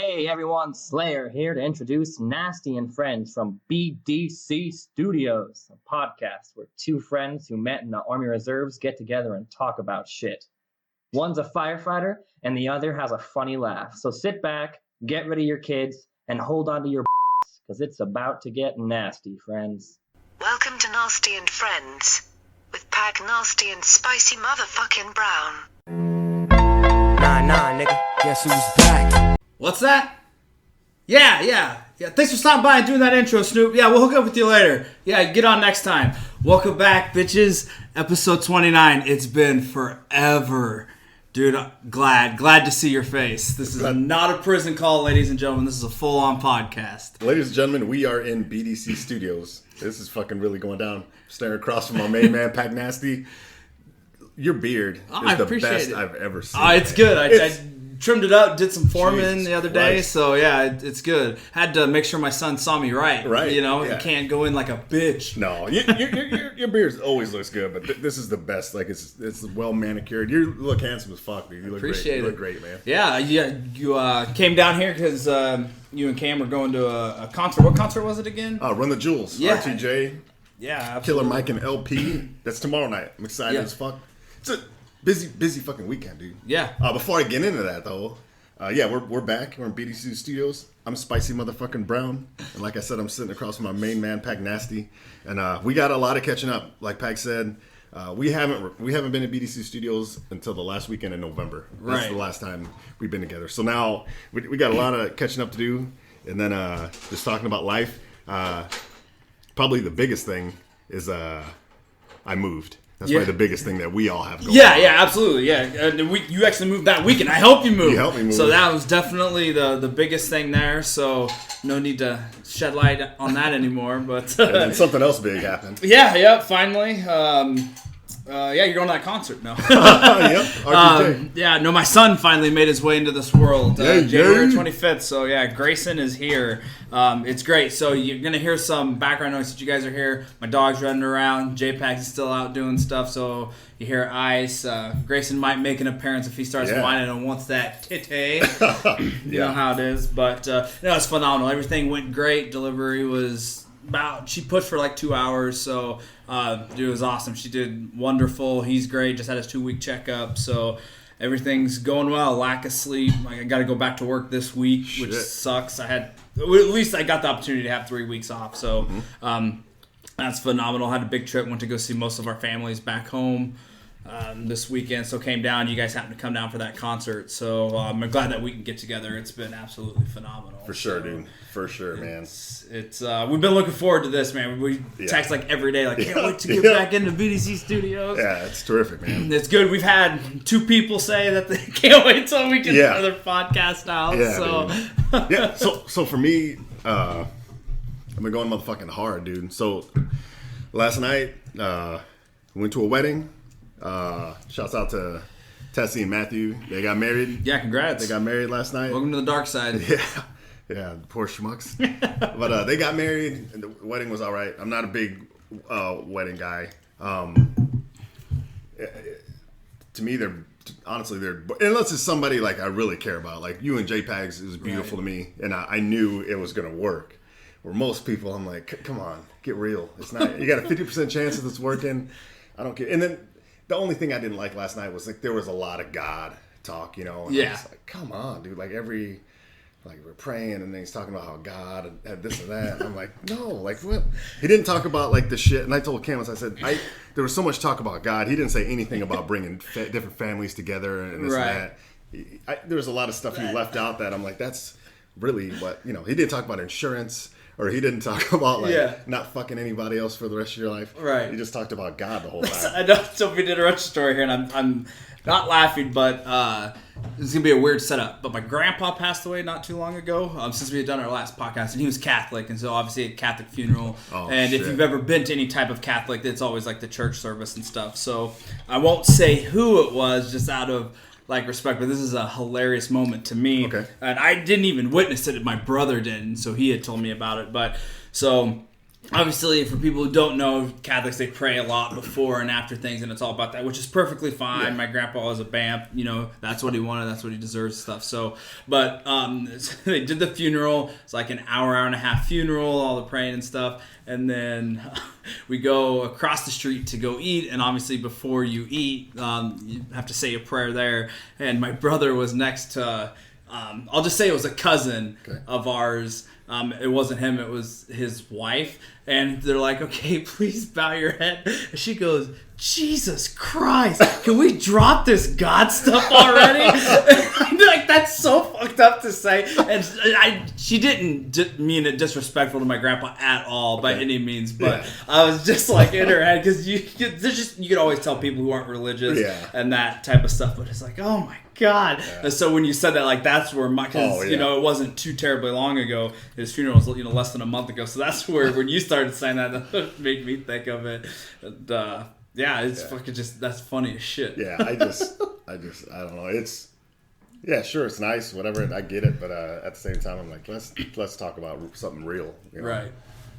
Hey everyone, Slayer here to introduce Nasty and Friends from BDC Studios, a podcast where two friends who met in the Army Reserves get together and talk about shit. One's a firefighter and the other has a funny laugh. So sit back, get rid of your kids, and hold on to your because it's about to get nasty, friends. Welcome to Nasty and Friends with Pagnasty and Spicy Motherfucking Brown. Nah, nigga. Guess who's back? What's that? Yeah. Thanks for stopping by and doing that intro, Snoop. Yeah, we'll hook up with you later. Yeah, get on next time. Welcome back, bitches. Episode 29. It's been forever. Dude, glad to see your face. This is not a prison call, ladies and gentlemen. This is a full-on podcast. Ladies and gentlemen, we are in BDC Studios. This is fucking really going down. Staring across from my main man, Pagnasty. Your beard is the best I've ever seen. It's good. I trimmed it up, did some forming the other day, so yeah, it's good. Had to make sure my son saw me right. You know, you can't go in like a bitch. No, your beard always looks good, but this is the best. Like it's well manicured. You look handsome as fuck, dude. You look great. You look great, man. Yeah. You came down here because you and Cam were going to a concert. What concert was it again? Run the Jewels. Yeah. RTJ. Yeah, absolutely. Killer Mike and LP. That's tomorrow night. I'm excited as fuck. It's a busy fucking weekend, dude. Yeah. Before I get into that, though, we're back. We're in BDC Studios. I'm Spicy Motherfucking Brown. And like I said, I'm sitting across from my main man, Pagnasty. And we got a lot of catching up. Like Pag said, we haven't been to BDC Studios until the last weekend in November. That's the last time we've been together. So now we got a lot of catching up to do. And then just talking about life. Probably the biggest thing is I moved. That's probably the biggest thing that we all have going on. Yeah, absolutely. Yeah, you actually moved that weekend. I helped you move. You helped me move. So that was definitely the biggest thing there. So no need to shed light on that anymore. But and then something else big happened. Yeah, finally. You're going to that concert now. Yep, RTJ. My son finally made his way into this world. January 25th. So yeah, Grayson is here. It's great. So you're going to hear some background noise that you guys are here. My dog's running around. JPAC is still out doing stuff. So you hear Ice. Grayson might make an appearance if he starts whining and wants that titty. You know how it is. But it's phenomenal. Everything went great. Delivery was she pushed for like 2 hours. So it was awesome. She did wonderful. He's great. Just had his 2-week checkup. So everything's going well. Lack of sleep. I got to go back to work this week, which sucks. At least I got the opportunity to have 3 weeks off. So that's phenomenal. Had a big trip. Went to go see most of our families back home this weekend. So came down. You guys happened to come down for that concert. So I'm glad that we can get together. It's been absolutely phenomenal. For sure, dude. For sure, man. It's we've been looking forward to this, man. We text like every day, like can't wait to get back into BDC Studios. Yeah, it's terrific, man. It's good. We've had 2 people say that they can't wait till we get another podcast out. Yeah, so for me, I've been going motherfucking hard, dude. So last night, went to a wedding. Shouts out to Tessie and Matthew. They got married. Yeah, congrats. They got married last night. Welcome to the dark side. Yeah, poor schmucks. But they got married, and the wedding was all right. I'm not a big wedding guy. To me, they're unless it's somebody like I really care about, like you and JPAGs is beautiful to me, and I knew it was gonna work. Where most people, I'm like, come on, get real. It's not. You got a 50% chance that it's working. I don't care. And then the only thing I didn't like last night was like there was a lot of God talk, you know. And I was like, come on, dude. Like we're praying and then he's talking about how God had this and that. And I'm like, no, like what? He didn't talk about like the shit. And I told Camus, I said, there was so much talk about God. He didn't say anything about bringing different families together and this and that. There was a lot of stuff he left out that I'm like, that's really what, you know, he didn't talk about insurance. Or he didn't talk about not fucking anybody else for the rest of your life. Right. He just talked about God the whole time. I know. So we did a retro story here, and I'm not laughing, but this is gonna be a weird setup. But my grandpa passed away not too long ago. Since we had done our last podcast, and he was Catholic, and so obviously a Catholic funeral. If you've ever been to any type of Catholic, it's always like the church service and stuff. So I won't say who it was, just out of like respect, but this is a hilarious moment to me. Okay. And I didn't even witness it. My brother did, and so he had told me about it. But so obviously, for people who don't know, Catholics, they pray a lot before and after things, and it's all about that, which is perfectly fine. Yeah. My grandpa was a BAMP, that's what he wanted, that's what he deserves, stuff. So, but they did the funeral. It's like an hour and a half funeral, all the praying and stuff, and then we go across the street to go eat, and obviously before you eat, you have to say a prayer there, and my brother was next to, I'll just say it was a cousin of ours. It wasn't him, it was his wife. And they're like, okay, please bow your head. And she goes, Jesus Christ, can we drop this God stuff already? I'm like, that's so fucked up to say. And she didn't mean it disrespectful to my grandpa at all by any means. But I was just like in her head, because you could always tell people who aren't religious and that type of stuff. But it's like, oh my God. And so when you said that, like, that's where it wasn't too terribly long ago. His funeral was, less than a month ago. So that's where when you started saying that made me think of it. And, fucking just, that's funny as shit. Yeah, I don't know. It's, sure, it's nice, whatever, I get it. But at the same time, I'm like, let's talk about something real. Right.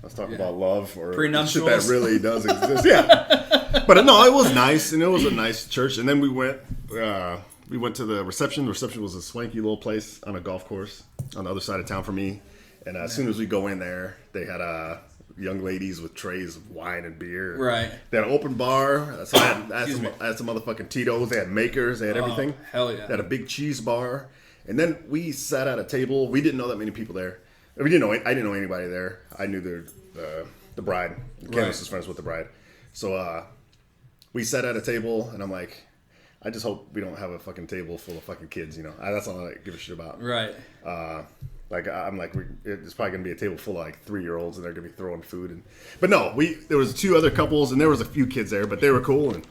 Let's talk about love or prenuptials. Shit that really does exist. Yeah. But no, it was nice, and it was a nice church. And then we went to the reception. The reception was a swanky little place on a golf course on the other side of town for me. And as soon as we go in there, they had young ladies with trays of wine and beer. Right. They had an open bar. So I had some motherfucking Tito's. They had makers. They had everything. Hell yeah. They had a big cheese bar. And then we sat at a table. We didn't know that many people there. I didn't know anybody there. I knew the bride. Candace was friends with the bride. So we sat at a table, and I'm like, I just hope we don't have a fucking table full of fucking kids. That's all I give a shit about. Right. I'm like, it's probably gonna be a table full of like 3-year-olds, and they're gonna be throwing food. But no, there was 2 other couples, and there was a few kids there, but they were cool, and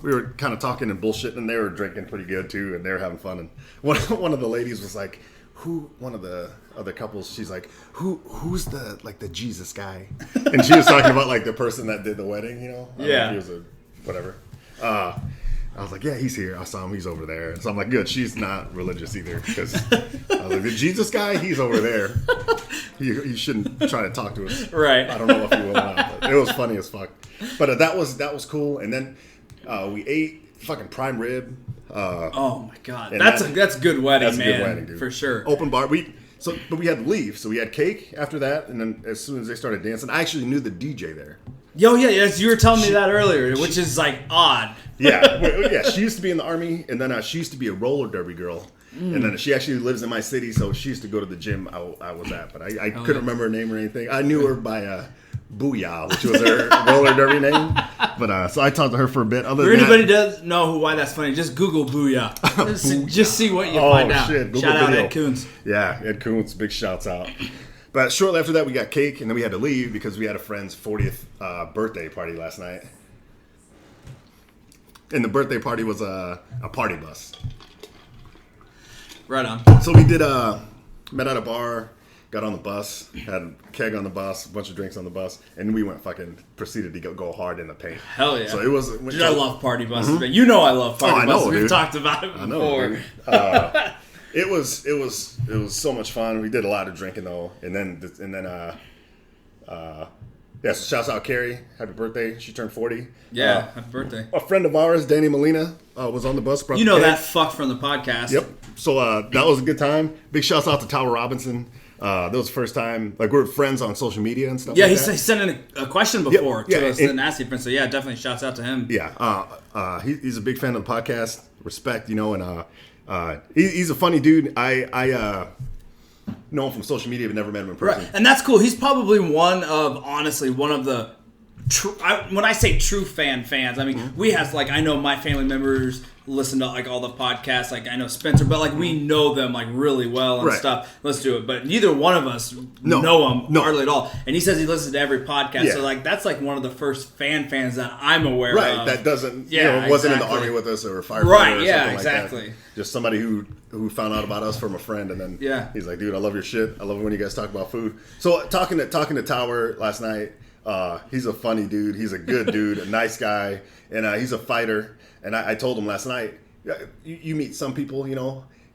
we were kind of talking and bullshitting, and they were drinking pretty good too, and they were having fun. And one of the ladies was like, one of the other couples, she's like, who's the Jesus guy? And she was talking about like the person that did the wedding, I don't know if he was whatever. I was like, yeah, he's here. I saw him. He's over there. So I'm like, good. She's not religious either. Because I was like, the Jesus guy, he's over there. He shouldn't try to talk to us. Right. I don't know if he will or not. But it was funny as fuck. But that was cool. And then we ate fucking prime rib. Oh my God. That's a good wedding, that's man. A good wedding, dude. For sure. Open bar. But we had to leave. So we had cake after that. And then as soon as they started dancing, I actually knew the DJ there. Yo, yes, you were telling me that earlier, which is like odd. Yeah. She used to be in the Army, and then she used to be a roller derby girl. And then she actually lives in my city, so she used to go to the gym I was at. But I couldn't remember her name or anything. I knew her by Booyah, which was her roller derby name. But so I talked to her for a bit. If anybody does know why that's funny, just Google Booyah. Just see what you find out. Shit. Shout out Ed Coons. Yeah, Ed Coons, big shouts out. But shortly after that, we got cake, and then we had to leave because we had a friend's 40th birthday party last night. And the birthday party was a party bus. Right on. So we did met at a bar, got on the bus, had a keg on the bus, a bunch of drinks on the bus, and we proceeded to go hard in the paint. Hell yeah. So it was... Dude, I love party buses. Mm-hmm. You know I love party buses. We've talked about it before. I know, It was so much fun. We did a lot of drinking though, and then so shouts out Carrie, happy birthday! She turned 40. Yeah, happy birthday. A friend of ours, Danny Molina, was on the bus. You know that fuck from the podcast. Yep. So that was a good time. Big shouts out to Tower Robinson. That was the first time, like, we're friends on social media and stuff. Yeah, like he sent in a question before to us, the Nasty Friends. So yeah, definitely shouts out to him. Yeah, he's a big fan of the podcast. Respect, and he's a funny dude. I know him from social media, but never met him in person. Right, and that's cool. He's probably one of the when I say true fans, I mean, we have, like, I know my family members listen to, like, all the podcasts. Like, I know Spencer, but, like, we know them, like, really well and stuff. Let's do it. But neither one of us know him hardly at all. And he says he listens to every podcast. Yeah. So, like, that's, like, one of the first fans that I'm aware of. Right, that doesn't, wasn't in the Army with us or a firefighter or something like that. Just somebody who found out about us from a friend, and then he's like, dude, I love your shit. I love it when you guys talk about food. So, talking to Tower last night, he's a funny dude. He's a good dude, a nice guy, and he's a fighter. And I told him last night, you meet some people,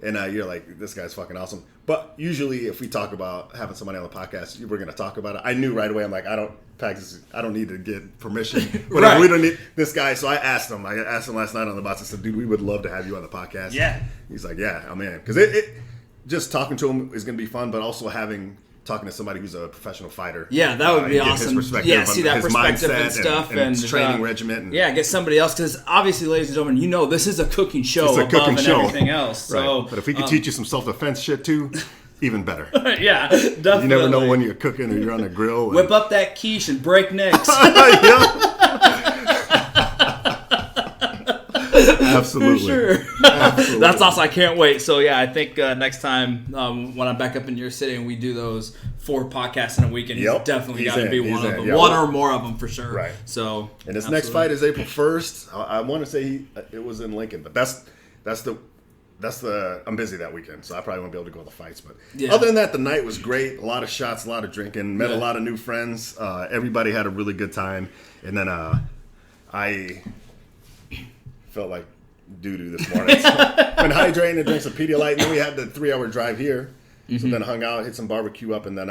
and you're like, this guy's fucking awesome. But usually, if we talk about having somebody on the podcast, we're going to talk about it. I knew right away. I'm like, I don't need to get permission. Whatever. Right. We don't need this guy. So I asked him. Last night on the box. I said, dude, we would love to have you on the podcast. Yeah. He's like, yeah, I'm in. Because it just talking to him is going to be fun, but also talking to somebody who's a professional fighter. Yeah, that would be get awesome. His perspective Yeah, see that his perspective mindset and stuff, and his training regimen. Yeah, get somebody else, because obviously, ladies and gentlemen, you know this is a cooking show It's a above cooking and show. everything else. Right. So, But if we could teach you some self-defense shit too, even better. yeah, definitely. You never know when you're cooking or you're on a grill. And... Whip up that quiche and break necks. Yeah. Absolutely. For sure. Absolutely. That's awesome. I can't wait. So, yeah, I think next time when I'm back up in your city and we do those 4 podcasts in a weekend, he's definitely got to be one of them. Yeah, one or more of them for sure. Right. So, and his next fight is April 1st. I want to say it was in Lincoln, but that's the I'm busy that weekend, so I probably won't be able to go to the fights. But other than that, the night was great. A lot of shots, a lot of drinking, met a lot of new friends. Everybody had a really good time. And then I felt like doo-doo this morning. So been hydrating and drank some Pedialyte, and then we had the 3-hour drive here. So then hung out, hit some barbecue up, and then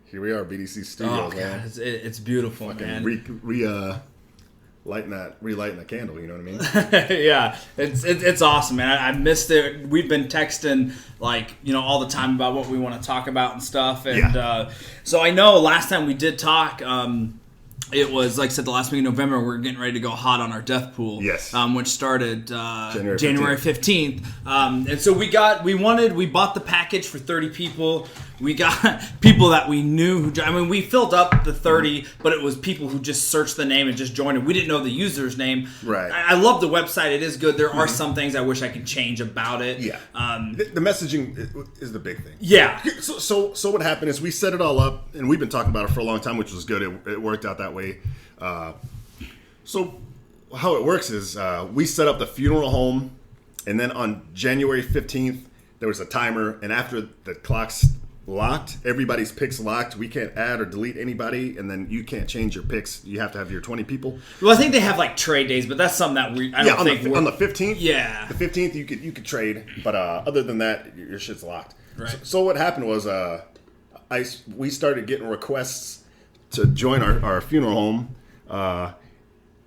here we are, BDC Studios. Oh, God, it's beautiful, man. Relighting that candle, you know what I mean? Yeah, it's awesome, man. I missed it. We've been texting all the time about what we want to talk about and stuff, and so I know last time we did talk. It was, like I said, the last week in November, we're getting ready to go hot on our death pool. Yes. Which started January 15th. And so we bought the package for 30 people. We got people that we knew we filled up the 30, but it was people who just searched the name and just joined it. We didn't know the user's name. Right. I love the website. It is good. There are some things I wish I could change about it. Yeah. The messaging is the big thing. Yeah. So what happened is we set it all up, and we've been talking about it for a long time, which was good. It worked out that way. So how it works is we set up the funeral home, and then on January 15th, there was a timer, and after the clock's locked, everybody's picks locked. We can't add or delete anybody, and then you can't change your picks. You have to have your 20 people. Well, I think they have trade days, but that's something that I don't think on the 15th. Yeah, the 15th you could trade, but other than that, your shit's locked. Right. So what happened was we started getting requests to join our funeral home,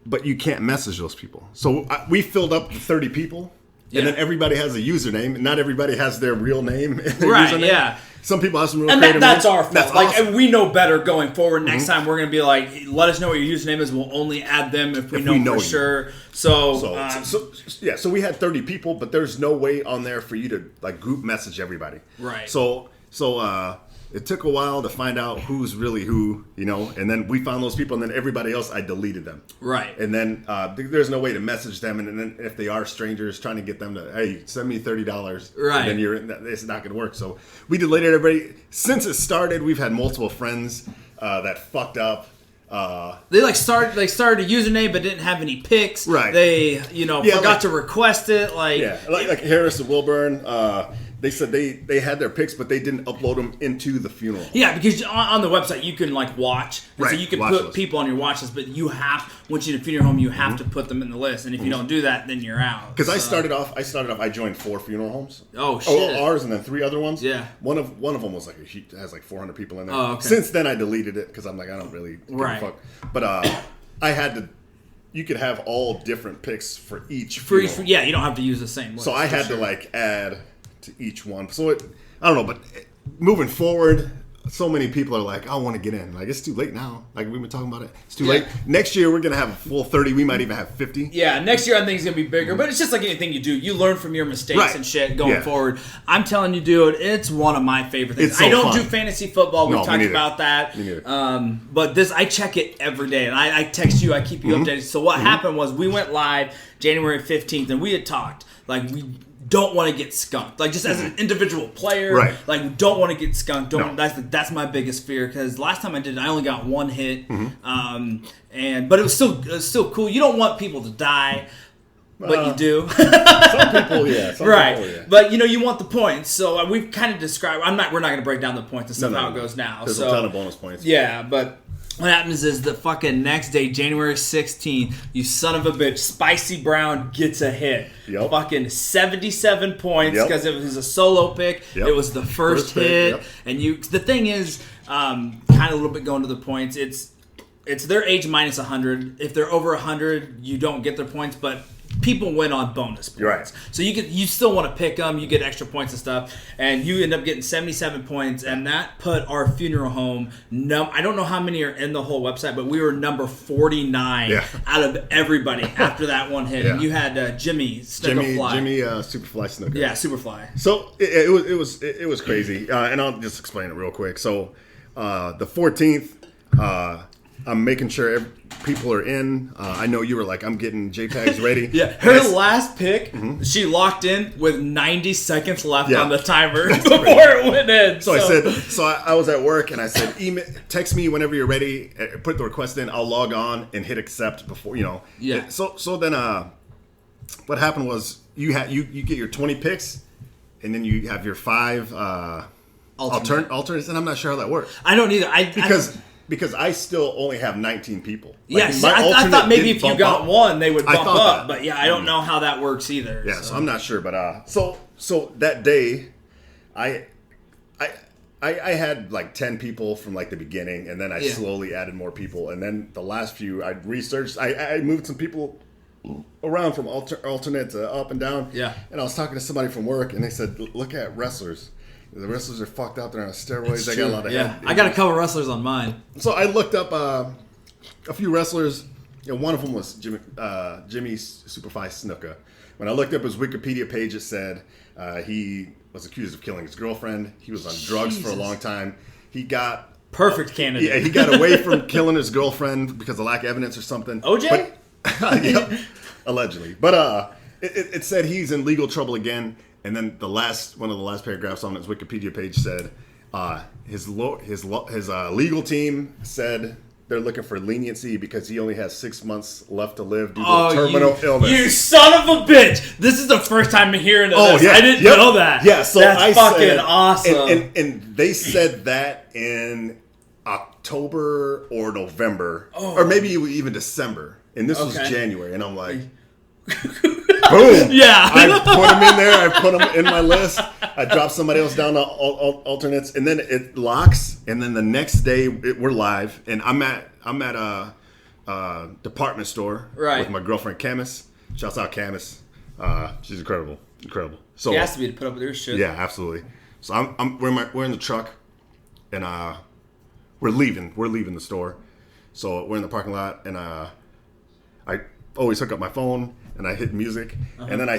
but you can't message those people. So we filled up the 30 people. Yeah. And then everybody has a username, and not everybody has their real name. Right, username. Yeah. Some people have some real and creative that's names. our fault. That's awesome. awesome. We know better going forward. Next time we're going to be like, let us know what your username is. We'll only add them if we know for sure. So we had 30 people, but there's no way on there for you to group message everybody. Right. So it took a while to find out who's really who, and then we found those people, and then everybody else, I deleted them. Right. And then there's no way to message them, and then if they are strangers, trying to get them to, hey, send me $30. Right. And then it's not going to work. So we deleted everybody. Since it started, we've had multiple friends that fucked up. They started a username but didn't have any picks. Right. They forgot to request it. Like Harris and Wilburn. They said they had their picks, but they didn't upload them into the funeral. Yeah, because on the website you can watch, right. So you can watch put list. people on your watch list, but once you're in a funeral home, you have to put them in the list, and if you don't do that, then you're out. Because I started off, I joined 4 funeral homes. Oh shit! Ours, and then 3 other ones. Yeah. One of them was has 400 people in there. Oh, okay. Since then I deleted it because I'm I don't really give a fuck. But I had to. You could have all different picks for each. Yeah, you don't have to use the same list. So I had to add to each one. So I don't know, but moving forward, so many people are like, I want to get in. It's too late now. We've been talking about it. It's too late. Next year, we're going to have a full 30. We might even have 50. Yeah, next year I think it's going to be bigger. But it's just like anything you do. You learn from your mistakes and shit going forward. I'm telling you, dude, it's one of my favorite things. I don't do fantasy football. We've talked about that. Me neither. But I check it every day. And I text you. I keep you updated. So what happened was we went live January 15th. And we had talked. We don't want to get skunked. Just as an individual player, right. We don't want to get skunked. That's my biggest fear, because last time I did it, I only got 1 hit. But it was still cool. You don't want people to die, but you do. Some people, yeah. Right. People, yeah. But you want the points. So we've kind of described. We're not going to break down the points and stuff how it goes now. There's a ton of bonus points. Yeah, but what happens is the fucking next day, January 16th, you son of a bitch, Spicy Brown gets a hit. Yep. Fucking 77 points Yep. because it was a solo pick. Yep. It was the first pick, hit. yep. And the thing is, kind of a little bit going to the points, it's their age minus 100. If they're over 100, you don't get their points, but people win on bonus points. You're right. So you still want to pick them, you get extra points and stuff, and you end up getting 77 points, and that put our funeral home, I don't know how many are in the whole website, but we were number 49 out of everybody after that one hit. And you had Jimmy Snookerfly. Jimmy Superfly Snooker. Yeah, Superfly. So it was crazy, and I'll just explain it real quick. So the 14th, I'm making sure people are in. I know you were like, I'm getting JPEGs ready. Her last pick, she locked in with 90 seconds left on the timer before it went in. So I was at work and I said, text me whenever you're ready. Put the request in. I'll log on and hit accept before Yeah. So then what happened was you get your 20 picks, and then you have your 5 alternates, and I'm not sure how that works. I don't either. Because I still only have 19 people. Yes, I thought maybe if you got one, they would bump up. But yeah, I don't know how that works either. Yeah, so I'm not sure. But so that day, I had like 10 people from like the beginning, and then I slowly added more people, and then the last few I researched. I moved some people around from alternate to up and down. Yeah, and I was talking to somebody from work, and they said, "Look at wrestlers." The wrestlers are fucked up. They're on steroids. They got a lot of head. I got a couple wrestlers on mine. So I looked up a few wrestlers. One of them was Jimmy Superfly Snuka. When I looked up his Wikipedia page, it said he was accused of killing his girlfriend. He was on drugs for a long time. He got perfect candidate. Yeah, he got away from killing his girlfriend because of lack of evidence or something. OJ? Yep, allegedly. But it said he's in legal trouble again. And then one of the last paragraphs on his Wikipedia page said his legal team said they're looking for leniency because he only has 6 months left to live due to terminal illness. You son of a bitch! This is the first time I'm hearing of this. I didn't know that. Yeah, so that's fucking awesome. And they said that in October or November, or maybe even December. And this was January, and I'm like, boom! Yeah, I put them in there. I put them in my list. I drop somebody else down to alternates, and then it locks. And then the next day we're live, and I'm at a department store with my girlfriend Camus. Shouts out Camus. She's incredible. So she has to be to put up with her shit. Yeah, absolutely. So we're in the truck, and we're leaving the store. So we're in the parking lot, and I always hook up my phone. And I hit music, and then I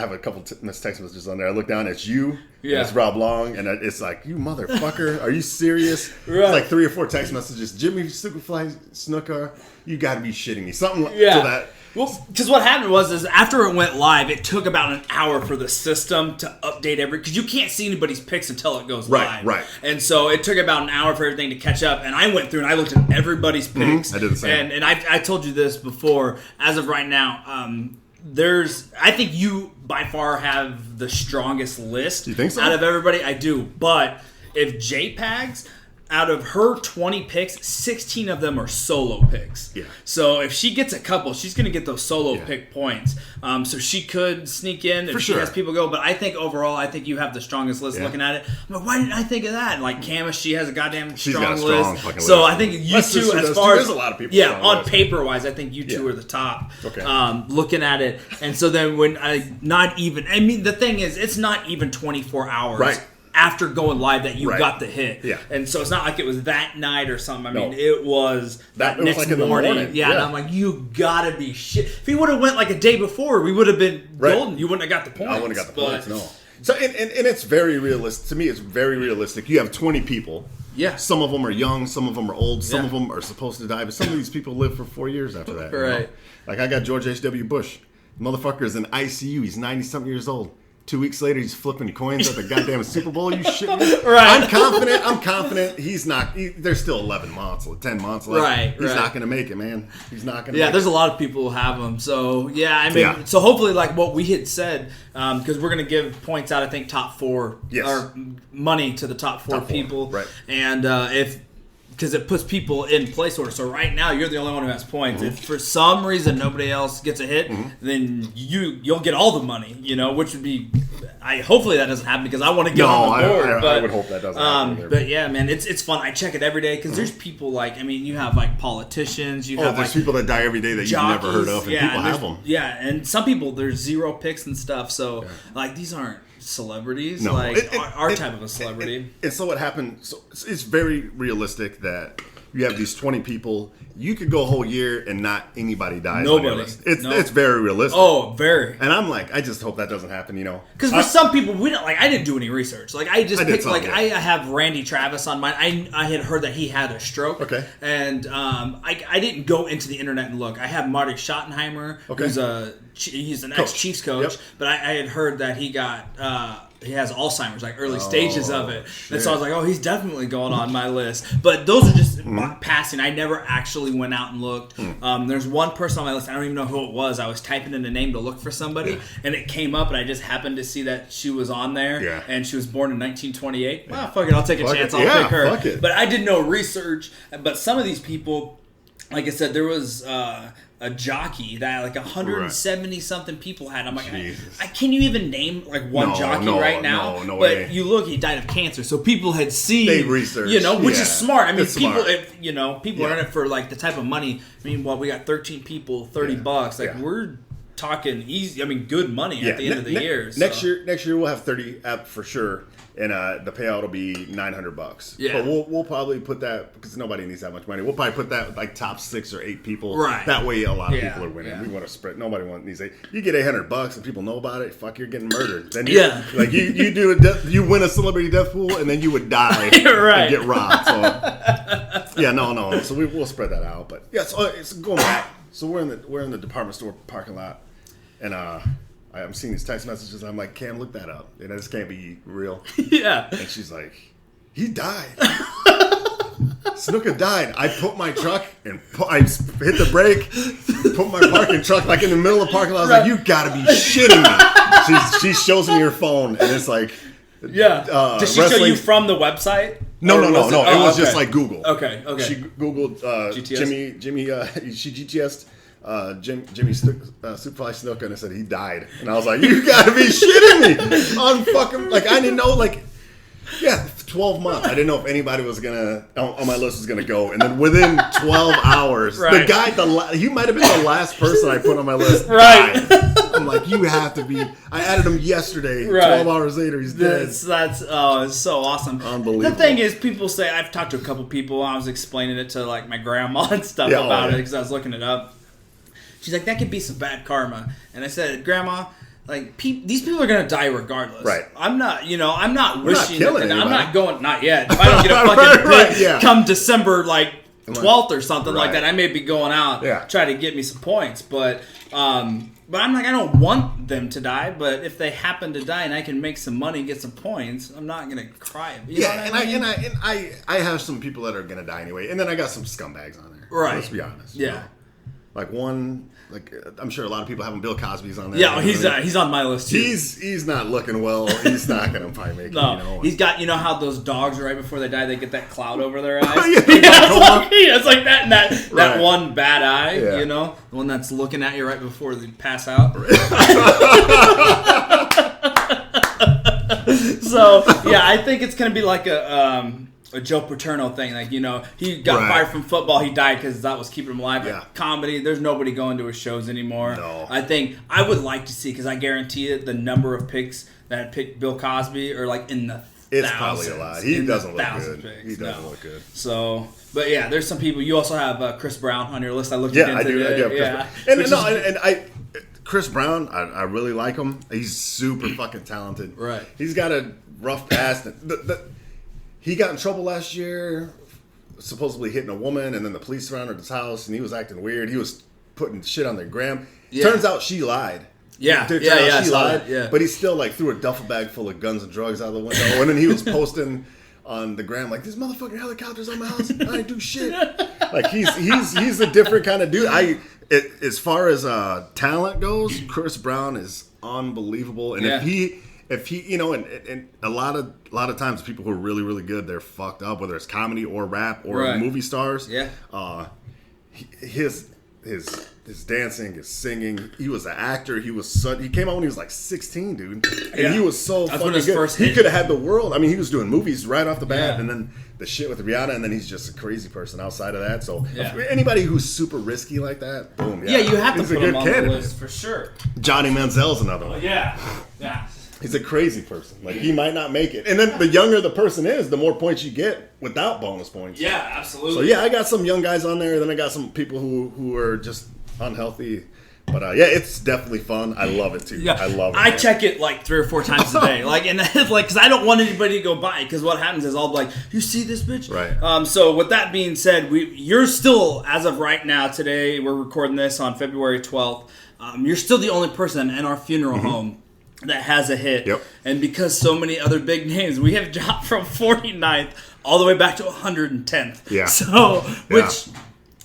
have a couple missed text messages on there. I look down, it's you, and it's Rob Long, and it's like, you motherfucker, are you serious? Right. It's like 3 or 4 text messages. Jimmy Superfly Snooker, you got to be shitting me. Something to that. Well, because what happened was after it went live, it took about an hour for the system to update because you can't see anybody's picks until it goes live. Right. And so it took about an hour for everything to catch up. And I went through and I looked at everybody's picks. I did the same. And I told you this before. As of right now, I think you by far have the strongest list. You think so? Out of everybody, I do. But if JPEGs, out of her 20 picks, 16 of them are solo picks. Yeah. So if she gets a couple, she's going to get those solo pick points. So she could sneak in if she has people go. But I think overall, you have the strongest list looking at it. I'm like, why didn't I think of that? And like Camus, she has a goddamn strong list. So I think you two, as far as, a lot of people on paper-wise, I think you two are the top looking at it. And so then the thing is, it's not even 24 hours. After going live that you got the hit. Yeah. And so it's not like it was that night or something. I mean, it was that next like morning. Yeah, and I'm like, you gotta be shit. If he would have went like a day before, we would have been golden. You wouldn't have got the points. I wouldn't have got the points, no. So, and it's very realistic. To me, it's very realistic. You have 20 people. Yeah. Some of them are young. Some of them are old. Some of them are supposed to die. But some of these people live for 4 years after that. Right. You know? Like I got George H.W. Bush. Motherfucker is in ICU. He's 90-something years old. 2 weeks later, he's flipping coins at the goddamn Super Bowl. You shit me? Right. I'm confident. He's not. There's still 10 months left. Right. He's not going to make it, man. He's not going to. Yeah, there's a lot of people who have them. So so hopefully, like what we had said, because we're going to give points out. I think top 4 or money to the top 4 people. Right. And if because it puts people in place order. So right now, you're the only one who has points. If for some reason nobody else gets a hit, then you'll get all the money. Which would be, hopefully that doesn't happen because I want to get on the board. I would hope that doesn't happen either. But yeah, man, it's fun. I check it every day because there's people you have like politicians. You have there's people that die every day that jockeys, you've never heard of, and people have them. Yeah, and some people there's 0 picks and stuff. So these aren't celebrities, no. Our type of a celebrity. And so what happened, it's very realistic that you have these 20 people, you could go a whole year and not anybody dies. Nobody. It's very realistic. Oh, very. And I'm like, I just hope that doesn't happen, Because for some people, we don't I didn't do any research. I just picked, I have Randy Travis on mine. I had heard that he had a stroke. Okay. And I didn't go into the internet and look. I have Marty Schottenheimer, who's he's an ex-Chiefs coach, but I had heard that he got he has Alzheimer's, early stages of it. Shit. And so I was like, he's definitely going on my list. But those are just passing. I never actually went out and looked. There's one person on my list. I don't even know who it was. I was typing in a name to look for somebody, and it came up, and I just happened to see that she was on there. Yeah. And she was born in 1928. Well, fuck it. I'll take a chance. I'll pick her. Fuck it. But I did no research. But some of these people, like I said, there was a jockey that 170 something people had. I'm like, can you even name one jockey right now? No but way. you look, he died of cancer, so people had seen. They researched, which is smart. I mean, it's people, smart. People are in it for the type of money. I mean, we got 13 people, $30. We're talking easy. I mean, good money at the end of the year. Next year we'll have 30 for sure. And the payout will be $900. Yeah. But we'll probably put that, because nobody needs that much money. We'll probably put that top 6 or 8 people. Right. That way a lot of people are winning. Yeah. We want to spread. Nobody needs $8. You get $800 and people know about it. Fuck, you're getting murdered. Then you you win a celebrity death pool and then you would die right. and get robbed. So no. So we'll spread that out. But yeah, so it's going back. So we're in the department store parking lot, and I'm seeing these text messages, and I'm like, Cam, look that up. This can't be real. Yeah. And she's like, he died. Snooker died. I put my truck and I hit the brake, put my parking truck in the middle of the parking lot. I was like, you gotta be shitting me. She shows me her phone, and it's like, yeah. Did she show you from the website? No. It was just Google. Okay. She Googled GTS? Jimmy. She GTS'd. Jimmy Superfly Snuka, and I said he died, and I was like, "You gotta be shitting me!" On fucking I didn't know 12 months. I didn't know if anybody was gonna on my list was gonna go, and then within 12 hours, the guy, he might have been the last person I put on my list. Right. Died. I'm like, you have to be. I added him yesterday. Right. 12 hours later, he's dead. It's so awesome. Unbelievable. The thing is, people say, I've talked to a couple people. I was explaining it to my grandma and stuff about it because I was looking it up. She's like, that could be some bad karma. And I said, Grandma, these people are going to die regardless. Right. I'm not, I'm not We're wishing not killing I'm not anybody. going, not yet. If I don't get a fucking pick come December, 12th or something like that, I may be going out, try to get me some points. But I'm I don't want them to die, but if they happen to die and I can make some money and get some points, I'm not going to cry. I have some people that are going to die anyway. And then I got some scumbags on there. Right. Let's be honest. Yeah. I'm sure a lot of people have him. Bill Cosby's on there. Yeah, he's on my list too. He's not looking well. He's not going to probably make it. No, he's got how those dogs right before they die they get that cloud over their eyes. It's like that and that one bad eye. Yeah. The one that's looking at you right before they pass out. So I think it's gonna be like a Joe Paterno thing. He got fired from football. He died because that was keeping him alive. Yeah. Comedy, there's nobody going to his shows anymore. No. I think I would like to see, because I guarantee it, the number of picks that picked Bill Cosby are in the It's thousands. Probably a lot. He doesn't look good. Picks. He doesn't look good. So, but yeah, there's some people. You also have Chris Brown on your list. I looked into I do. it. Chris Brown, I really like him. He's super fucking talented. Right. He's got a rough past. He got in trouble last year, supposedly hitting a woman, and then the police surrounded his house, and he was acting weird. He was putting shit on their gram. Yeah. Turns out she lied. She lied. Yeah. But he still threw a duffel bag full of guns and drugs out of the window, and then he was posting on the gram this motherfucking helicopter's on my house. I didn't do shit. He's a different kind of dude. As far as talent goes, Chris Brown is unbelievable, and if he, you know, and a lot of times people who are really, really good, they're fucked up, whether it's comedy or rap or movie stars. Yeah. His dancing, his singing. He was an actor. He came out when he was like 16, dude, and he was so fucking good. He could have had the world. I mean, he was doing movies right off the bat, and then the shit with Rihanna, and then he's just a crazy person outside of that. So anybody who's super risky like that, boom. Yeah, you have to put him on the list for sure. Johnny Manziel's another one. Yeah. He's a crazy person. Like, he might not make it. And then the younger the person is, the more points you get without bonus points. Yeah, absolutely. So, yeah, I got some young guys on there. Then I got some people who are just unhealthy. But, yeah, it's definitely fun. I love it, too. Yeah. I love it. I check it, like, 3 or 4 times a day. Like, and like, because I don't want anybody to go by. Because what happens is I'll be like, you see this bitch? Right. So, with that being said, you're still, as of right now, today, we're recording this on February 12th. You're still the only person in our funeral home that has a hit. Yep. And because so many other big names, we have dropped from 49th all the way back to 110th. Yeah. So, which,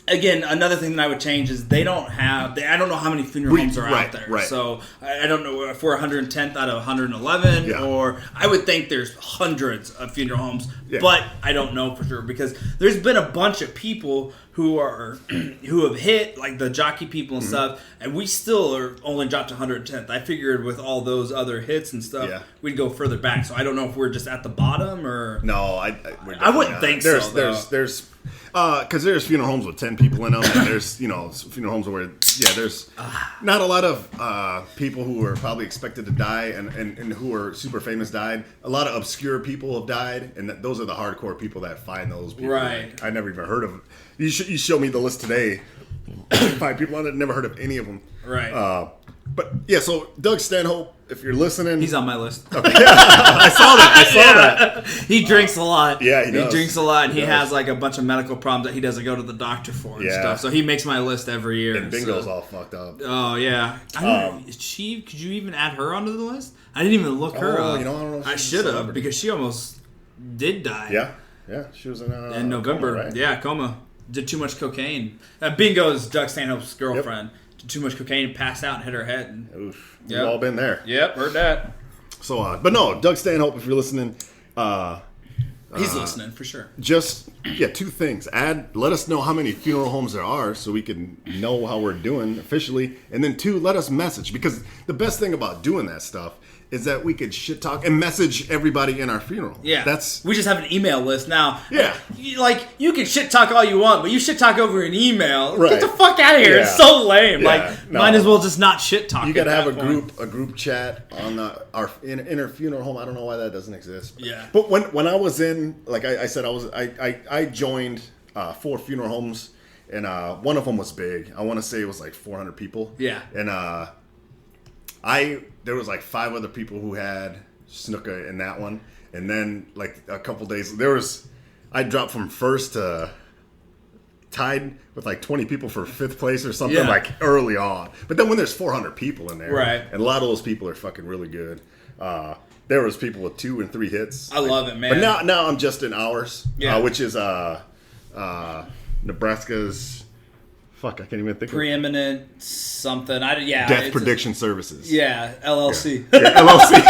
again, another thing that I would change is I don't know how many funeral homes are out there. Right. So, I don't know if we're 110th out of 111, or I would think there's hundreds of funeral homes, but I don't know for sure because there's been a bunch of people who have hit, like the jockey people and stuff, and we still are only dropped to 110th. I figured with all those other hits and stuff, we'd go further back. So I don't know if we're just at the bottom or... No, I wouldn't think so. There's because there's funeral homes with 10 people in them, and there's, you know, funeral homes where, there's not a lot of people who are probably expected to die and who are super famous died. A lot of obscure people have died, and those are the hardcore people that find those people. Right. Like, I never even heard of. You showed me the list today. 5 people on it. Never heard of any of them. Right. But yeah, so Doug Stanhope, if you're listening, he's on my list. Okay. I saw that. He drinks a lot. Yeah, he does. He drinks a lot, and he has like a bunch of medical problems that he doesn't go to the doctor for and stuff. So he makes my list every year. And Bingo's all fucked up. Oh yeah. Could you even add her onto the list? I didn't even look her up. You know, I don't know. I should have because she almost did die. Yeah. She was in November. Coma, right? Yeah, coma. Did too much cocaine. Bingo's Doug Stanhope's girlfriend. Did too much cocaine, passed out, and hit her head. And, oof. We've all been there. Yep, heard that. So, but no, Doug Stanhope, if you're listening, he's listening for sure. Just 2 things. Let us know how many funeral homes there are so we can know how we're doing officially. And then 2, let us message, because the best thing about doing that stuff is that we could shit talk and message everybody in our funeral. Yeah. That's we just have an email list now. Yeah. You can shit talk all you want, but you shit talk over an email. Right. Get the fuck out of here. Yeah. It's so lame. Yeah, Might as well just not shit talk. You got to have a group chat on our inner funeral home. I don't know why that doesn't exist. Yeah. But when I was in, like I said, I joined 4 funeral homes, and one of them was big. I want to say it was like 400 people. Yeah. And there was like 5 other people who had snooker in that one, and then like a couple days I dropped from first to tied with like 20 people for 5th place or something like early on. But then when there's 400 people in there, right, and a lot of those people are fucking really good. There was people with 2 and 3 hits. I love it, man. But now I'm just in ours, which is Nebraska's. Fuck, I can't even think preeminent of something. Death Prediction Services. Yeah, LLC. Yeah, LLC.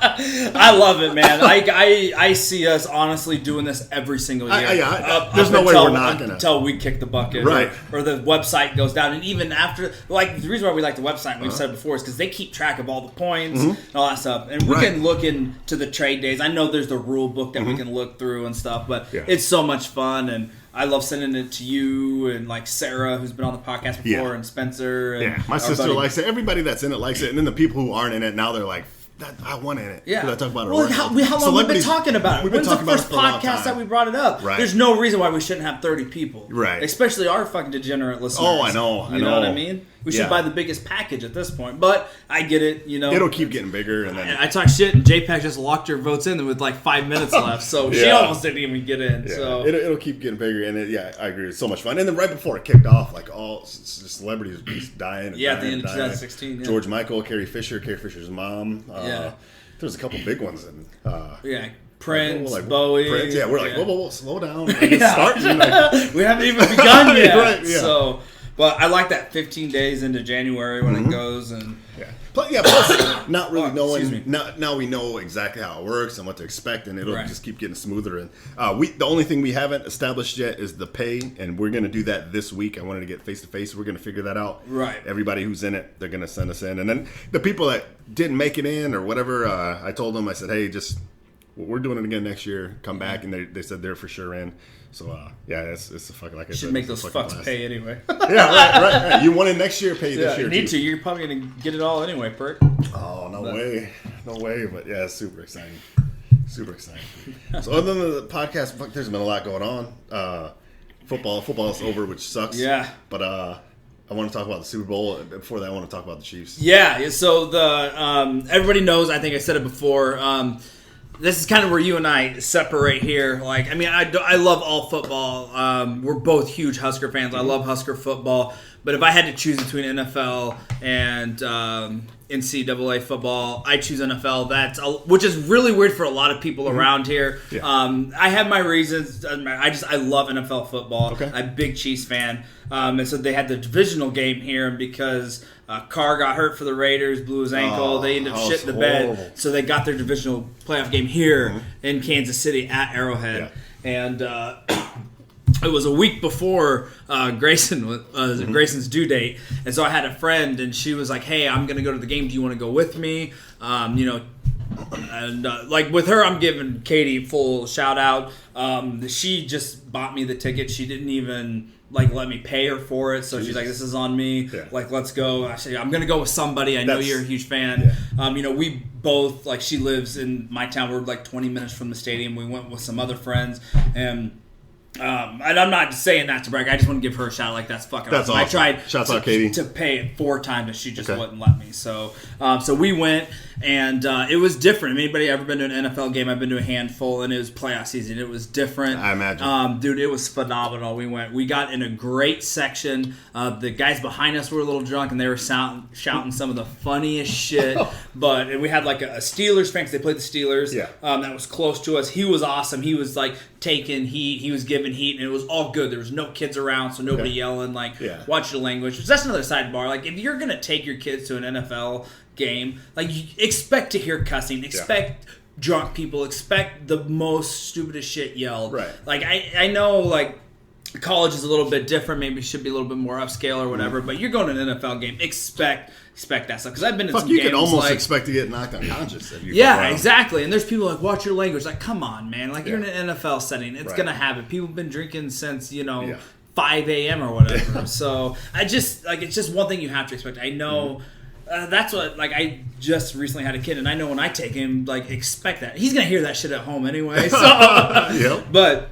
I love it, man. I see us honestly doing this every single year. There's no way we're not gonna until we kick the bucket, right? Or the website goes down, and even after, like the reason why we like the website, we've said before, is because they keep track of all the points and all that stuff, and we can look into the trade days. I know there's the rule book that we can look through and stuff, but it's so much fun, and I love sending it to you and like Sarah, who's been on the podcast before, and Spencer. And my sister likes it. Everybody that's in it likes it, and then the people who aren't in it now, they're like, I want in it. Yeah. I talk about it. Well, how long have we been talking about it? We've been When's talking the first about it for podcast that we brought it up? Right. There's no reason why we shouldn't have 30 people. Right. Especially our fucking degenerate listeners. Oh, I know. You know what I mean? We should buy the biggest package at this point. But I get it, you know. It'll keep getting bigger. And then I talk shit, and JPEG just locked her votes in with like 5 minutes left. So she almost didn't even get in. Yeah. So It'll keep getting bigger. And I agree. It's so much fun. And then right before it kicked off, like all celebrities just dying. At the end of 2016. Yeah. George Michael, Carrie Fisher's mom. There's a couple big ones. Prince, Bowie. Prince, we're like, whoa, slow down. We haven't even begun yet. Right, yeah. So, But I like that 15 days into January when it goes and. Plus, not really excuse knowing. me. Now we know exactly how it works and what to expect, and it'll Right. just keep getting smoother. And the only thing we haven't established yet is the pay, and we're going to do that this week. I wanted to get face to face. We're going to figure that out. Right. Everybody who's in it, they're going to send us in, and then the people that didn't make it in or whatever, I told them, I said, hey, just we're doing it again next year. Come back, and they said they're for sure in. So it's a fucking like I You said, should make it's those a fucking fucks blast. pay anyway. Yeah, right. You want it next year, pay this year. You need too. to. You're probably going to get it all anyway, Perk. Oh, no way. But yeah, it's super exciting. Super exciting. So other than the podcast, there's been a lot going on. Football's over, which sucks. Yeah. But I want to talk about the Super Bowl. Before that, I want to talk about the Chiefs. Yeah, so everybody knows, I think I said it before, this is kind of where you and I separate here. Like, I mean, I love all football. We're both huge Husker fans. I love Husker football. But if I had to choose between NFL and NCAA football, I choose NFL. Which is really weird for a lot of people around here. Yeah. I have my reasons. I love NFL football. Okay. I'm a big Chiefs fan. And so they had the divisional game here, and because Carr got hurt for the Raiders, blew his ankle, they ended up shitting the bed. So they got their divisional playoff game here in Kansas City at Arrowhead. Yeah. And it was a week before Grayson's due date, and so I had a friend, and she was like, "Hey, I'm gonna go to the game. Do you want to go with me?" Like with her, I'm giving Katie full shout out. She just bought me the ticket. She didn't even let me pay her for it. So she's like, "This is on me. Yeah. Let's go." I said, "I'm gonna go with somebody. I know you're a huge fan." Yeah. We both she lives in my town. We're 20 minutes from the stadium. We went with some other friends and. And I'm not saying that to brag. I just want to give her a shout. That's fucking awesome. Awesome. I tried out Katie. to pay it 4 times, and she just wouldn't let me. So we went, and it was different. Anybody ever been to an NFL game? I've been to a handful, and it was playoff season. It was different. I imagine. Dude, it was phenomenal. We got in a great section. The guys behind us were a little drunk, and they were shouting some of the funniest shit. But we had a Steelers fan, because they played the Steelers. Yeah. That was close to us. He was awesome. He was taking heat. He was giving heat, and it was all good. There was no kids around, so nobody yelling. Watch your language. Which that's another sidebar. If you're gonna take your kids to an NFL game, you expect to hear cussing. Expect drunk people. Expect the most stupidest shit yelled. Right. I know college is a little bit different. Maybe it should be a little bit more upscale or whatever. But you're going to an NFL game. Expect that stuff. Because I've been in some games. You could almost expect to get knocked unconscious. If you exactly. And there's people watch your language. Come on, man. You're in an NFL setting. It's going to happen. People have been drinking since, 5 a.m. or whatever. So it's just one thing you have to expect. I know. That's what, I just recently had a kid, and I know when I take him, expect that. He's going to hear that shit at home anyway. So, But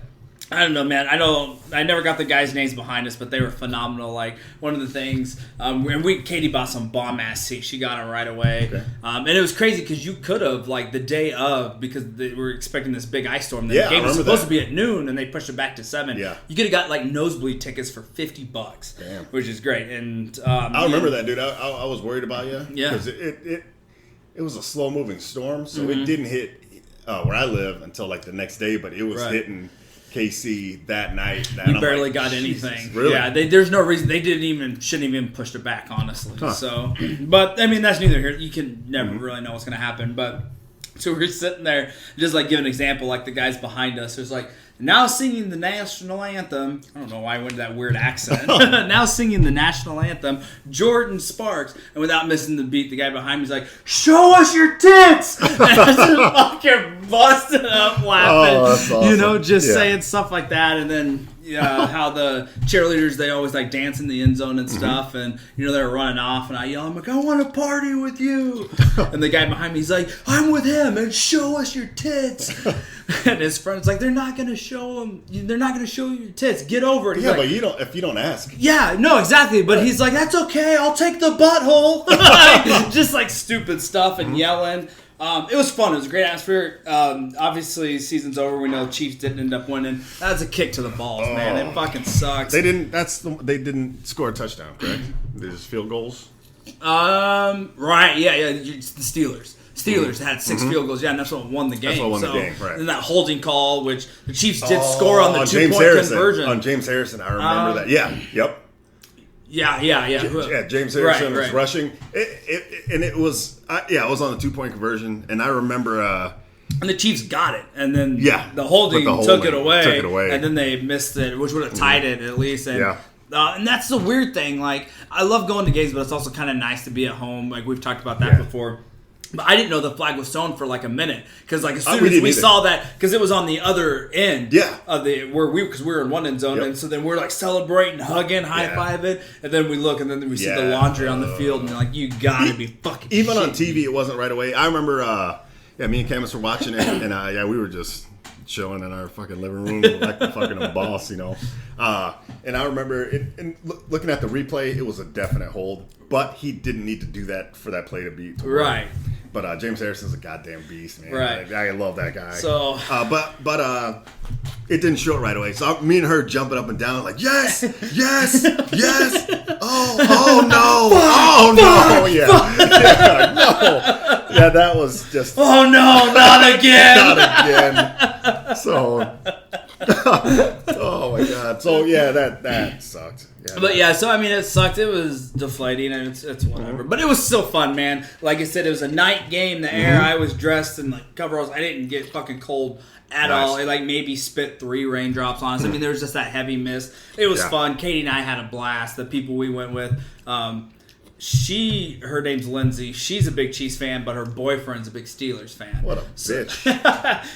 I don't know, man. I never got the guys' names behind us, but they were phenomenal. One of the things, and Katie bought some bomb ass seats. She got them right away, and it was crazy because you could have the day of, because they were expecting this big ice storm. The game was supposed to be at noon, and they pushed it back to 7. Yeah, you could have got nosebleed tickets for $50. Damn, which is great. And I remember that, dude. I was worried about you. Yeah, because it was a slow moving storm, so it didn't hit where I live until the next day, but it was hitting KC that night. You barely got anything. Really? Yeah, there's no reason. They shouldn't even pushed it back, honestly. Huh. So, but I mean, that's neither here. You can never really know what's going to happen. But so we're sitting there, just give an example, the guys behind us. There's now singing the national anthem. I don't know why I went to that weird accent. Now singing the national anthem, Jordan Sparks. And without missing the beat, the guy behind me is show us your tits! And I just fucking busted up laughing. Oh, that's awesome. Saying stuff like that. And then how the cheerleaders, they always dance in the end zone and stuff. And, they're running off. And I yell, I'm I want to party with you. And the guy behind me, he's I'm with him. And show us your tits. And his friend's they're not going to show them. They're not going to show you your tits. Get over it. He's but you don't. If you don't ask. Yeah, no, exactly. But he's that's okay. I'll take the butthole. Just stupid stuff and yelling. It was fun. It was a great atmosphere. Obviously, season's over. We know Chiefs didn't end up winning. That was a kick to the balls, man. It fucking sucks. They didn't. They didn't score a touchdown, correct? They just field goals. Right. Yeah. It's the Steelers. Steelers had 6 field goals, and that's what won the game. That's what won the game, right. And that holding call, which the Chiefs did score on the 2-point conversion. On James Harrison, I remember that. Yeah, yep. Yeah. James Harrison was rushing. It was it was on the 2-point conversion, and I remember. And the Chiefs got it, and then the holding took it away, and then they missed it, which would have tied it at least. And, and that's the weird thing. Like, I love going to games, but it's also kind of nice to be at home. Like, we've talked about that before. But I didn't know the flag was thrown for like a minute because like as soon as we saw that, because it was on the other end of because we were in one end zone, and so then we're like celebrating, hugging, high fiving, and then we look and then we see the laundry on the field, and you're like, you gotta be fucking even shit. On TV it wasn't right away. I remember me and Camus were watching it, and we were just chilling in our fucking living room like the fucking boss, you know. And I remember looking at the replay, it was a definite hold, but he didn't need to do that for that play to be right. But James Harrison's a goddamn beast, man. Right. Like, I love that guy. So, but it didn't show it right away. So me and her jumping up and down like, yes. Oh no. Yeah, no. Yeah, that was just. Oh no, not again. Not again. So. Oh my god. So yeah, that sucked. Yeah, but so I mean, it sucked. It was deflating, and it's whatever. But it was still fun, man. Like I said, it was a night game. The air. I was dressed in like coveralls. I didn't get fucking cold at all. It like maybe spit 3 raindrops on us. I mean, there was just that heavy mist. It was fun. Katie and I had a blast. The people we went with. Her name's Lindsay. She's a big Chiefs fan, but her boyfriend's a big Steelers fan. What a bitch.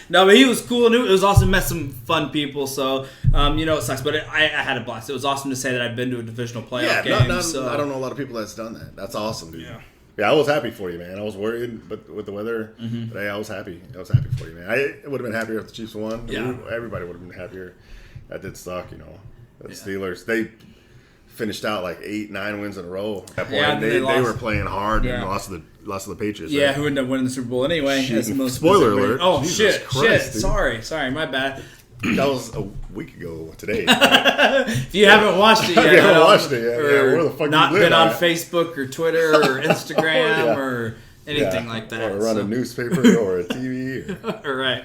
No, but he was cool, and it was awesome. Met some fun people, so, it sucks. But I had a blast. It was awesome to say that I've been to a divisional playoff game. I don't know a lot of people that's done that. That's awesome, dude. Yeah, I was happy for you, man. I was worried, but with the weather, but hey, I was happy. I was happy for you, man. I would have been happier if the Chiefs won. Yeah. Everybody would have been happier. That did suck, you know. The Steelers, they finished out like 8-9 wins in a row. At that point, they were playing hard and lost to the Patriots. Yeah, who ended up winning the Super Bowl anyway. Spoiler alert. Oh, Jesus Christ, shit. Sorry, my bad. That was a week ago today. If you haven't watched it yet, where the fuck not you live been on at? Facebook or Twitter or Instagram or anything like that. Or run a newspaper or a TV. All right.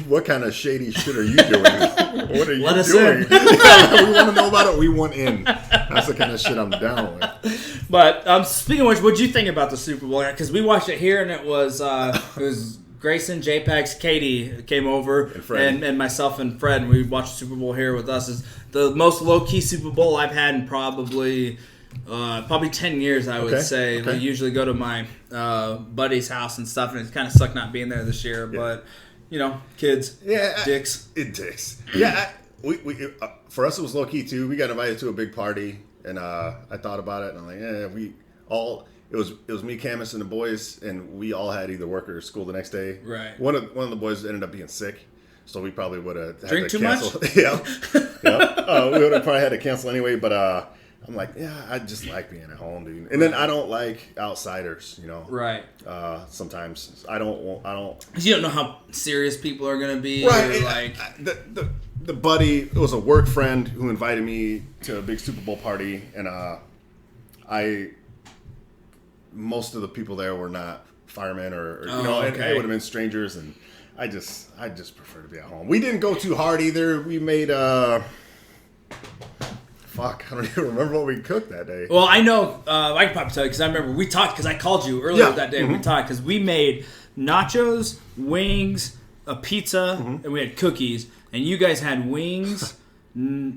What kind of shady shit are you doing? What are you Let us doing? in. We want to know about it. We want in. That's the kind of shit I'm down with. But speaking of which, what'd you think about the Super Bowl? Because we watched it here, and it was Grayson, JPEGs, Katie came over, and myself and Fred. And we watched the Super Bowl here with us. It's the most low key Super Bowl I've had in probably 10 years, I would say. Okay. We usually go to my buddy's house and stuff, and it kind of sucked not being there this year. But kids, dicks. Yeah, we for us it was low key too. We got invited to a big party, and I thought about it, and I'm like, It was me, Camus, and the boys, and we all had either work or school the next day. Right. One of the boys ended up being sick, so we probably would have had to cancel. Much? We would have probably had to cancel anyway. But I'm like, I just like being at home, dude. And then I don't like outsiders, Right. Sometimes I don't. 'Cause you don't know how serious people are gonna be. Right. Or like the buddy, it was a work friend who invited me to a big Super Bowl party, and most of the people there were not firemen or and they would have been strangers, and I just prefer to be at home. We didn't go too hard either. We made I don't even remember what we cooked that day. Well, I know I can probably tell you because I remember we talked because I called you earlier that day. We talked because we made nachos, wings, a pizza, and we had cookies, and you guys had wings.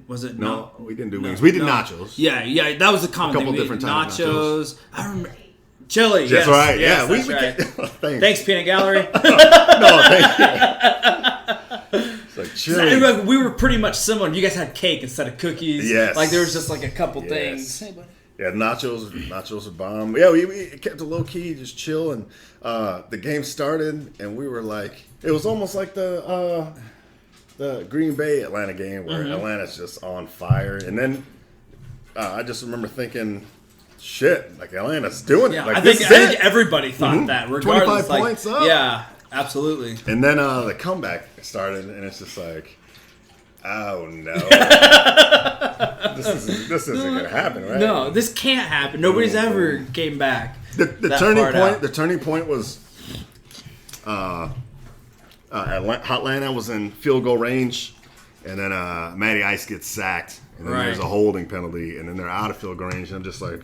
Was it no? We didn't do wings. We did nachos. Yeah, that was the common thing. Different types of nachos. I remember. Chili, that's right. Yes, yeah, that's right. Thanks, Peanut Gallery. No, thank you. It's like chili. We were pretty much similar. You guys had cake instead of cookies. Yes. Like there was just like a couple things. Hey, buddy. Yeah, nachos are bomb. Yeah, we kept it low key, just chill, and the game started, and we were like, it was almost like the Green Bay Atlanta game where Atlanta's just on fire, and then I just remember thinking, shit, like Atlanta's doing it. Like, I think everybody thought that, regardless. 25 points up. Yeah, absolutely. And then the comeback started, and it's just like, oh no, this isn't gonna happen, right? No, this can't happen. Nobody's ever came back. The turning point was Atlanta was in field goal range, and then Matty Ice gets sacked, and then there's a holding penalty, and then they're out of field goal range. And I'm just like,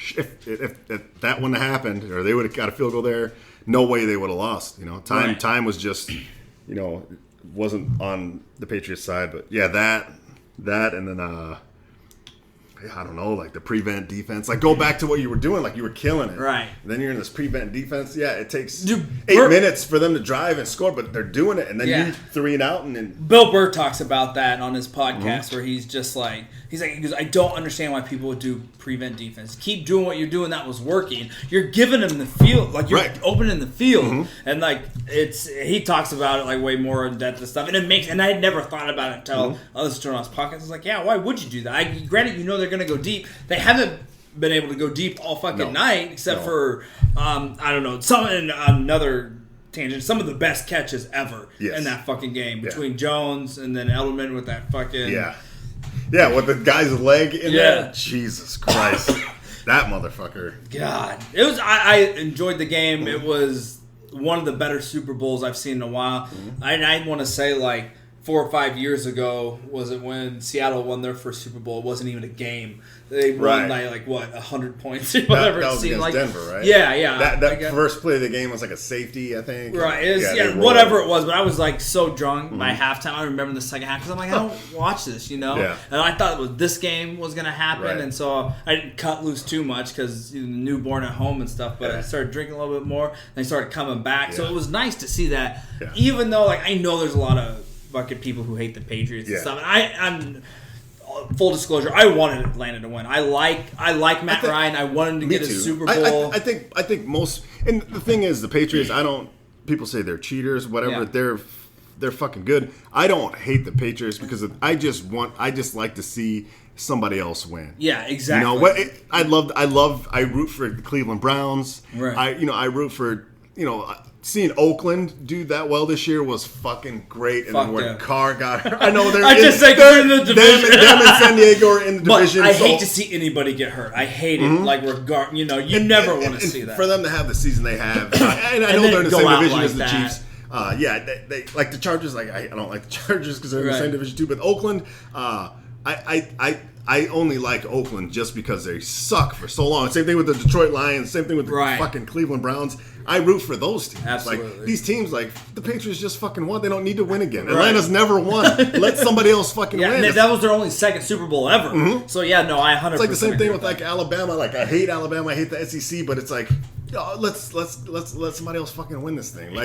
if that wouldn't have happened, or they would have got a field goal there, no way they would have lost. Time was just, wasn't on the Patriots side. But yeah, that, and then I don't know, like the prevent defense. Like, go back to what you were doing. Like, you were killing it. Right. And then you're in this prevent defense. Yeah, it takes 8 minutes for them to drive and score, but they're doing it. And then you 3 and out. And then Bill Burr talks about that on his podcast where he's just like, he goes, I don't understand why people would do prevent defense. Keep doing what you're doing. That was working. You're giving them the field. Like, you're opening the field. And, like, he talks about it, like, way more in depth and stuff. And I had never thought about it until I listened to it on his podcast. I was like, yeah, why would you do that? Granted, they're going to go deep. They haven't been able to go deep all fucking night, except for, I don't know, another tangent, some of the best catches ever in that fucking game between Jones and then Edelman with that fucking... Yeah, with the guy's leg in there. Jesus Christ. That motherfucker. God. It was. I enjoyed the game. It was one of the better Super Bowls I've seen in a while. I want to say, like, 4 or 5 years ago, was it when Seattle won their first Super Bowl? It wasn't even a game. They won by, like, 100 points or whatever that it was seemed like. Denver, right? Yeah. That first play of the game was like a safety, I think. Right. Whatever it was. But I was, like, so drunk by halftime. I remember the second half because I'm like, I don't watch this, And I thought this game was going to happen. And so I didn't cut loose too much because newborn at home and stuff. But I started drinking a little bit more. And I started coming back. So it was nice to see that. Yeah. Even though, like, I know there's a lot of fucking people who hate the Patriots and stuff. And full disclosure, I wanted Atlanta to win. I like Matt Ryan. I wanted him to get a Super Bowl. I think most, and the thing is, the Patriots, people say they're cheaters, whatever. They're fucking good. I don't hate the Patriots because I just like to see somebody else win. Yeah, exactly. I root for the Cleveland Browns. Right. I root for, seeing Oakland do that well this year was fucking great. And then when Carr got, I know they're in the division. Them and San Diego are in the division. I hate to see anybody get hurt. I hate it. Like, you never want to see that. For them to have the season they have, and I know they're in the same division as the Chiefs. They like the Chargers. Like, I don't like the Chargers because they're in the same division too. But Oakland, I only like Oakland just because they suck for so long. Same thing with the Detroit Lions. Same thing with the fucking Cleveland Browns. I root for those teams. Absolutely. Like, these teams, like, the Patriots just fucking won. They don't need to win again. Atlanta's never won. Let somebody else fucking win. That was their only second Super Bowl ever. So, I 100%. It's like the same thing with, like, Alabama. Like, I hate Alabama. I hate the SEC. But it's like, let's let somebody else fucking win this thing.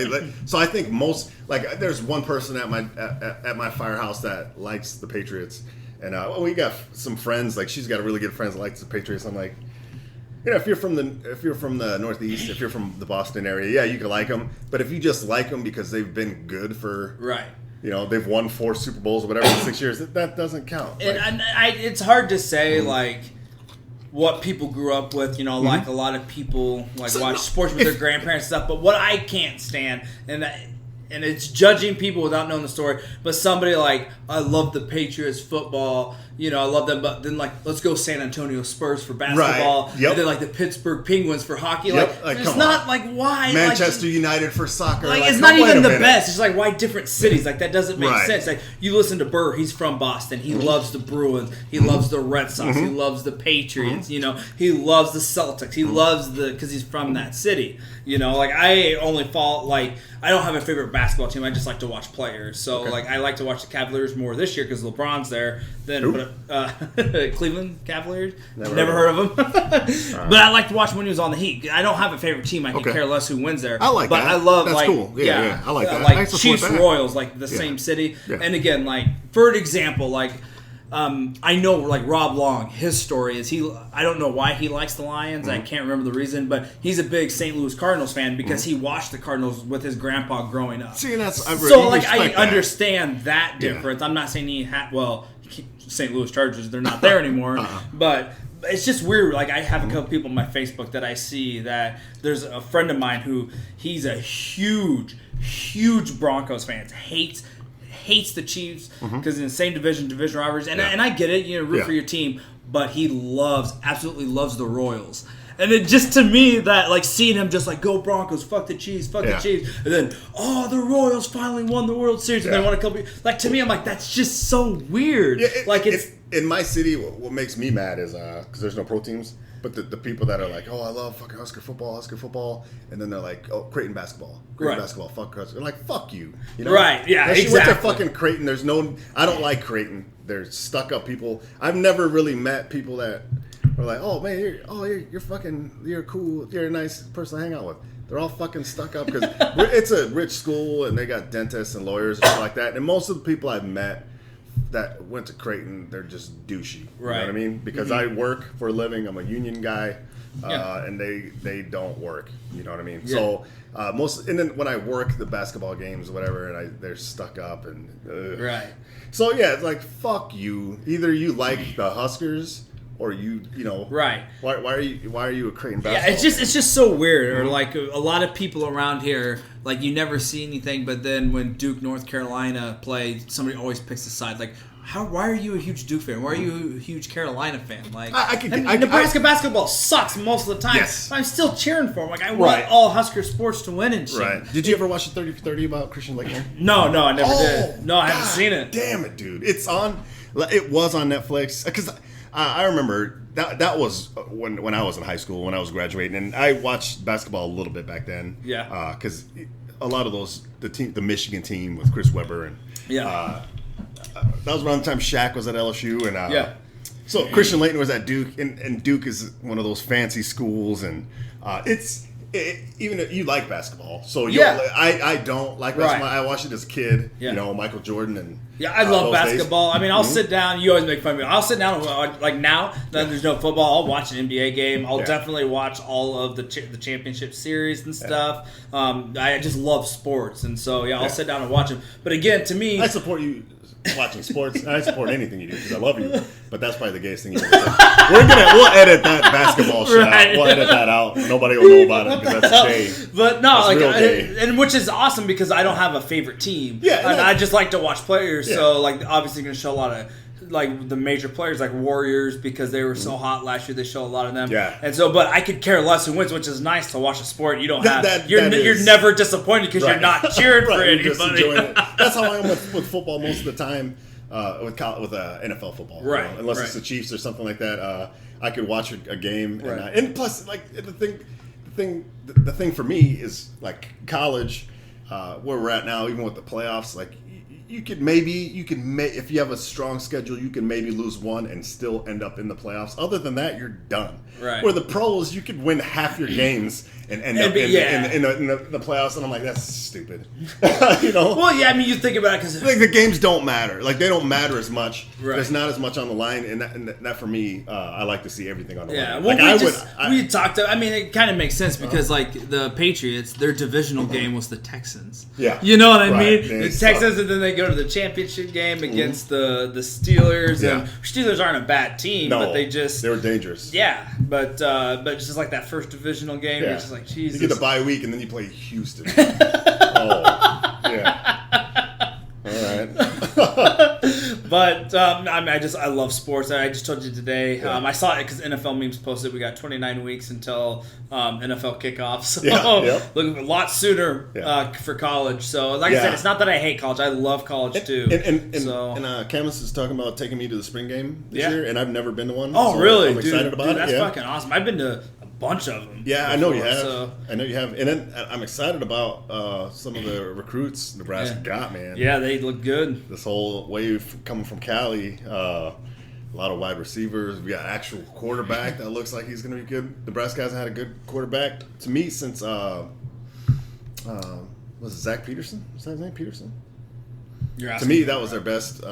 So I think most, like, there's one person at my firehouse that likes the Patriots. And we got some friends. Like, she's got really good friends that likes the Patriots. I'm like, if you're from the Northeast, if you're from the Boston area, you can like them. But if you just like them because they've been good for they've won 4 Super Bowls or whatever in 6 years, that doesn't count. It's hard to say like what people grew up with. Like a lot of people watch sports with their grandparents and stuff. But what I can't stand and it's judging people without knowing the story. But somebody like, I love the Patriots football. I love them. But then, like, let's go San Antonio Spurs for basketball. Right. Yep. And then, like, the Pittsburgh Penguins for hockey. Yep. Like it's not, like, why? Manchester United for soccer. Like it's not even the best. It's like, why different cities? Like, that doesn't make sense. Like, you listen to Burr. He's from Boston. He loves the Bruins. He loves the Red Sox. He loves the Patriots. He loves the Celtics. He loves because he's from that city. Like, I only I don't have a favorite basketball team. I just like to watch players. So, like, I like to watch the Cavaliers more this year because LeBron's there. Cleveland Cavaliers. Never heard of them. But I like to watch him when he was on the Heat. I don't have a favorite team. I can care less who wins there. I like that. But I love, that's cool. Yeah, I like that. Like Chiefs, Royals, like the same city. Yeah. And again, like, for an example, like, I know, like, Rob Long, his story is I don't know why he likes the Lions. I can't remember the reason, but he's a big St. Louis Cardinals fan because he watched the Cardinals with his grandpa growing up. See, I understand that difference. I'm not saying St. Louis Chargers, they're not there anymore, but it's just weird. Like, I have a couple people on my Facebook that I see that there's a friend of mine who he's a huge Broncos fan, hates the Chiefs because in the same division rivalries, and I get it, root for your team, but he absolutely loves the Royals. And it just to me that like seeing him just like go Broncos, fuck the Chiefs, the Chiefs, and then the Royals finally won the World Series and they won a couple. Like to me, I'm like that's just so weird. It's in my city. What makes me mad is because there's no pro teams. But the people that are like, oh, I love fucking Husker football, and then they're like, oh, Creighton basketball, fuck Husker. They're like, fuck you, you know? Right? Yeah, exactly. Went to fucking Creighton. I don't like Creighton. They're stuck up people. I've never really met people that are like, oh man, you're cool, you're a nice person to hang out with. They're all fucking stuck up because it's a rich school and they got dentists and lawyers and stuff like that. And most of the people I've met that went to Creighton, they're just douchey. Right. You know what I mean? Because I work for a living. I'm a union guy, and they don't work. You know what I mean? Yeah. So and then when I work the basketball games or whatever, and they're stuck up and right. So yeah, it's like fuck you. Either you like the Huskers or you know right. Why are you a Creighton basketball? Yeah, it's just so weird. Or like a lot of people around here, like you never see anything, but then when Duke, North Carolina play, somebody always picks a side. Like, why are you a huge Duke fan? Why are you a huge Carolina fan? Like, Nebraska basketball sucks most of the time. Yes. But I'm still cheering for them. Like, I want all Husker sports to win and shit. Right. Did you ever watch the 30 for 30 about Christian Laettner? No, I never did. No, I haven't seen it. Damn it, dude! It's on. It was on Netflix because. I remember that was when I was in high school, when I was graduating, and I watched basketball a little bit back then. Yeah. Because a lot of the Michigan team with Chris Webber and that was around the time Shaq was at LSU and so Christian Laettner was at Duke and Duke is one of those fancy schools and even you like basketball, so I don't like basketball. I watched it as a kid, you know, Michael Jordan and I love basketball. Days. I mean, I'll sit down. You always make fun of me. I'll sit down and like now that there's no football, I'll watch an NBA game. I'll definitely watch all of the championship series and stuff. I just love sports, and so I'll sit down and watch them. But again, to me, I support you. Watching sports, I support anything you do because I love you. But that's probably the gayest thing you ever said. We'll edit that basketball shit out. We'll edit that out. Nobody will know about it because that's gay. But no, and which is awesome because I don't have a favorite team. Yeah, and I just like to watch players. Yeah. So like, obviously, going to show a lot of like the major players like Warriors because they were so hot last year. They show a lot of them. Yeah. And so, but I could care less who wins, which is nice to watch a sport. You don't have you're never disappointed because you're not cheering for anybody. You're just enjoying it. That's how I am with football most of the time. With NFL football, right? You know? Unless it's the Chiefs or something like that, I could watch a game, and plus, like the thing for me is like college, where we're at now, even with the playoffs, like. You can if you have a strong schedule, you can maybe lose one and still end up in the playoffs. Other than that, you're done. Right. Where the pros, you could win half your games and end up in the playoffs, and I'm like, that's stupid. You know? Well, yeah, I mean, you think about it because like the games don't matter. Like they don't matter as much. Right. There's not as much on the line, and that for me, I like to see everything on the line. Yeah, well, like we talked. I mean, it kind of makes sense because like the Patriots, their divisional game was the Texans. Yeah, you know what I mean? The Texans, and then they go to the championship game against the Steelers. Yeah. And Steelers aren't a bad team, but they were dangerous. Yeah, but it's just like that first divisional game. You're just like, Jesus. You get the bye week, and then you play Houston. Yeah. All right. But I mean, I love sports. I just told you today. I saw it because NFL memes posted. We got 29 weeks until NFL kickoff. So look a lot sooner for college. So like I said, it's not that I hate college. I love college too. And Camus is talking about taking me to the spring game this year, and I've never been to one. Oh, really? I'm excited about it. That's fucking awesome. I've been to a bunch of them. Yeah, before, I know you have. So. I know you have. And then I'm excited about some of the recruits Nebraska got, man. Yeah, they look good. This whole wave coming from Cali, a lot of wide receivers. We got an actual quarterback that looks like he's going to be good. Nebraska hasn't had a good quarterback to me since was it Zach Peterson? Was that his name, Peterson? To me, that was their best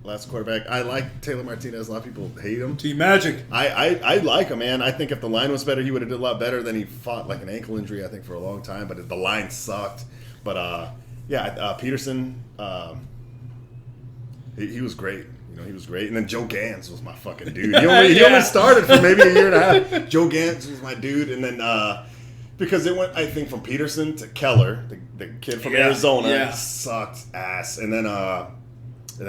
last quarterback. I like Taylor Martinez. A lot of people hate him. T-Magic. I like him, man. I think if the line was better, he would have did a lot better. Then he fought like an ankle injury, I think, for a long time. But the line sucked. But Peterson, he was great. You know, he was great. And then Joe Gans was my fucking dude. He only started for maybe a year and a half. Joe Gans was my dude. And then because it went, I think, from Peterson to Keller, the kid from Arizona, sucked ass. And then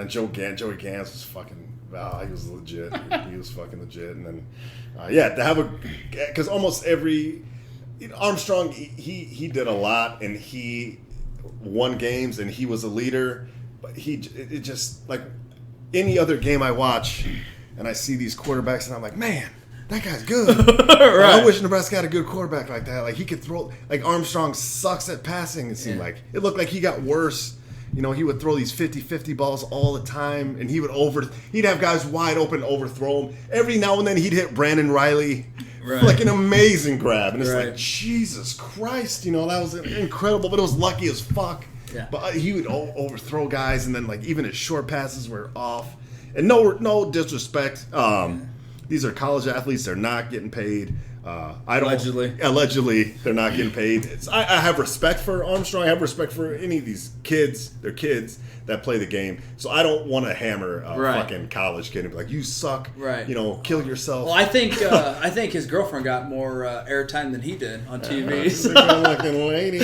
Joey Gans was fucking he was legit. He was fucking legit. And then, to have because almost every Armstrong, he did a lot, and he won games, and he was a leader. But it just like any other game I watch, and I see these quarterbacks, and I'm like, man, that guy's good. Right. I wish Nebraska had a good quarterback like that. Like he could throw. Like Armstrong sucks at passing. It seemed like it looked like he got worse. He would throw these 50-50 balls all the time, and he'd have guys wide open, overthrow him. Every now and then he'd hit Brandon Riley, like an amazing grab. And it's like, Jesus Christ, that was incredible, but it was lucky as fuck. Yeah. But he would overthrow guys, and then like even his short passes were off. And no disrespect. These are college athletes. They're not getting paid. Allegedly, they're not getting paid. I have respect for Armstrong. I have respect for any of these kids. They're kids that play the game. So I don't want to hammer a fucking college kid and be like, you suck. Right. Kill yourself. Well, I think his girlfriend got more airtime than he did on TV. Good-looking lady.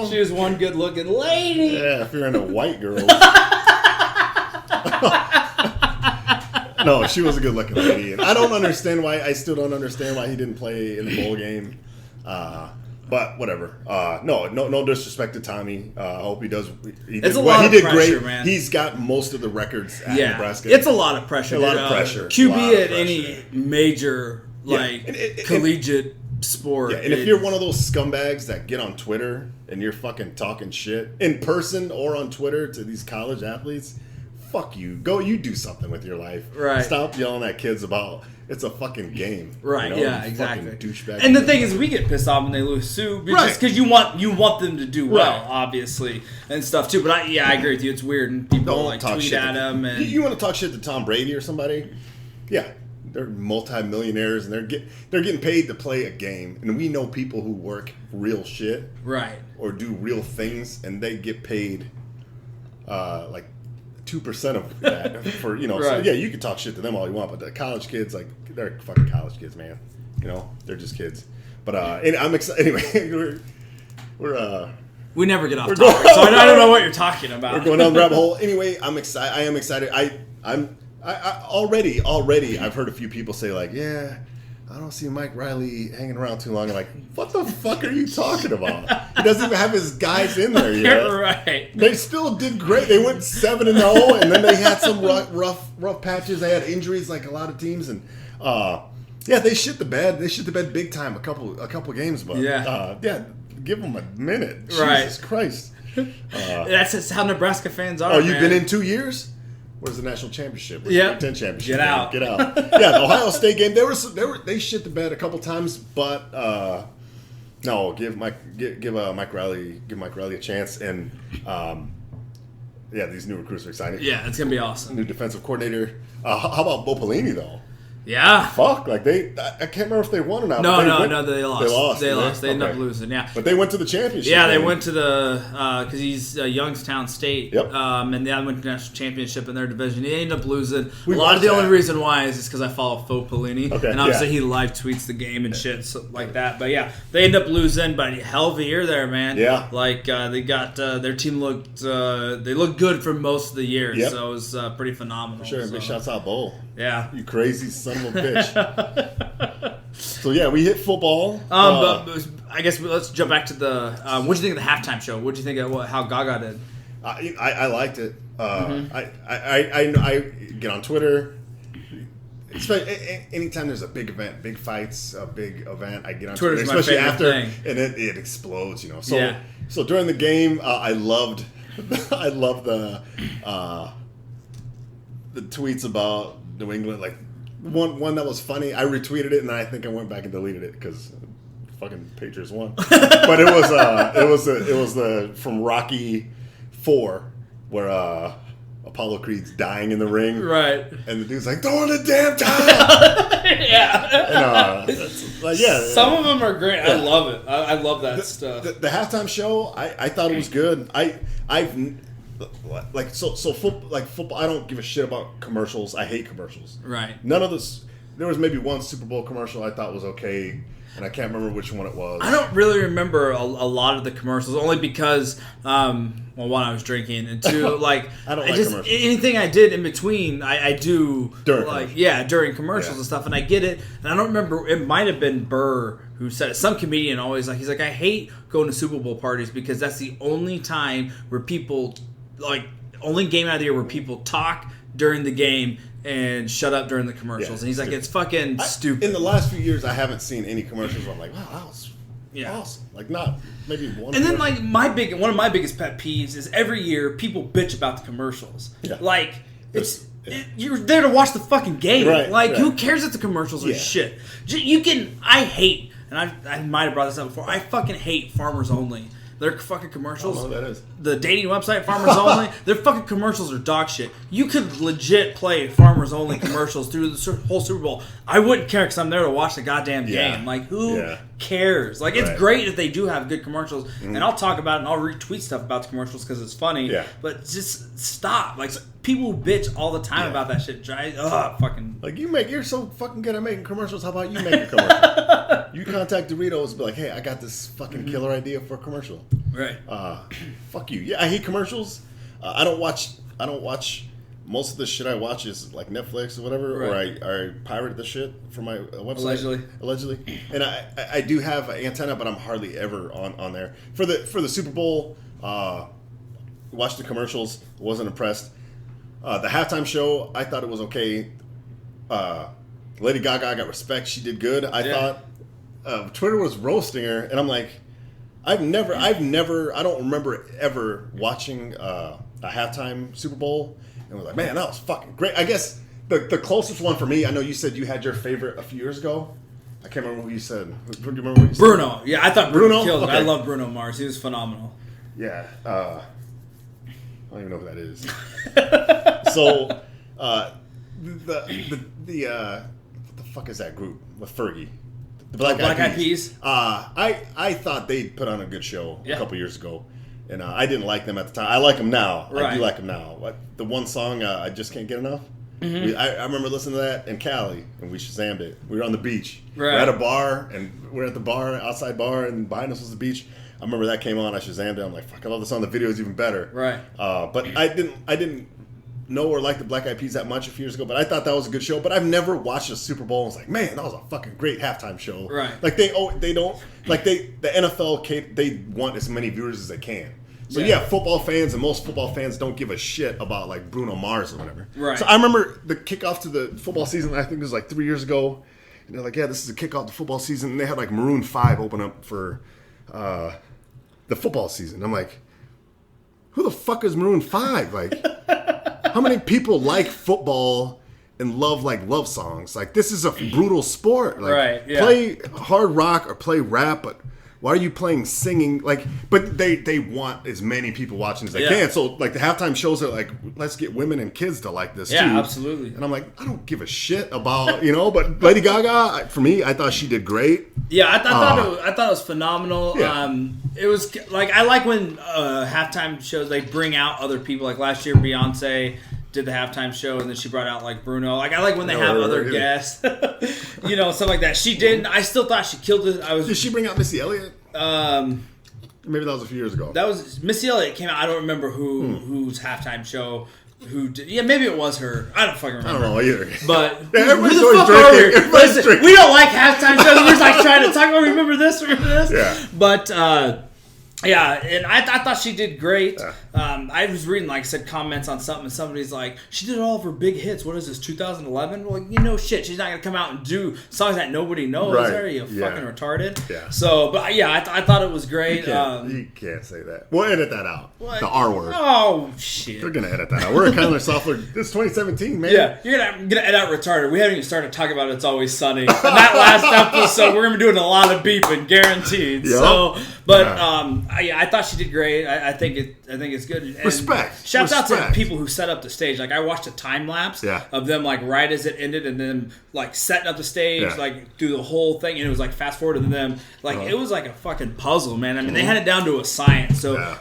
She was one good-looking lady. Yeah, if you're into white girls. No, she was a good-looking lady, and I still don't understand why he didn't play in the bowl game. But whatever. No disrespect to Tommy. I hope he does. He did pressure, great. Man. He's got most of the records at Nebraska. It's a lot of pressure. QB at any major collegiate sport. Yeah, and if you're one of those scumbags that get on Twitter and you're fucking talking shit in person or on Twitter to these college athletes, fuck you. Go, you do something with your life. Right. Stop yelling at kids about it's a fucking game. Right. Yeah. Exactly. Douchebag. And the thing is, we get pissed off when they lose too, just because you want them to do well, obviously, and stuff too. But I agree with you. It's weird, and people like tweet at them. And you want to talk shit to Tom Brady or somebody? Yeah. They're multi-millionaires, and they're getting paid to play a game. And we know people who work real shit, right, or do real things, and they get paid, like 2% of that for right. So yeah, you can talk shit to them all you want, but the college kids, like, they're fucking college kids, man. They're just kids. But and I'm excited. Anyway, we never get off topic, so I don't know what you're talking about. We're going down the rabbit hole. Anyway, I'm excited. I am excited. I already I've heard a few people say like, yeah, I don't see Mike Riley hanging around too long. I'm like, what the fuck are you talking about? He doesn't even have his guys in there yet. Right. They still did great. They went 7-0, and then they had some rough patches. They had injuries like a lot of teams, and they shit the bed. They shit the bed big time a couple games, but give them a minute. Right. Jesus Christ. That's just how Nebraska fans are. Oh, you've been in 2 years? Where's the national championship? Yeah, Big Ten championship. Get out. Yeah, the Ohio State game. They shit the bed a couple times, but no, give Mike Riley a chance, and these new recruits are exciting. Yeah, it's gonna be awesome. New defensive coordinator. How about Bo Pelini though? Yeah. Fuck, like I can't remember if they won or not. No, they lost. They lost. They ended up losing, yeah. But they went to the championship. Yeah, they went to the, because he's Youngstown State. Yep. And they went to the national championship in their division. They ended up losing. A lot of the only reason why is because I follow Faux Pelini. Okay, and obviously he live tweets the game and shit like that. But yeah, they ended up losing, but hell of a year there, man. Yeah. Like, they got, their team looked good for most of the year. Yep. So it was pretty phenomenal. For sure, big shouts out, Bo. Yeah. You crazy son of a bitch. So yeah, we hit football. But I guess let's jump back to the. What did you think of the halftime show? What did you think of how Gaga did? I liked it. I get on Twitter. Anytime there's a big event, big fights, a big event, I get on Twitter, especially after, thing. And it explodes, So during the game, I loved the tweets about New England, like. One that was funny. I retweeted it, and I think I went back and deleted it because fucking Patriots won. But it was from Rocky IV where Apollo Creed's dying in the ring, right? And the dude's like, "Throw in the damn towel." Yeah. And, some of them are great. Yeah. I love it. I love that stuff. The halftime show, I thought it was good. Football. I don't give a shit about commercials. I hate commercials. Right. None of this. There was maybe one Super Bowl commercial I thought was okay. and I can't remember which one it was. I don't really remember a lot of the commercials, only because, well, one, I was drinking, and two, like, I don't like commercials. Anything I did in between, I do, during like, commercials. during commercials and stuff, and I get it, and I don't remember, it might have been Burr who said it. Some comedian always, like, he's like, I hate going to Super Bowl parties because that's the only time where people, like, only game out of the year where people talk during the game and shut up during the commercials. And he's like, it's fucking stupid. In the last few years, I haven't seen any commercials where I'm like, wow, that was awesome. Like, not maybe one. And then, like, one of my biggest pet peeves is every year people bitch about the commercials. Yeah. Like, you're there to watch the fucking game. Right, like, right. who cares if the commercials are shit? I hate, and I might have brought this up before, I fucking hate Farmers Only. Their fucking commercials. I don't know what that is. The dating website, Farmers Only, their fucking commercials are dog shit. You could legit play Farmers Only commercials through the whole Super Bowl. I wouldn't care because I'm there to watch the goddamn game. Like, who cares? Like, it's great if they do have good commercials, and I'll talk about it and I'll retweet stuff about the commercials because it's funny. Yeah. But just stop. Like, people bitch all the time about that shit. Fucking. Like, you're so fucking good at making commercials. How about you make a commercial? You contact Doritos and be like, hey, I got this fucking killer idea for a commercial. Right. Fuck you. Yeah, I hate commercials. I don't watch most of the shit I watch is like Netflix or whatever, or I pirate the shit from my website. Allegedly. And I do have an antenna, but I'm hardly ever on there. For the Super Bowl, watched the commercials, wasn't impressed. The halftime show, I thought it was okay. Lady Gaga, I got respect. She did good. I thought Twitter was roasting her, and I'm like, I don't remember ever watching a halftime Super Bowl and was like, man, that was fucking great. I guess the closest one for me, I know you said you had your favorite a few years ago. I can't remember who you said. Do you remember what you said? Bruno. Yeah, I thought Bruno killed it. Okay. I love Bruno Mars. He was phenomenal. Yeah. I don't even know who that is. So, what the fuck is that group with Fergie? The Black Eyed Peas. I thought they put on a good show a couple years ago, and I didn't like them at the time. I like them now. I do like them now. The one song, I Just Can't Get Enough. Mm-hmm. I remember listening to that in Cali, and we Shazammed it. We were on the beach. Right. We're at a bar, and we're at the bar, outside bar, and behind us was the beach. I remember that came on. I Shazammed it. I'm like, fuck, I love the song. The video is even better. Right. But I didn't know or like the Black Eyed Peas that much a few years ago, but I thought that was a good show. But I've never watched a Super Bowl and was like, man, that was a fucking great halftime show. Right. Like they don't like the NFL they want as many viewers as they can. So yeah, football fans and most football fans don't give a shit about like Bruno Mars or whatever. Right. So I remember the kickoff to the football season. I think it was like 3 years ago. And they're like, yeah, this is a kickoff to football season. And they had like Maroon 5 open up for the football season. I'm like, who the fuck is Maroon 5? Like, how many people like football and love like love songs? Like, this is a brutal sport. Like, play hard rock or play rap, but why are you playing singing? Like, but they want as many people watching as they can. So like the halftime shows are like, let's get women and kids to like this too. Yeah, absolutely. And I'm like, I don't give a shit about but Lady Gaga, for me, I thought she did great. Yeah, I thought it was phenomenal. Yeah. It was like, I like when halftime shows, they bring out other people. Like last year, Beyonce did the halftime show, and then she brought out like Bruno. Like I like when they have other guests, stuff like that. She didn't. I still thought she killed it. Did she bring out Missy Elliott? Maybe that was a few years ago. That was Missy Elliott came out. I don't remember whose halftime show. Who did? Yeah, maybe it was her. I don't fucking remember. I don't know either. But everybody's always drinking. Listen, we don't like halftime shows. We're just like trying to talk about remember this. Yeah. But yeah, and I thought she did great. Yeah. I was reading, like I said, comments on something, and somebody's like, she did all of her big hits. What is this, 2011? Well, shit. She's not going to come out and do songs that nobody knows. Right. Are you fucking retarded? Yeah. So, but yeah, I thought it was great. You can't say that. We'll edit that out. What? The R word. Oh, shit. They're going to edit that out. We're a Kindler software. This is 2017, man. Yeah, you're going to edit out retarded. We haven't even started talking about It's Always Sunny. And that last episode, we're going to be doing a lot of beeping, guaranteed. Yep. So, but I thought she did great. I think it's good. And Respect. Shouts out to people who set up the stage. Like I watched a time lapse of them like right as it ended, and then like setting up the stage like through the whole thing, and it was like fast forward to them. Like it was like a fucking puzzle, man. I mean, they had it down to a science. So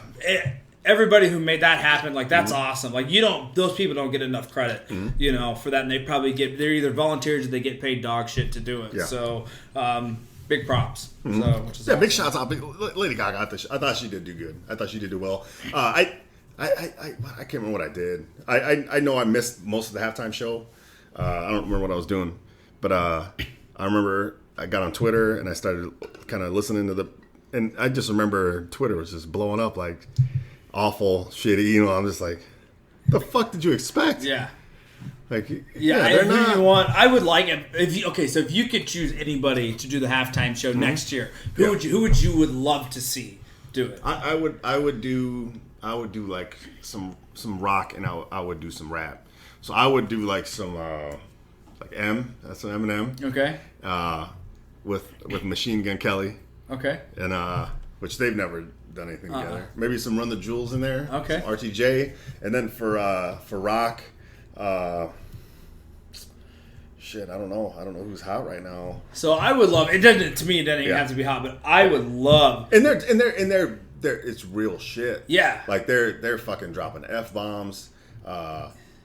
everybody who made that happen, like that's awesome. Like those people don't get enough credit, for that, and they're either volunteers or they get paid dog shit to do it. Yeah. So. big props. Mm-hmm. So, which is big awesome. shots out. Lady Gaga. I thought she did do good. I thought she did do well. I can't remember what I did. I know I missed most of the halftime show. I don't remember what I was doing, but I remember I got on Twitter and I started kind of listening to and I just remember Twitter was just blowing up like awful, shitty. You know, I'm just like, the fuck did you expect? Yeah. Like, they're not. You want? I would like it so if you could choose anybody to do the halftime show next year, who would you love to see do it? I would do like some rock and I would do some rap. So I would do like some like that's an Eminem. Okay. With Machine Gun Kelly. Okay. And which they've never done anything together. Maybe some Run the Jewels in there. Okay. Some RTJ, and then for rock, shit, I don't know who's hot right now. So I would love it. Doesn't to me? It doesn't even have to be hot, but I would love. And they're it's real shit. Yeah. Like they're fucking dropping F-bombs.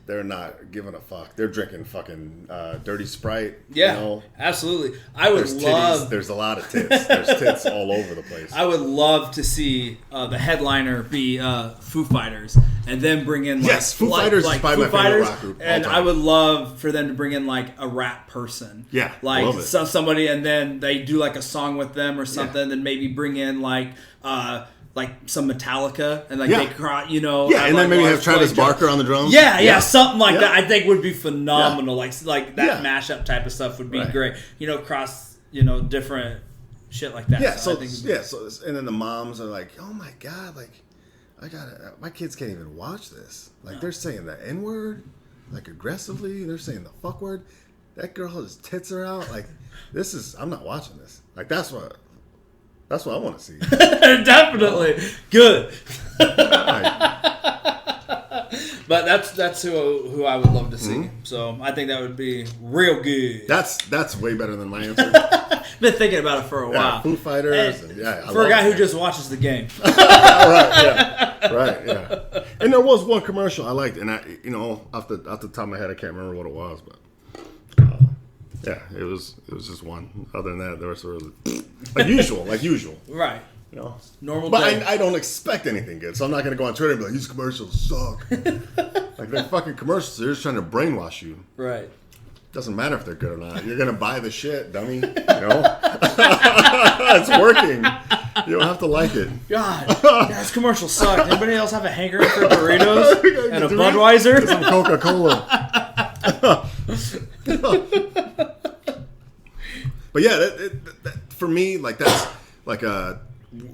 They're not giving a fuck. They're drinking fucking dirty Sprite. Yeah, you know? Absolutely. I would love. There's a lot of tits. There's tits all over the place. I would love to see the headliner be Foo Fighters, and then bring in Foo Fighters is probably my favorite rock group. And I would love for them to bring in like a rap person. Yeah, like love it. Somebody, and then they do like a song with them or something. Yeah. Then maybe bring in like some Metallica and they cry, you know. Yeah, and then maybe have Travis Barker on the drums. Yeah, something like that. I think would be phenomenal. Yeah. Like that mashup type of stuff would be great. You know, cross different shit like that. Yeah, so and then the moms are like, oh my god, like my kids can't even watch this. Like they're saying the N-word, like aggressively. They're saying the fuck word. That girl's tits are out. Like I'm not watching this. Like that's what I want to see. Definitely. Good. But that's who I would love to see. Mm-hmm. So I think that would be real good. That's way better than my answer. Been thinking about it for a while. Foo Fighters. For a guy who just watches the game. Right, yeah. And there was one commercial I liked, and off the top of my head, I can't remember what it was, but yeah, it was just one. Other than that, there was sort of like usual. Right. You know, normal. But I don't expect anything good, so I'm not going to go on Twitter and be like, these commercials suck. Like they're fucking commercials. They're just trying to brainwash you. Right. Doesn't matter if they're good or not. You're going to buy the shit, dummy. You know? It's working. You don't have to like it. God, this commercial sucked. Anybody else have a hankering for Doritos and a Budweiser? Some Coca-Cola. But yeah, that, for me, like that's like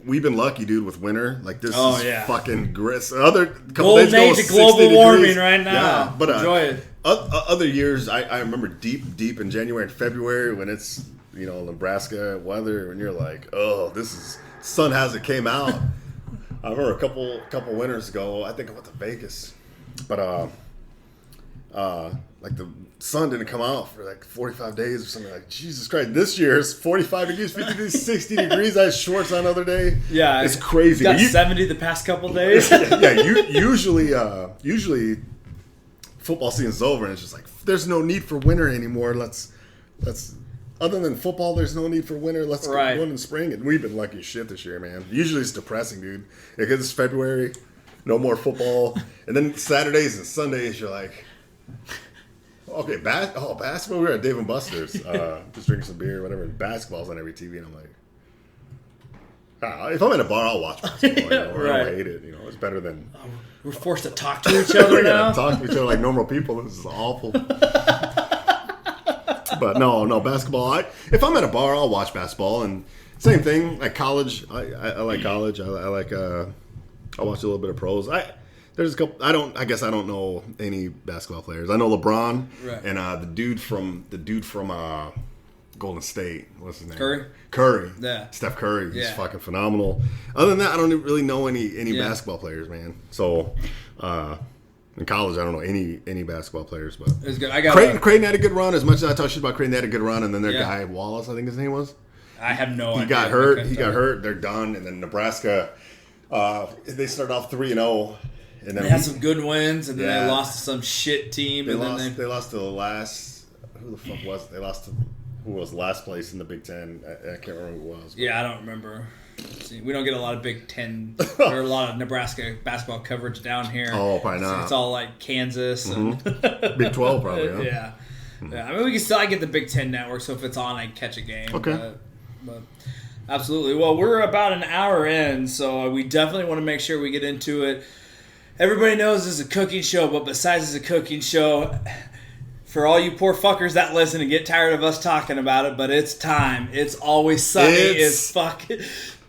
we've been lucky, dude, with winter. Like this is fucking gris. Other couple days ago, age of global warming right now. Yeah, but enjoy it. Other years, I remember deep in January and February when it's Nebraska weather, when you're like, oh, sun hasn't came out. I remember a couple winters ago. I think I went to Vegas, but like the sun didn't come out for like 45 days or something. Like, Jesus Christ, this year is 45 degrees, 50 degrees, 60 degrees. I had shorts on the other day. Yeah, it's crazy. Got 70 the past couple days. Usually football season's over and it's just like there's no need for winter anymore. Let's other than football, there's no need for winter. Let's go in spring. And we've been lucky as shit this year, man. Usually it's depressing, dude. Because it's February, no more football, and then Saturdays and Sundays you're like, okay, basketball. We were at Dave and Buster's, just drinking some beer, whatever. Basketball's on every TV, and I'm like, if I'm in a bar, I'll watch basketball. I don't hate it. It's better than. We're forced to talk to each other now. Talk to each other like normal people. This is awful. But no, basketball. If I'm at a bar, I'll watch basketball, and same thing. Like college, I like college. I like. I'll watch a little bit of pros. There's a couple. I guess I don't know any basketball players. I know LeBron and the dude from Golden State. What's his name? Curry. Yeah. Steph Curry. He's fucking phenomenal. Other than that, I don't really know any basketball players, man. So in college, I don't know any basketball players. But it was good. Creighton had a good run. As much as I talk shit about Creighton, they had a good run, and then their guy Wallace, I think his name was. I have no idea. He got hurt. They're done, and then Nebraska. They started off 3-0. And then they had some good wins, and then they lost to some shit team. They lost to the last. Who the fuck was it? They lost to who was last place in the Big Ten. I can't remember who it was. Yeah, I don't remember. See, we don't get a lot of Big Ten or a lot of Nebraska basketball coverage down here. Oh, probably not. It's all like Kansas and Big 12 probably, huh? Yeah. I mean, we can still get the Big Ten network, so if it's on, I can catch a game. Okay. But absolutely. Well, we're about an hour in, so we definitely want to make sure we get into it. Everybody knows this is a cooking show, but besides it's a cooking show, for all you poor fuckers that listen and get tired of us talking about it, but it's time. It's Always Sunny is fucking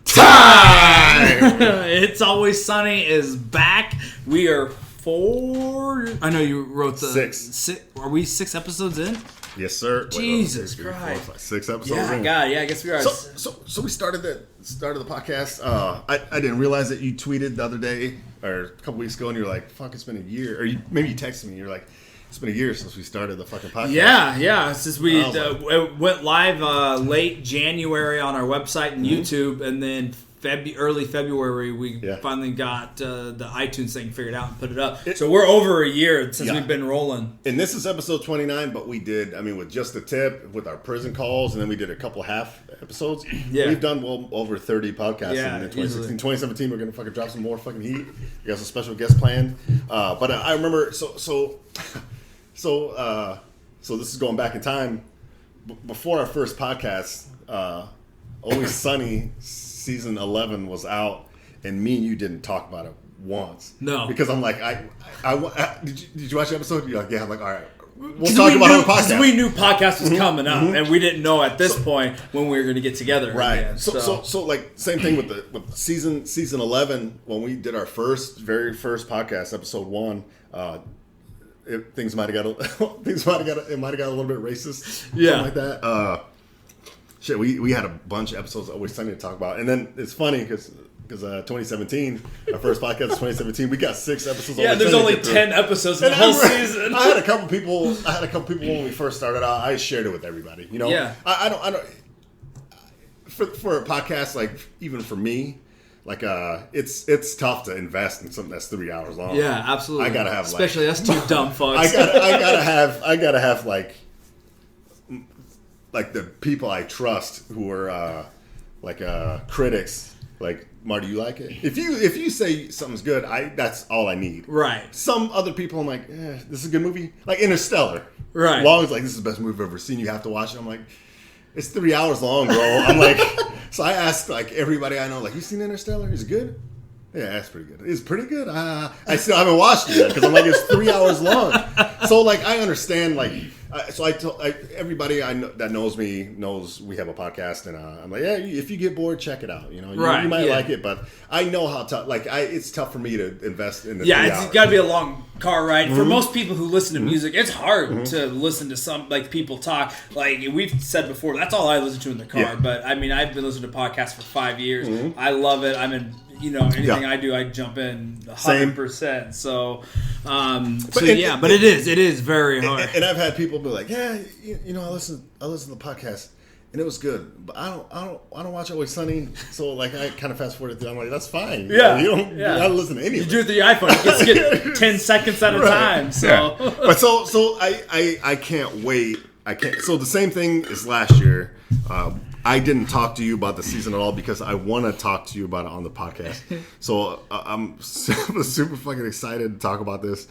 time. It's Always Sunny is back. We are I know you wrote the six. Are we 6 episodes in? Yes, sir. Jesus Wait, 1, 2, 3, 4, Christ. 5, 6 episodes Yeah, in. God, yeah, I guess we are. So we started the podcast. I didn't realize that you tweeted the other day or a couple weeks ago, and you're like, "Fuck, it's been a year." Or maybe you texted me. You're like, "It's been a year since we started the fucking podcast." Yeah. Since we it went live late January on our website and YouTube, and then early February we finally got the iTunes thing figured out and put it up. So we're over a year since we've been rolling. And this is episode 29, but we did, with just the tip, with our prison calls, and then we did a couple half episodes. Yeah. We've done well over 30 podcasts in 2016. Easily. 2017, we're going to fucking drop some more fucking heat. We got some special guests planned. But I remember, so this is going back in time. Before our first podcast, Always Sunny season 11 was out, and me and you didn't talk about it once. No, because I'm like, did you watch the episode? You're like, yeah. I'm like, all right, we'll talk about it on the podcast. Because we knew podcast was coming up, and we didn't know at this point when we were going to get together. Right. Again, so like same thing with season 11 when we did our very first podcast, episode 1. Things might have got a little bit racist. Yeah, something like that. Shit, we had a bunch of episodes Always Sunny to talk about, and then it's funny because 2017, our first podcast was 2017. We got 6 episodes. Yeah, there's only 10 episodes in the whole season. I had a couple people when we first started out. I shared it with everybody. Yeah. I don't. For a podcast, like even for me, like it's tough to invest in something that's 3 hours long. Yeah, absolutely. I gotta have especially us two dumb fucks. I gotta have like the people I trust who are critics. Like, Marty, you like it? If you say something's good, that's all I need. Right. Some other people, I'm like, this is a good movie. Like Interstellar. Right. Long like, this is the best movie I've ever seen. You have to watch it. I'm like, it's 3 hours long, bro. I'm like, so I asked like everybody I know, like, you seen Interstellar? Is it good? Yeah, that's pretty good. It's pretty good. I still haven't watched it yet because I'm like, it's 3 hours long. So like, I understand like. So everybody I know that knows me knows we have a podcast, and I'm like, yeah, if you get bored, check it out. You might like it, but I know how tough. Like, it's tough for me to invest in the 3 hours. It's got to be a long car ride. For most people who listen to music, it's hard to listen to some like people talk. Like we've said before, that's all I listen to in the car. Yeah. But I mean, I've been listening to podcasts for 5 years. I love it. I'm in. Anything I do, I jump in 100%. So, but it is very hard. And I've had people be like, yeah, I listen to the podcast, and it was good, but I don't watch Always Sunny, so like I kind of fast forward through. I'm like, that's fine. Yeah, you don't listen to anything. You do it through your iPhone. You get 10 seconds at a time. So, yeah. But so I can't wait. So the same thing as last year. I didn't talk to you about the season at all because I want to talk to you about it on the podcast. So I'm super fucking excited to talk about this.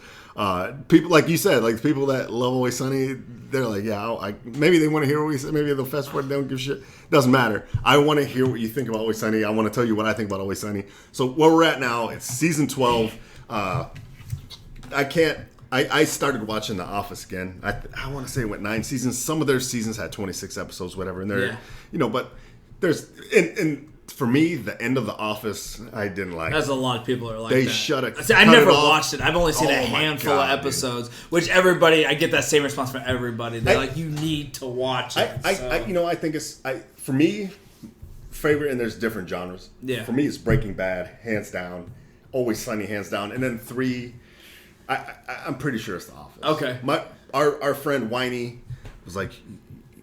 People, like you said, like people that love Always Sunny, they're like, yeah, maybe they want to hear what we say. Maybe they'll fast forward. They don't give a shit. Doesn't matter. I want to hear what you think about Always Sunny. I want to tell you what I think about Always Sunny. So where we're at now, it's season 12. I started watching The Office again. I want to say it went 9 seasons. Some of their seasons had 26 episodes, whatever. And they're, but there's, and for me, the end of The Office, I didn't like. There's a lot of people are like they that. shut it. I never watched it. I've only seen a handful of episodes, which I get that same response from everybody. They're like, you need to watch it. I think it's, for me, favorite, and there's different genres. Yeah. For me, it's Breaking Bad, hands down. Always Sunny, hands down. And then 3... I'm pretty sure it's The Office. Okay. Our friend Whiny was like,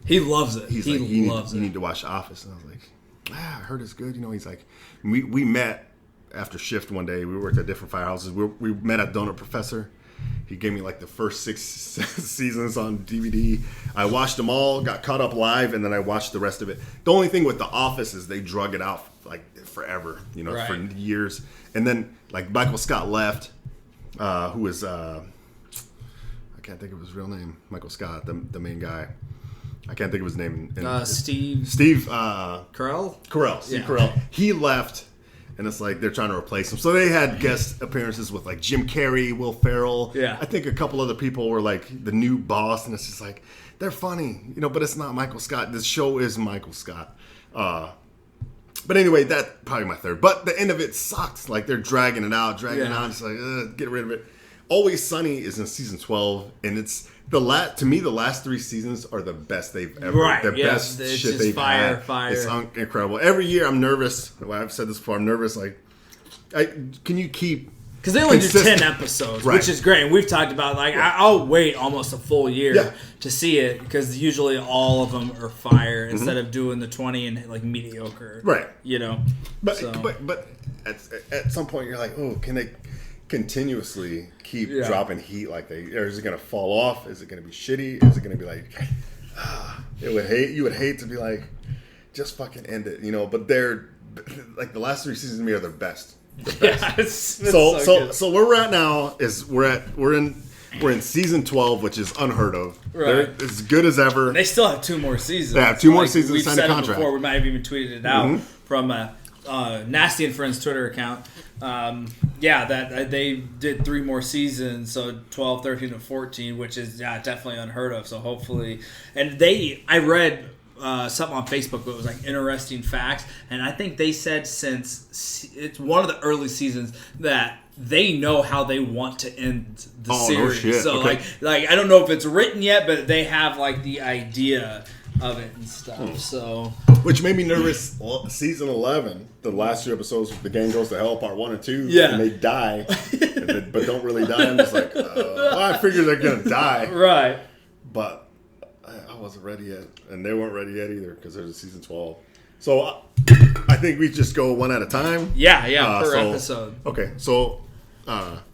he loves it. He's like, you need to watch The Office, and I was like, I heard it's good. He's like, we met after shift one day. We worked at different firehouses. We met at Donut Professor, He gave me like the first 6 seasons on DVD. I watched them all, got caught up live, and then I watched the rest of it. The only thing with The Office is they drug it out like forever, for years. And then like Michael Scott left, who was I can't think of his real name. Michael Scott, the main guy. I can't think of his name. Steve Carell? Steve Carell. He left, and it's like they're trying to replace him. So they had guest appearances with like Jim Carrey, Will Ferrell. Yeah. I think a couple other people were like the new boss, and it's just like they're funny, but it's not Michael Scott. This show is Michael Scott. But anyway, that's probably my third. But the end of it sucks. Like they're dragging it out. It's like get rid of it. Always Sunny is in season 12, and it's the last 3 seasons are the best they've ever. Right. The best it's shit just they've fire. It's incredible. Every year I'm nervous. Well, I've said this before. I'm nervous. Like, can you keep? Because they only do 10 episodes, which is great. And we've talked about I'll wait almost a full year to see it because usually all of them are fire instead of doing the 20 and like mediocre. Right. But at some point you're like, oh, can they continuously keep dropping heat like or is it going to fall off? Is it going to be shitty? Is it going to be like, you would hate to be like, just fucking end it, but they're like the last 3 seasons to me are the best. So where we're at now is we're in season 12, which is unheard of. Right. They're as good as ever. They still have 2 more seasons. They have 2 more seasons. We've signed said a contract. It before. We might have even tweeted it out from Nasty and Friends Twitter account. That they did 3 more seasons, so 12, 13, and 14, which is definitely unheard of. So hopefully, and I read something on Facebook that was like interesting facts, and I think they said since it's one of the early seasons that they know how they want to end the series. No shit. So okay. like I don't know if it's written yet, but they have like the idea of it and stuff. So which made me nervous. Season 11, the last 2 episodes, the gang goes to hell, part 1 and 2, and they die, but don't really die. I'm just like, I figured they're gonna die, right? But I wasn't ready yet, and they weren't ready yet either because there's a season 12. So I think we just go one at a time. Per episode. Okay, so.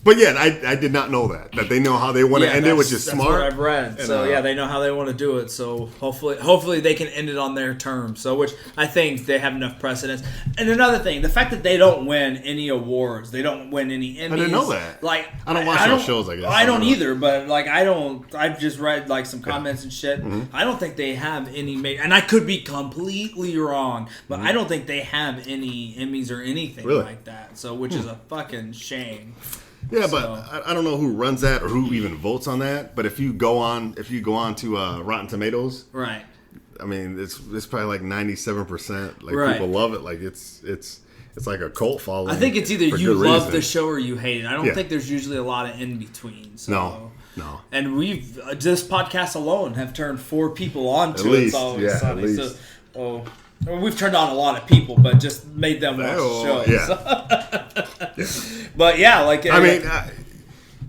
But I did not know that they know how they want to end it, which is smart. That's what I've read. And, so they know how they want to do it. So hopefully they can end it on their terms. So which I think they have enough precedence. And another thing, the fact that they don't win any awards, they don't win any Emmys. I didn't know that. Like I don't watch those shows. I guess I don't either. But like I've just read like some comments and shit. Mm-hmm. I don't think they have any. And I could be completely wrong, but I don't think they have any Emmys or anything like that. So which is a fucking shame. Yeah, but I don't know who runs that or who even votes on that. But if you go on to Rotten Tomatoes, right? I mean, it's probably like 97%. Like people love it. Like it's like a cult following. I think it's either you love the show or you hate it. I don't think there's usually a lot of in between. So. No. And we've this podcast alone have turned 4 people on to It's Always Sunny. So, we've turned on a lot of people, but just made them watch the show. Yeah. But I mean,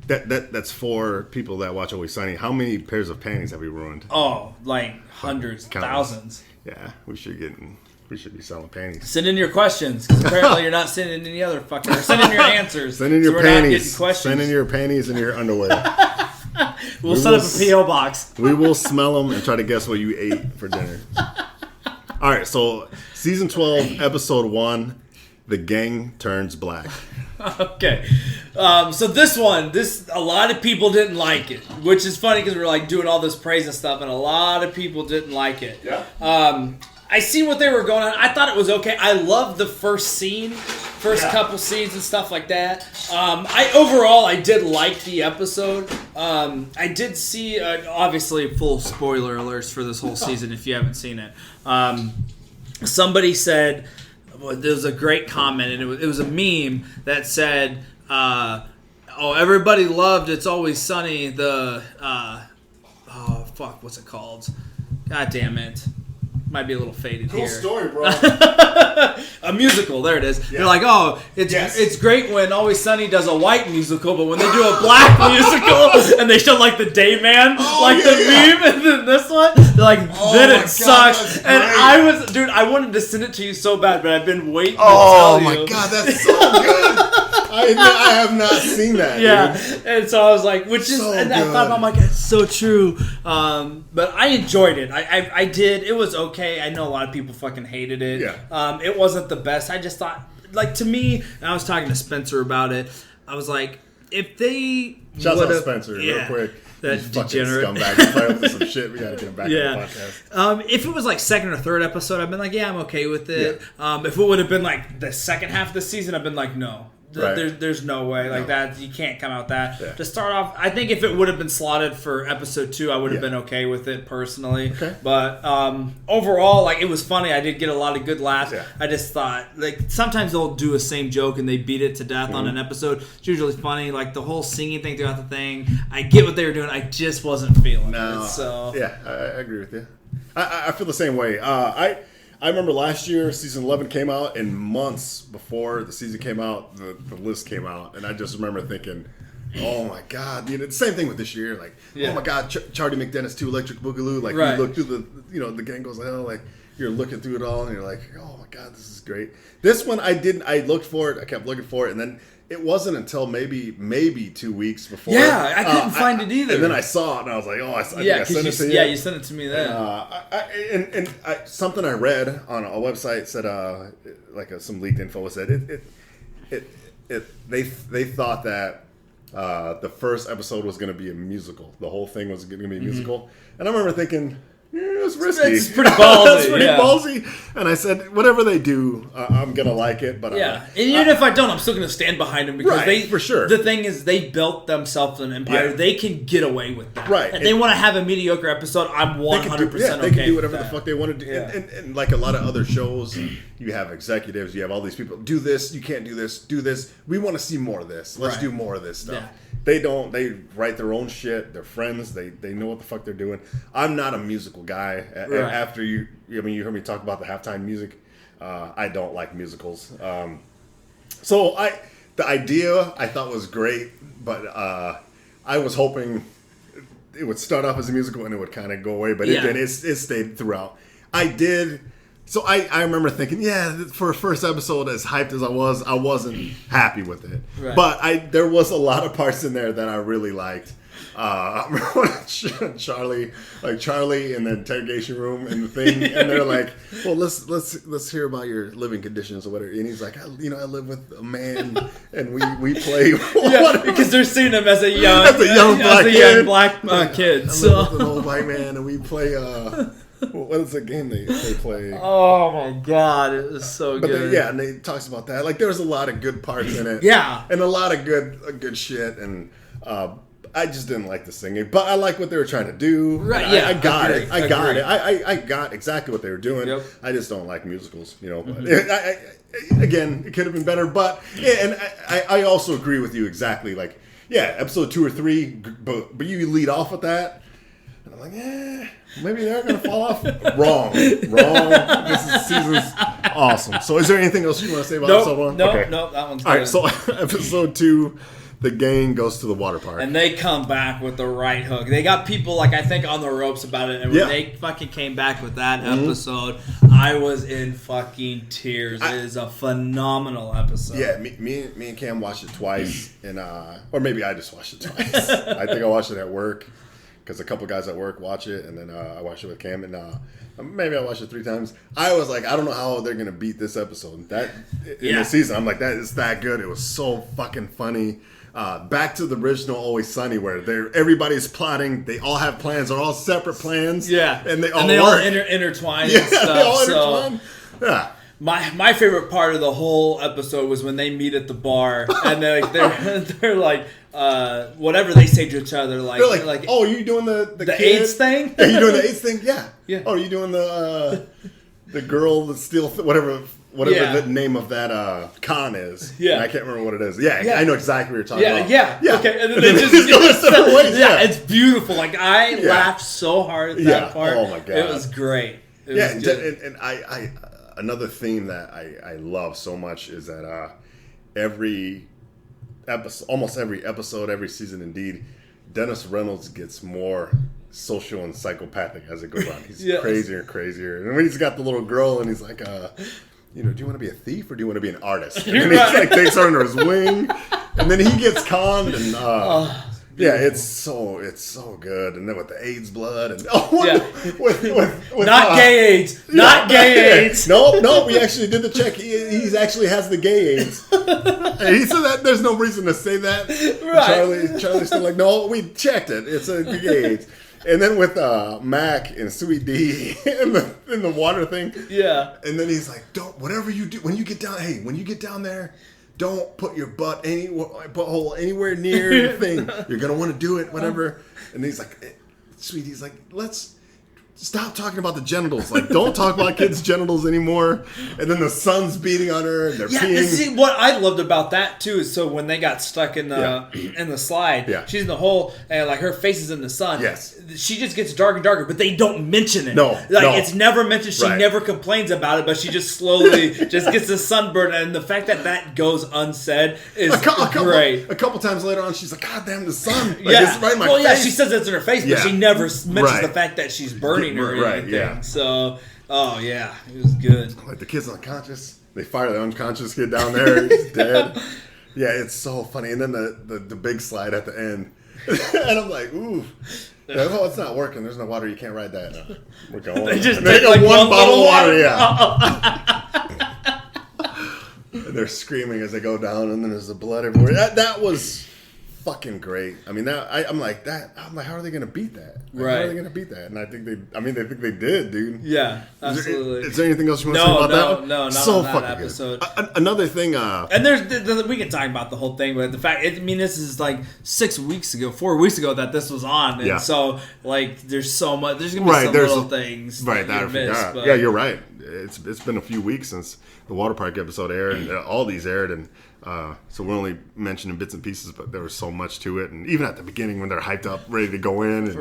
that's 4 people that watch Always Sunny. How many pairs of panties have we ruined? Oh, like hundreds, thousands. Yeah, we should be selling panties. Send in your questions, because apparently you're not sending any other fucker. Send in your answers. Send in your panties. Send in your panties and your underwear. We'll set up a P.O. box. We will smell them and try to guess what you ate for dinner. All right, so season 12, episode 1, The Gang Turns Black. Okay, so this a lot of people didn't like it, which is funny because we're like doing all this praise and stuff, and a lot of people didn't like it. Yeah. I see what they were going on. I thought it was okay. I loved the first couple scenes and stuff like that. I did like the episode. I did see, obviously, full spoiler alerts for this whole season if you haven't seen it. Somebody said, there was a great comment, and it was a meme that said, everybody loved It's Always Sunny, what's it called? God damn it. Might be a little faded cool here. Cool story, bro. A musical, there it is. Yeah. They're like, it's great when Always Sunny does a white musical, but when they do a black musical and they show like the Day Man, the meme, and then this one, they're like, then it sucks. And I wanted to send it to you so bad, but I've been waiting to tell you. Oh my god, that's so good. I have not seen that. Yeah, dude. and so I was like, I thought about, I'm like, it's so true. But I enjoyed it. I did. It was okay. I know a lot of people fucking hated it. Yeah. It wasn't the best. I just thought, like, to me, and I was talking to Spencer about it. I was like, if they Shouts out Spencer, real quick. That He's fucking degenerate scumbag. He's playing with some shit. We gotta get him back on the podcast. If it was like second or third episode, I've been like, yeah, I'm okay with it. Yeah. If it would have been like the second half of the season, I've been like, no. There's no way like that. You can't come out that. Yeah. To start off, I think if it would have been slotted for episode 2, I would have been okay with it personally. Okay. But overall, like, it was funny. I did get a lot of good laughs. Yeah. I just thought, like, sometimes they'll do a same joke and they beat it to death on an episode. It's usually funny. Like, the whole singing thing throughout the thing, I get what they were doing. I just wasn't feeling it. So yeah, I agree with you. I feel the same way. I remember last year, season 11 came out, and months before the season came out, the list came out, and I just remember thinking, oh my God, the same thing with this year, like, oh my God, Charlie McDennis 2, Electric Boogaloo, like, you look through the gang goes, oh, like, you're looking through it all, and you're like, oh my God, this is great. This one, I looked for it, I kept looking for it, and then it wasn't until maybe 2 weeks before. Yeah, I couldn't find it either. And then I saw it, and I was like, oh, I think I sent it to you. Yeah, you sent it to me then. And something I read on a website said, some leaked info said they thought that the first episode was going to be a musical. The whole thing was going to be a musical. And I remember thinking, it's risky. It's pretty ballsy. It's pretty ballsy. And I said, whatever they do, I'm going to like it. But and even if I don't, I'm still going to stand behind them because they, for sure. The thing is, they built themselves an empire. Yeah. They can get away with that. Right. And they want to have a mediocre episode. I'm 100% okay. They can do whatever the that. fuck they want to do. Yeah. And like a lot of other shows, you have executives, you have all these people. Do this. You can't do this. Do this. We want to see more of this. Let's do more of this stuff. Yeah. They don't. They write their own shit. They're friends. They know what the fuck they're doing. I'm not a musical guy. After you heard me talk about the halftime music. I don't like musicals. So the idea I thought was great, but I was hoping it would start off as a musical and it would kind of go away, but it didn't. It stayed throughout. I did. So I remember thinking, for a first episode, as hyped as I wasn't happy with it. Right. But there was a lot of parts in there that I really liked. I remember when Charlie in the interrogation room and the thing, and they're like, "Well, let's hear about your living conditions or whatever." And he's like, "I live with a man, and we play." Because they're seeing him as a young black kid. I live with an old white man, and we play. What is the game they play? Oh my God, it was so good. And they talks about that. Like, there was a lot of good parts in it. Yeah, and a lot of good shit. And I just didn't like the singing, but I like what they were trying to do. Right? I got it. I got exactly what they were doing. Yep. I just don't like musicals. But again, it could have been better. But and I also agree with you exactly. Like, episode 2 or 3, but you lead off with that. And I'm like, maybe they're going to fall off. Wrong. This season's awesome. So is there anything else you want to say about episode 1? No, that one's good. All right, so episode 2, the gang goes to the water park. And they come back with the right hook. They got people, like, I think, on the ropes about it. And when they fucking came back with that episode, I was in fucking tears. It is a phenomenal episode. Yeah, me and Cam watched it twice. And or maybe I just watched it twice. I think I watched it at work. Because a couple guys at work watch it, and then I watched it with Cam, and maybe I watched it 3 times. I was like, I don't know how they're gonna beat this episode. In the season, I'm like, that is that good. It was so fucking funny. Back to the original Always Sunny, where everybody's plotting. They all have plans. They're all separate plans. Yeah, and they all intertwine. And stuff, they all intertwine. Yeah. My favorite part of the whole episode was when they meet at the bar and they're like whatever they say to each other, they're like, oh, are you doing the AIDS thing? Are you doing the AIDS thing? Yeah. Yeah. Oh, are you doing the girl that steal whatever the name of that con is? Yeah. And I can't remember what it is. Yeah, I know exactly what you're talking about. Yeah. Okay. And then they just go their separate ways. Yeah, it's beautiful. Like, I laughed so hard at that part. Oh my God, it was great. And I another theme that I love so much is that every episode, almost every episode, every season, indeed, Dennis Reynolds gets more social and psychopathic as it goes on. He's crazier and crazier. And when he's got the little girl and he's like, do you want to be a thief or do you want to be an artist? And then he like takes her under his wing, and then he gets conned, and yeah, it's so good. And then with the AIDS blood, and with not gay AIDS, not gay AIDS. No, we actually did the check. He actually has the gay AIDS. And he said that there's no reason to say that. Right. Charlie's still like, no, we checked it. It's a gay AIDS. And then with Mac and Sweet D in the water thing. Yeah. And then he's like, don't, whatever you do, when you get down there, don't put your butthole anywhere near the thing. You're going to want to do it, whatever. And he's like, Sweet D's like, let's stop talking about the genitals. Like, don't talk about kids' genitals anymore. And then the sun's beating on her, and they're peeing. See, what I loved about that too is so when they got stuck in the slide, she's in the hole, and like her face is in the sun. Yes, she just gets darker and darker, but they don't mention it. No, it's never mentioned. She never complains about it, but she just slowly just gets the sunburn, and the fact that goes unsaid is great. A couple times later on, she's like, "God damn, the sun!" Like, it's right in my face. She says it's in her face, but she never mentions the fact that she's burning her or anything. Yeah. So, it was good. Like the kid's unconscious. They fire the unconscious kid down there. He's dead. Yeah, it's so funny. And then the big slide at the end. And I'm like, ooh. Oh, it's not working. There's no water. You can't ride that. No. We're going. They just take like one bottle of water. Yeah. And they're screaming as they go down, and then there's the blood everywhere. That was fucking great. I mean, I'm like, how are they going to beat that? Like, how are they going to beat that? And I think they think they did, dude. Yeah, absolutely. Is there anything else you want to say about that? No, not so on that fucking episode. Good. Another thing, and we can talk about the whole thing, but the fact, this is like 4 weeks ago that this was on, and so like there's so much. There's gonna be some little things that I missed. Yeah, you're right. It's been a few weeks since the water park episode aired, and all these aired, and so we're only mentioning bits and pieces, but there was so much to it. And even at the beginning when they're hyped up, ready to go in, and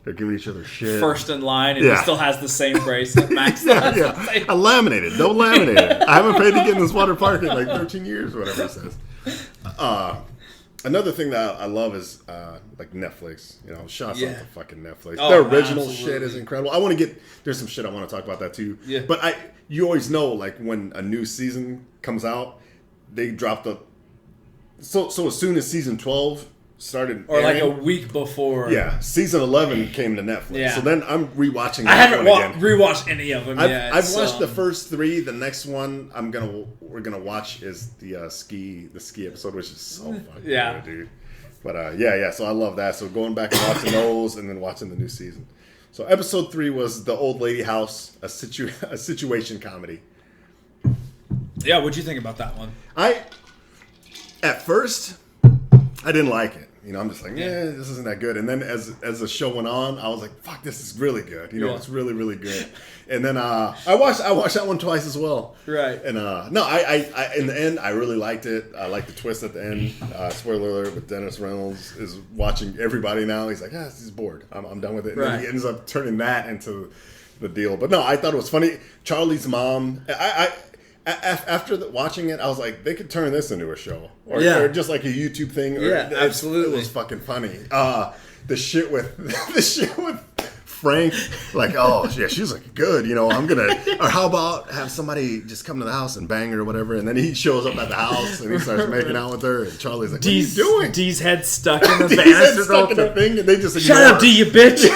they're giving each other shit. First in line, and he still has the same bracelet. Max I laminated. Don't laminate it. I haven't paid to get in this water park in like 13 years, whatever it says. Another thing that I love is like Netflix. Shouts out to fucking Netflix. The original shit is incredible. There's some shit I want to talk about that too. Yeah. But you always know, like, when a new season comes out, they drop so as soon as season 12 started or airing, like a week before. Yeah, season 11 came to Netflix. Yeah. So then I'm rewatching. I haven't rewatched any of them yet. I've watched the first 3. The next one we're gonna watch is the ski episode, which is so fucking good, dude. But so I love that. So going back and watching those, and then watching the new season. So episode 3 was the old lady house, a situation comedy. Yeah, what'd you think about that one? At first, I didn't like it. I'm just like, this isn't that good. And then as the show went on, I was like, fuck, this is really good. It's really, really good. And then I watched that one twice as well. Right. And I in the end, I really liked it. I liked the twist at the end. Spoiler alert, but Dennis Reynolds is watching everybody now. He's like, he's bored. I'm done with it. And then he ends up turning that into the deal. But no, I thought it was funny. Charlie's mom, after watching it, I was like, they could turn this into a show, or just like a YouTube thing. Absolutely, it was fucking funny. The shit with Frank, like, she's like, good, I'm gonna. Or how about have somebody just come to the house and bang her or whatever, and then he shows up at the house and he starts making out with her, and Charlie's like, what are you doing? D's head stuck in the thing, and they just shut up, D, you bitch.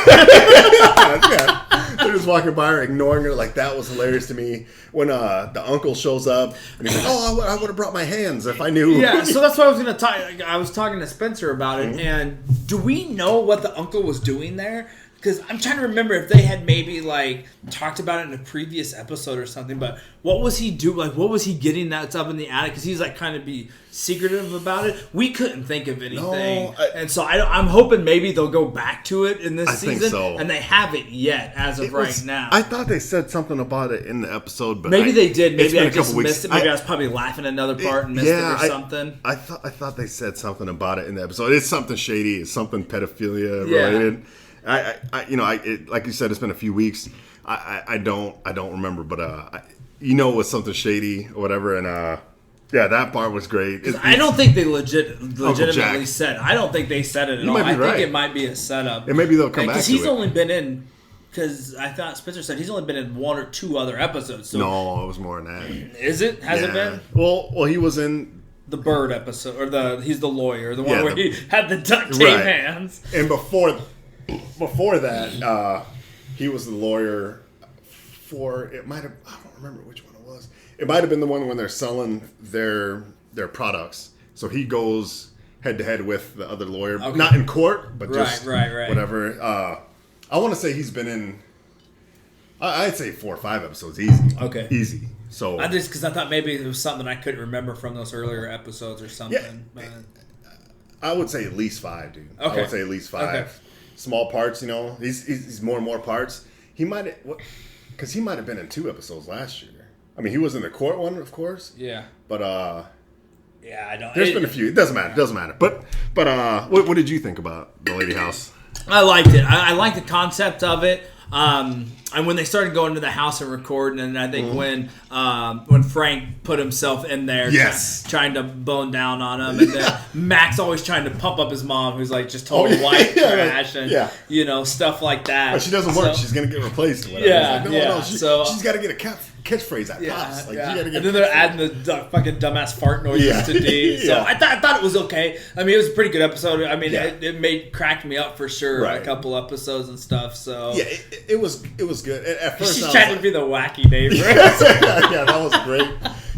They're just walking by her, ignoring her. Like, that was hilarious to me. When the uncle shows up and he's like, I would have brought my hands if I knew. Yeah, so that's what I was going to talk. I was talking to Spencer about it, and do we know what the uncle was doing there? Because I'm trying to remember if they had maybe like talked about it in a previous episode or something. But what was he doing? Like, what was he getting that's up in the attic? Because he's like kind of be secretive about it. We couldn't think of anything, and so I'm hoping maybe they'll go back to it in this season. Think so. And they haven't yet as of right now. I thought they said something about it in the episode, but maybe they did. Maybe I just missed it. Maybe I was probably laughing another part and missed it or something. I thought they said something about it in the episode. It's something shady. It's something pedophilia related. Like you said, it's been a few weeks. I don't remember, but it was something shady or whatever, and that part was great. I don't think they legitimately said. I don't think they said it at all. I think it might be a setup. And maybe they'll come back. Because he's only been in Because I thought Spencer said he's only been in 1 or 2 other episodes. So No, it was more than that. is it? Has it been? Well, he was in The Bird episode, or he's the lawyer, the one where he had the duct tape hands. And before that, he was the lawyer for, it might have, I don't remember which one it was. It might have been the one when they're selling their products. So he goes head to head with the other lawyer, not in court, but just whatever. I want to say he's been in, I'd say 4 or 5 episodes, easy. Okay, easy. So I just because I thought maybe it was something I couldn't remember from those earlier episodes or something. Yeah, I would say at least 5, dude. Okay. I would say at least 5. Okay. Small parts, you know. He's more and more parts. He might have, because he might have been in 2 episodes last year. I mean, he was in the court one, of course. Yeah. But yeah, I don't. There's been a few. It doesn't matter. But what did you think about the Lady House? I liked it. I liked the concept of it. And when they started going to the house and recording, and I think when Frank put himself in there, trying to bone down on him, and then Mac's always trying to pump up his mom, who's like just total white trash, and you know, stuff like that. But she doesn't work. She's gonna get replaced. Or whatever. No, she's got to get a catchphrase at pops. Like, and then they're adding the fucking dumbass fart noises to D. So I thought it was okay. I mean, it was a pretty good episode. I mean, it cracked me up for sure. A couple episodes and stuff. So yeah, it was good. At first, she's trying to be the wacky neighbor. Yeah, that was great.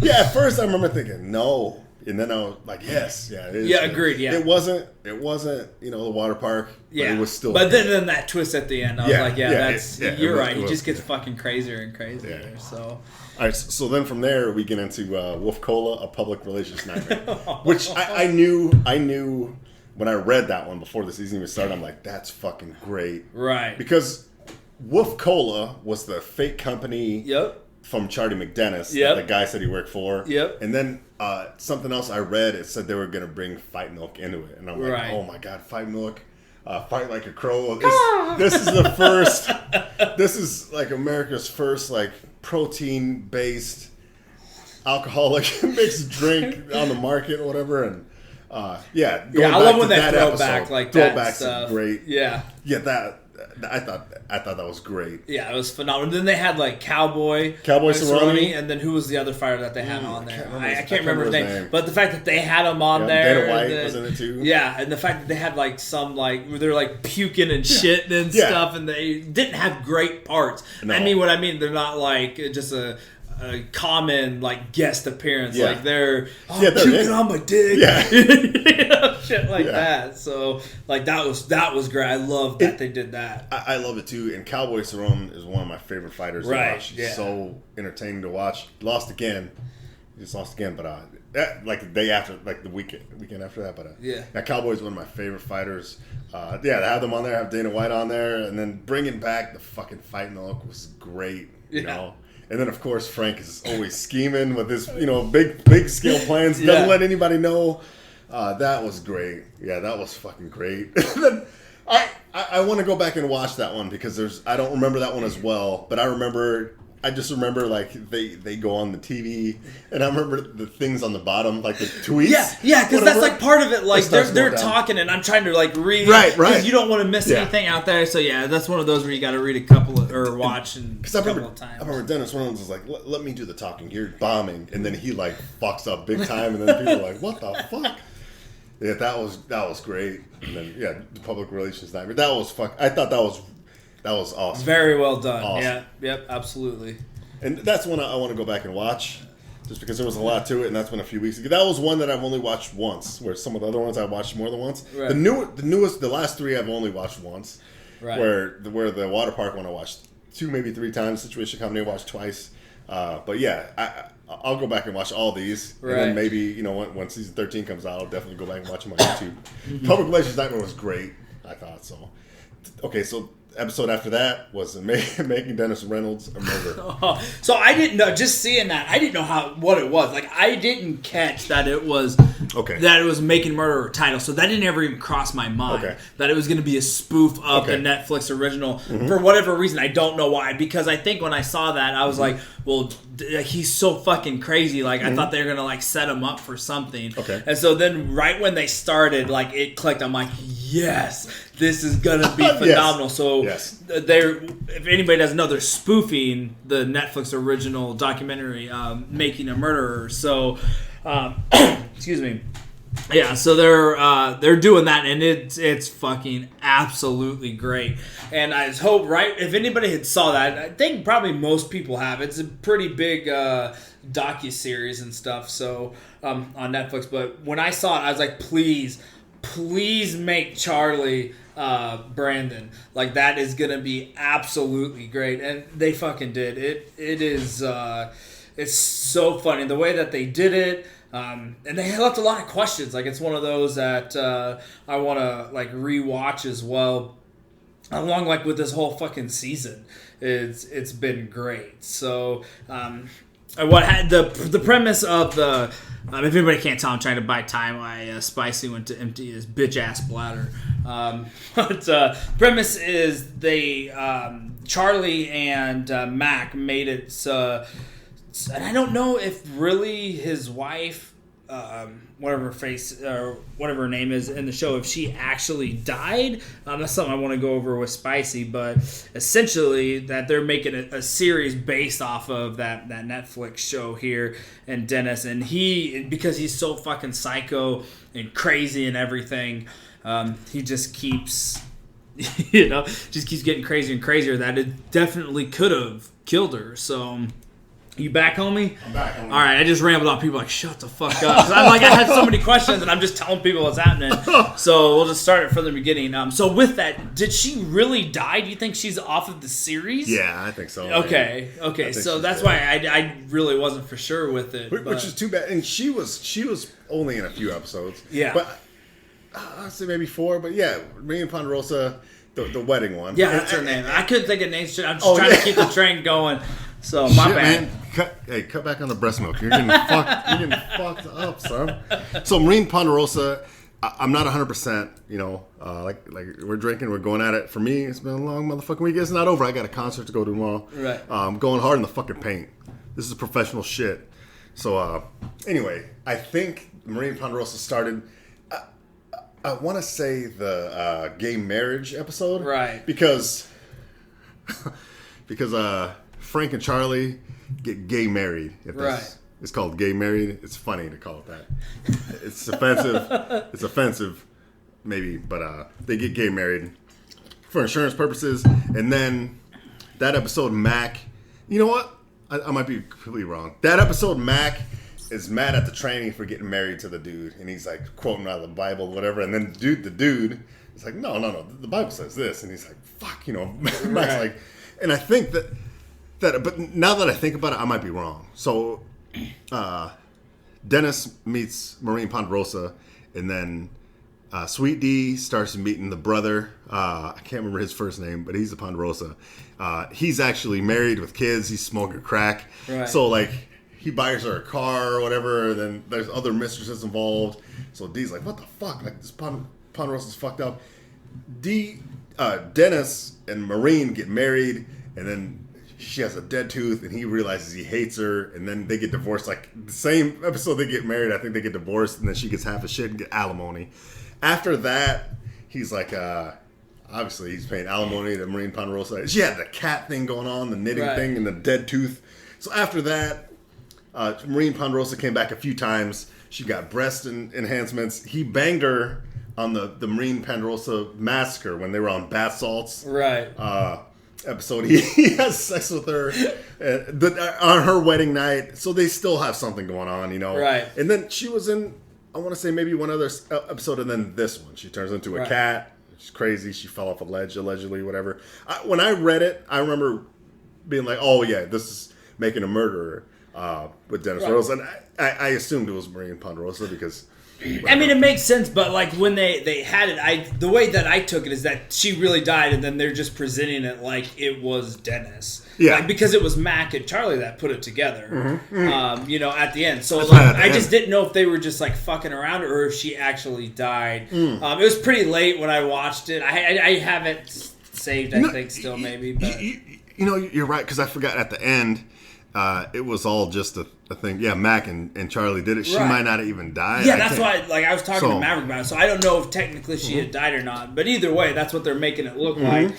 Yeah, at first I remember thinking no, and then I was like, yes, it is. Yeah, agreed. Yeah, it wasn't the water park. But it was still. But then that twist at the end, I was like, you're right. He just gets fucking crazier and crazier. Yeah. So. All right, so then from there we get into Wolf Cola, a public relations nightmare, which I knew when I read that one before the season even started. I'm like, that's fucking great, right? Because Wolf Cola was the fake company from Charlie McDennis that the guy said he worked for. Yep. And then something else I read, it said they were going to bring Fight Milk into it. And I'm like, oh my God, Fight Milk. Fight Like a Crow. This is the first, this is like America's first like protein-based alcoholic mixed drink on the market or whatever. And I love when they throw back like that stuff. Great. Yeah, I thought that was great. Yeah, it was phenomenal. Then they had like Cowboy Cerrone, and then who was the other fighter that they had on there? I can't remember his name. But the fact that they had him on there, Dana White was in it too. Yeah, and the fact that they had like some like where they're like puking and shit and stuff, and they didn't have great parts. No. I mean, they're not like just a common like guest appearance, like they're puking on my dick, shit like that. So like that was great. I love that they did that. I love it too. And Cowboy Cerrone is one of my favorite fighters to watch. He's so entertaining to watch. He just lost again, but like the day after, like the weekend after that. But now Cowboy's one of my favorite fighters. They have them on there, have Dana White on there, and then bringing back the fucking Fight Milk was great. You know. And then, of course, Frank is always scheming with his, big scale plans. Doesn't let anybody know. That was great. Yeah, that was fucking great. Then I want to go back and watch that one because I don't remember that one as well. But I just remember like they go on the TV, and I remember the things on the bottom, like the tweets. Yeah, because that's like part of it. Like they're talking, and I'm trying to like read. Right. Because you don't want to miss anything out there. So that's one of those where you got to read a couple or watch a couple of times. I remember Dennis Reynolds was like, "Let me do the talking. You're bombing," and then he like fucks up big time, and then people are like, "What the fuck?" Yeah, that was great. And then the public relations nightmare. That was I thought that was awesome. Very well done. Awesome. Yeah, yep, absolutely. And that's one I want to go back and watch, just because there was a lot to it, and that's been a few weeks ago. That was one that I've only watched once, where some of the other ones I watched more than once. Right. The last 3 I've only watched once. Right. Where the water park one I watched 2, maybe 3 times. Situation Company I watched twice. But yeah, I'll go back and watch all these, and then maybe when season 13 comes out, I'll definitely go back and watch them on YouTube. Public Relations Nightmare was great, I thought so. Okay, so. Episode after that was making Dennis Reynolds a murderer. So I didn't know. Just seeing that, I didn't know what it was. Like I didn't catch that it was that it was Making Murderer title. So that didn't ever even cross my mind that it was going to be a spoof of the Netflix original for whatever reason. I don't know why. Because I think when I saw that, I was like, well, he's so fucking crazy. Like I thought they were going to like set him up for something. Okay. And so then right when they started, like it clicked. I'm like, yes, this is gonna be phenomenal. So they're, if anybody doesn't know, they're spoofing the Netflix original documentary, Making a Murderer. So, excuse me. Yeah, so they're doing that, and it's fucking absolutely great. And I just hope, right, if anybody had saw that, I think probably most people have. It's a pretty big docuseries and stuff, so on Netflix. But when I saw it, I was like, please make Charlie Brandon. Like, that is gonna be absolutely great, and they fucking did. It is it's so funny the way that they did it. And they left a lot of questions. Like, it's one of those that I want to like rewatch as well. Along like with this whole fucking season, it's been great. So, what had the premise of the if anybody can't tell, I'm trying to buy time. Spicy went to empty his bitch ass bladder. But premise is they Charlie and Mac made it so. And I don't know if really his wife, whatever her name is in the show, if she actually died. That's something I want to go over with Spicy. But essentially, that they're making a series based off of that Netflix show here, and Dennis, and because he's so fucking psycho and crazy and everything, he just keeps, just keeps getting crazier and crazier. That it definitely could have killed her. So. You back, homie? I'm back, homie. All right, I just rambled on. People like, shut the fuck up. 'Cause I had so many questions, and I'm just telling people what's happening. So we'll just start it from the beginning. So with that, did she really die? Do you think she's off of the series? Yeah, I think so. Okay. So that's why I really wasn't for sure with it. Which is too bad. And she was only in a few episodes. Yeah. But I'd say maybe 4. But yeah, Maria Ponderosa, the wedding one. Yeah, that's her name. I couldn't think of names. I'm just trying to keep the train going. So my bad. Man. Cut back on the breast milk. You're getting fucked. You're getting fucked up, son. So Marine Ponderosa, I'm not 100%. Like we're drinking, we're going at it. For me, it's been a long motherfucking week. It's not over. I got a concert to go to tomorrow. Right. Going hard in the fucking paint. This is professional shit. So anyway, I think Marine Ponderosa started. I want to say the gay marriage episode, right? Because Frank and Charlie get gay married. Right. It's called gay married. It's funny to call it that. It's offensive. It's offensive, maybe, but they get gay married for insurance purposes. And then that episode, Mac, you know what? I might be completely wrong. That episode, Mac is mad at the training for getting married to the dude. And he's like quoting out of the Bible, whatever. And then the dude is like, no. The Bible says this. And he's like, fuck, Mac's like, and I think that, but now that I think about it, I might be wrong. So, Dennis meets Maureen Ponderosa, and then Sweet D starts meeting the brother. I can't remember his first name, but he's a Ponderosa. He's actually married with kids. He's smoking crack. Right. So, like, he buys her a car or whatever. And then there's other mistresses involved. So D's like, what the fuck? Like, this Ponderosa's fucked up. Dennis and Maureen get married, and then she has a dead tooth, and he realizes he hates her, and then they get divorced. Like, the same episode they get married, I think they get divorced, and then she gets half the shit and get alimony. After that, he's like, obviously he's paying alimony to Marine Ponderosa. She had the cat thing going on, the knitting thing, and the dead tooth. So after that, Marine Ponderosa came back a few times. She got breast enhancements. He banged her on the Marine Ponderosa massacre when they were on bath salts. Right. Episode. He has sex with her on her wedding night, so they still have something going on, Right. And then she was in, I want to say maybe one other episode, and then this one, she turns into a cat. She's crazy. She fell off a ledge, allegedly, whatever. When I read it, I remember being like, "Oh yeah, this is Making a Murderer" with Dennis Rose, and I assumed it was Maureen Ponderosa because. I mean, it makes sense, but like when they had it, the way that I took it is that she really died, and then they're just presenting it like it was Dennis, because it was Mac and Charlie that put it together, at the end. So I just didn't know if they were just like fucking around or if she actually died. It was pretty late when I watched it. I have it saved, I think, still maybe. But. You're right, because I forgot at the end. it was all just a thing. Yeah, Mac and Charlie did it. She might not have even died. Yeah, that's why. Like I was talking to Maverick about it, so I don't know if technically she had died or not. But either way, that's what they're making it look like.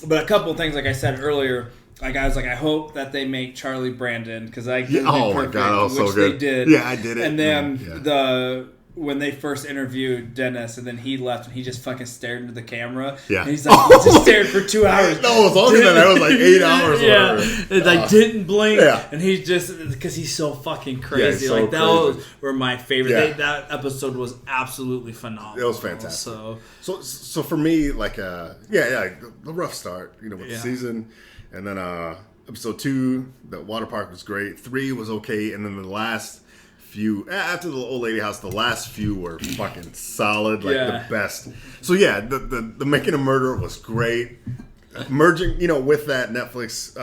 But a couple of things, like I said earlier, like I was like, I hope that they make Charlie Brandon because I oh my god, that was so good. They did. Yeah, I did it. And then when they first interviewed Dennis, and then he left, and he just fucking stared into the camera. Yeah, and he's like, he just stared for 2 hours. No, it was longer than that. It was like 8 hours. Yeah, it like didn't blink. Yeah, and he just because he's so fucking crazy. So like crazy. Those were my favorite. Yeah. That episode was absolutely phenomenal. It was fantastic. So for me, like the rough start, with the season, and then episode 2, the water park was great. 3 was okay, and then the last few after the old lady house, the last few were fucking solid, like the best. So the Making a Murder was great. Merging, with that Netflix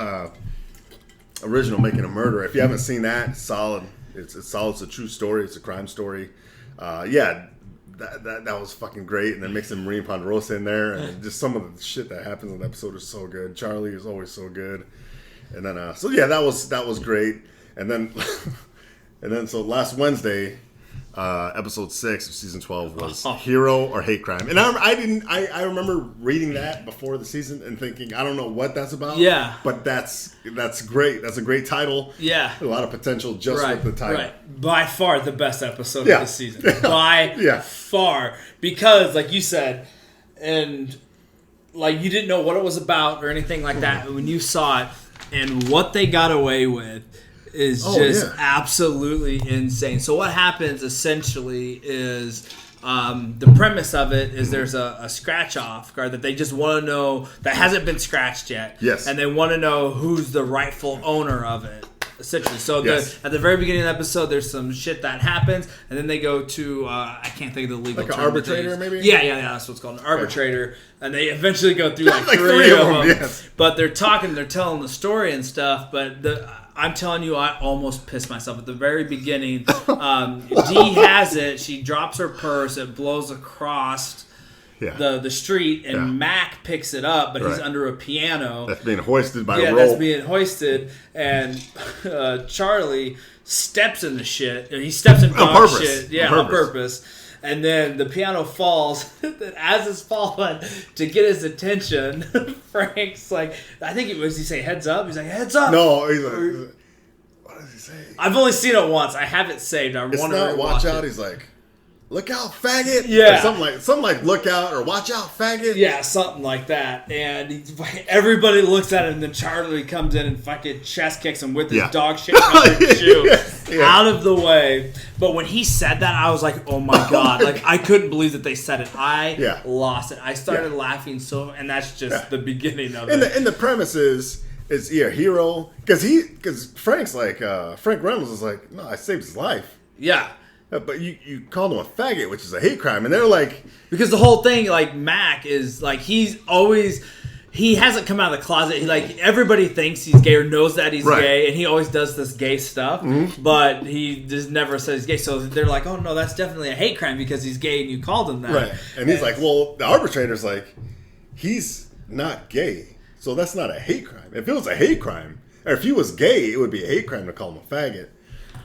original Making a Murder. If you haven't seen that, it's solid. It's solid. It's a true story. It's a crime story. That was fucking great. And then mixing Maureen Ponderosa in there, and just some of the shit that happens in the episode is so good. Charlie is always so good. And then that was great. And then. And then, so last Wednesday, episode 6 of season 12 was Hero or Hate Crime. And I remember reading that before the season and thinking, I don't know what that's about. Yeah. But that's great. That's a great title. Yeah. A lot of potential just with the title. Right. By far the best episode of the season. By far. Because, like you said, and like you didn't know what it was about or anything like that when you saw it, and what they got away with is absolutely insane. So what happens essentially is the premise of it is there's a scratch off card that they just want to know that hasn't been scratched yet. Yes. And they want to know who's the rightful owner of it. Essentially. So at the very beginning of the episode, there's some shit that happens, and then they go to I can't think of the legal term. Like an arbitrator, maybe? Yeah, that's what it's called, an arbitrator. And they eventually go through like three of them. Yes. But they're telling the story and stuff, but I'm telling you, I almost pissed myself at the very beginning. Dee has it. She drops her purse. It blows across the street, and Mac picks it up, but he's under a piano. That's being hoisted by a rope. That's being hoised. And Charlie steps in the shit. He steps in dog shit. Yeah, on purpose. And then the piano falls. As it's falling, to get his attention, Frank's like, I think he say heads up? He's like, heads up! No, he's like, what does he say? I've only seen it once. I have it saved. It's not watch out. He's like, look out, faggot! Yeah. Or something like look out or watch out, faggot! Yeah, something like that. And everybody looks at him, and then Charlie comes in and fucking chest kicks him with his dog shit covered shoe out of the way. But when he said that, I was like, oh my god. Like, I couldn't believe that they said it. I lost it. I started laughing and that's just the beginning of it. And the premise is Hero, because Frank's like, Frank Reynolds is like, no, I saved his life. Yeah. But you called him a faggot, which is a hate crime, and they're like, because the whole thing, like Mac is like he hasn't come out of the closet. Everybody thinks he's gay or knows that he's gay, and he always does this gay stuff, but he just never says he's gay. So they're like, oh no, that's definitely a hate crime because he's gay and you called him that. Right, and he's like, well, the arbitrator's like, he's not gay, so that's not a hate crime. If it was a hate crime, or if he was gay, it would be a hate crime to call him a faggot.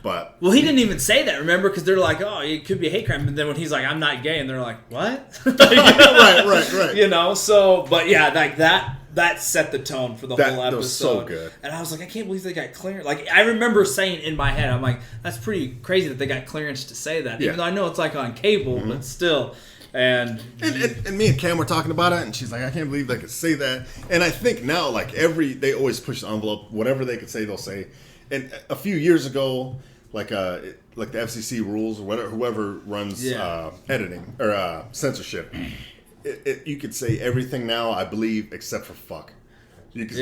But he didn't even say that, remember? Because they're like, oh, it could be a hate crime. And then when he's like, I'm not gay, and they're like, what? Right. So, but yeah, like that set the tone for the whole episode. That was so good. And I was like, I can't believe they got clearance. Like, I remember saying in my head, I'm like, that's pretty crazy that they got clearance to say that. Even though I know it's like on cable, but still. And me and Cam were talking about it, and she's like, I can't believe they could say that. And I think now, like, they always push the envelope. Whatever they could say, they'll say. And a few years ago, like the FCC rules or whatever, whoever runs editing or censorship, you could say everything now, I believe, except for fuck. You could,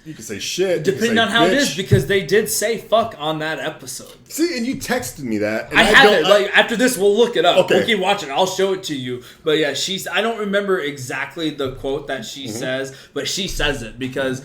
you could say shit. Depending on how it is, because they did say fuck on that episode. See, and you texted me that. And I have it. Like, after this, we'll look it up. Okay. We'll keep watching. I'll show it to you. But yeah, I don't remember exactly the quote that she says, but she says it because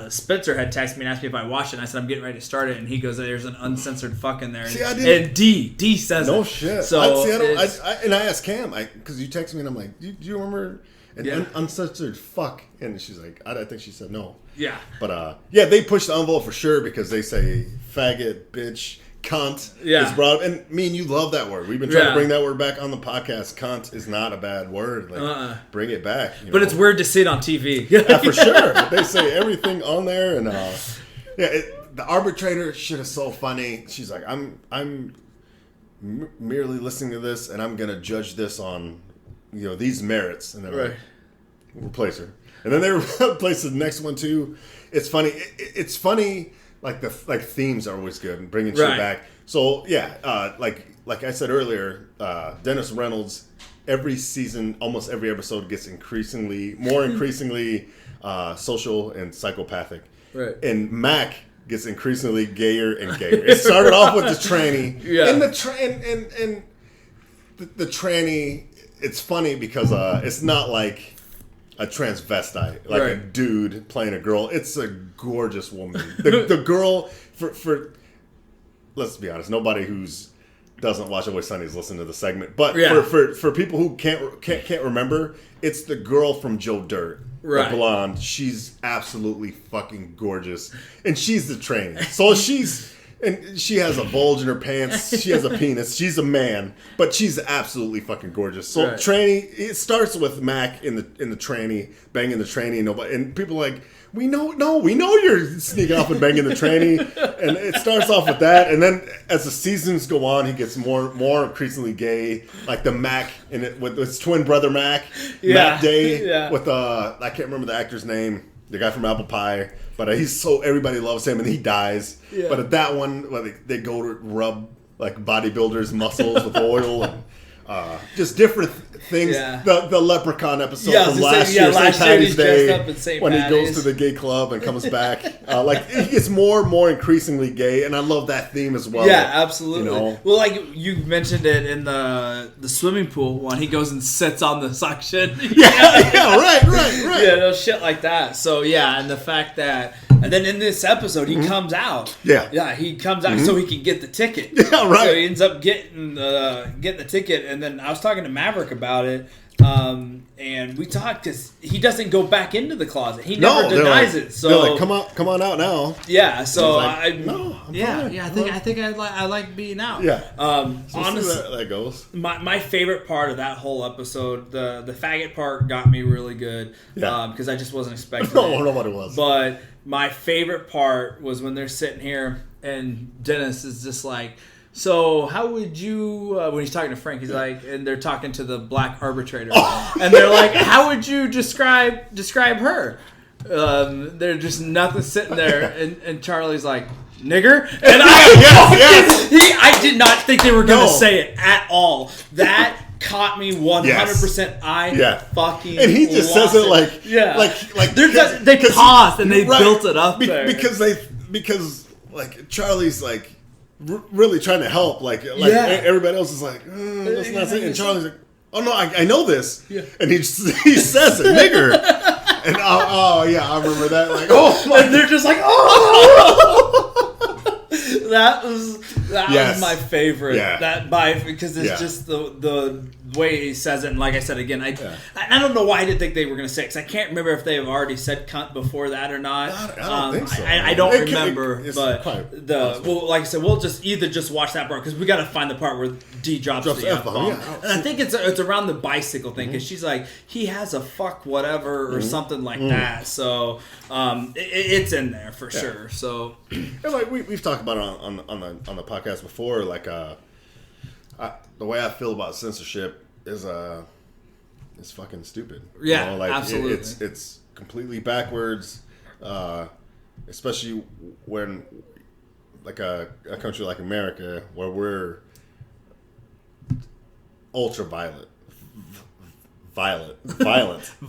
Spencer had texted me and asked me if I watched it. And I said, I'm getting ready to start it. And he goes, there's an uncensored fuck in there. See, I didn't. And D says it. No shit. So and I asked Cam, because you texted me and I'm like, do you remember... An uncensored fuck, and she's like, I think she said no. Yeah. But yeah, they push the envelope for sure because they say faggot, bitch, cunt is brought up. And me and you love that word. We've been trying to bring that word back on the podcast. Cunt is not a bad word. Like, bring it back. But it's weird to see it on TV. Yeah, for sure. They say everything on there. And the arbitrator shit is so funny. She's like, I'm merely listening to this and I'm going to judge this on, these merits. And then we'll replace her. And then they replace the next one too. It's funny. It's funny. Like themes are always good and bringing shit back. So yeah, like I said earlier, Dennis Reynolds, every season, almost every episode gets increasingly social and psychopathic. Right. And Mac gets increasingly gayer and gayer. It started off with the tranny. Yeah. And the tranny. It's funny because it's not like a transvestite, like a dude playing a girl. It's a gorgeous woman. The girl, for let's be honest, nobody who's doesn't watch Always Sunny is listening to the segment. But for people who can't remember, it's the girl from Joe Dirt, the blonde. She's absolutely fucking gorgeous, and she's the tranny. So she has a bulge in her pants. She has a penis. She's a man, but she's absolutely fucking gorgeous. So tranny, it starts with Mac in the tranny, banging the tranny, and people are like, we know you're sneaking off and banging the tranny, and it starts off with that, and then as the seasons go on, he gets more increasingly gay, like the Mac in it with his twin brother Mac Day with I can't remember the actor's name, the guy from Apple Pie. But everybody loves him, and he dies. Yeah. But at that one, they go to rub like bodybuilders' muscles with oil and just different things. Yeah. The Leprechaun episode from last year, St. Patty's Day, when he goes to the gay club and comes back. He gets more and more increasingly gay, and I love that theme as well. Yeah, absolutely. Well, like you mentioned it in the swimming pool when he goes and sits on the suction. Right. Yeah, no shit like that. So yeah, and the fact that, and then in this episode he comes out. Yeah, he comes out so he can get the ticket. Yeah, right. So he ends up getting the ticket, and then I was talking to Maverick about it. And we talked because he doesn't go back into the closet. He never denies it. So they're like, come on out now. Yeah. So I think I like being out. Yeah. So honestly, that goes. My favorite part of that whole episode, the faggot part, got me really good. Yeah. Because I just wasn't expecting. No, nobody was. But my favorite part was when they're sitting here and Dennis is just like, so how would you, when he's talking to Frank, he's like, and they're talking to the black arbitrator, and they're like, how would you describe her? They're just nothing sitting there, and Charlie's like, nigger? And I did not think they were going to say it at all. That caught me 100%. Yes. Fucking and he just says it like they paused and they built it up there. because like Charlie's like really trying to help, like everybody else is like, that's not it. And Charlie's like, oh no, I know this, and he says it, nigger, and I remember that, like, and they're just like, that was my favorite. Yeah. Because it's just the way he says it, and like I said again, I don't know why I didn't think they were going to say it, because I can't remember if they've already said cunt before that or not. I don't think so. I don't remember, like I said, we'll just watch that part, because we got to find the part where D drops the F-bomb. And I think it's around the bicycle thing, because she's like, he has a fuck whatever or something like that. So it's in there for sure. So and like we've talked about it on the podcast before, like the way I feel about censorship is it's fucking stupid. Yeah, absolutely. It's completely backwards, especially when like a country like America, where we're ultra violent. Wow.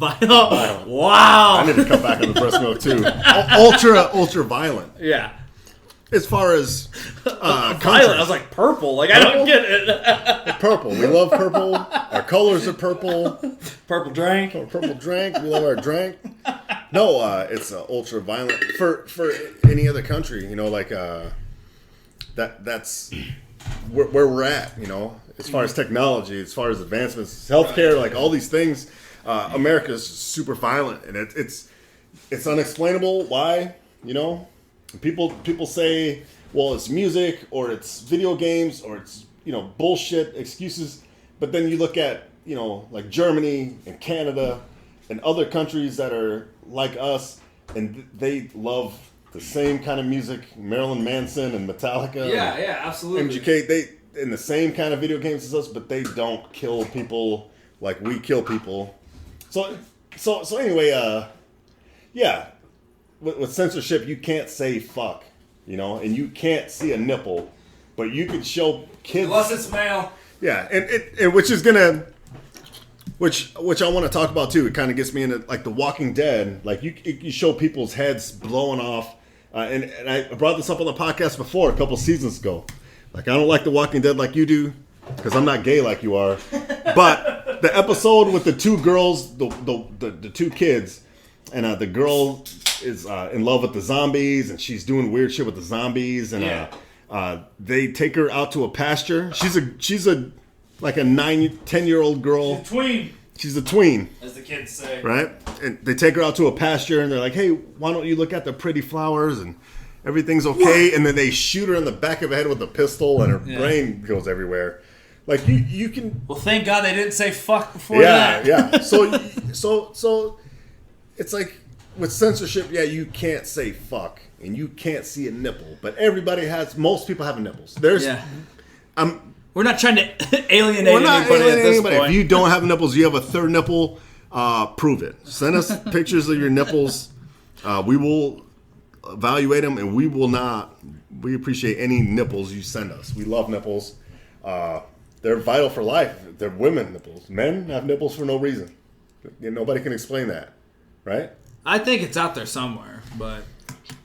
I need to come back on the breast milk too. Ultra violent. Yeah. As far as violent, I was like purple. Like I don't get it. Purple. We love purple. Our colors are purple. Purple drink. Purple drink. We love our drink. No, it's ultra violent for any other country. Like that's where we're at. As far as technology, as far as advancements, healthcare, like all these things. America's super violent, and it's unexplainable why, you know. People say, well, it's music or it's video games or it's, you know, bullshit excuses. But then you look at, you know, like Germany and Canada and other countries that are like us, and they love the same kind of music, Marilyn Manson and Metallica. Yeah, absolutely. MGK, they in the same kind of video games as us, but they don't kill people like we kill people. So anyway, yeah, with censorship, you can't say fuck, you know, and you can't see a nipple, but you could show kids. Unless it's male. Yeah, and which is gonna, which I want to talk about too. It kind of gets me into like The Walking Dead. Like you show people's heads blowing off, and I brought this up on the podcast before a couple seasons ago. Like, I don't like The Walking Dead like you do, because I'm not gay like you are. But the episode with the two girls, the two kids, and the girl is in love with the zombies, and she's doing weird shit with the zombies, and they take her out to a pasture. She's a like a 10-year-old girl. She's a tween, as the kids say. Right? And they take her out to a pasture, and they're like, hey, why don't you look at the pretty flowers, and everything's okay. What? And then they shoot her in the back of the head with a pistol, and her brain goes everywhere. Like, you can... Well, thank God they didn't say fuck before that. Yeah. So it's like, with censorship, you can't say fuck, and you can't see a nipple, but most people have nipples. We're not trying to alienate anybody at this point. If you don't have nipples, you have a third nipple, prove it. Send us pictures of your nipples. We will evaluate them, and we appreciate any nipples you send us. We love nipples. They're vital for life. They're women nipples. Men have nipples for no reason. Nobody can explain that, right? I think it's out there somewhere, but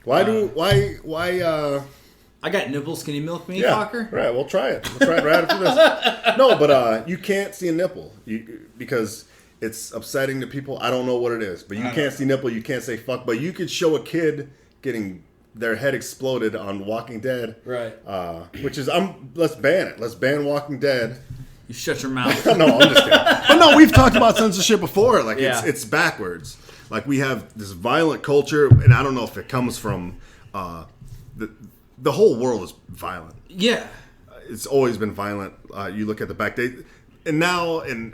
why? I got nipples. Can you milk me, fucker? Right. We'll try it. We'll try it right after this. No, but you can't see a nipple because it's upsetting to people. I don't know what it is, but you can't see nipple. You can't say fuck, but you could show a kid getting their head exploded on Walking Dead. Right. Which is, let's ban it. Let's ban Walking Dead. You shut your mouth. No, I'm just kidding. But no, we've talked about censorship before. Like, it's backwards. Like, we have this violent culture, and I don't know if it comes from the whole world is violent. Yeah. It's always been violent. You look at the back day, and now, and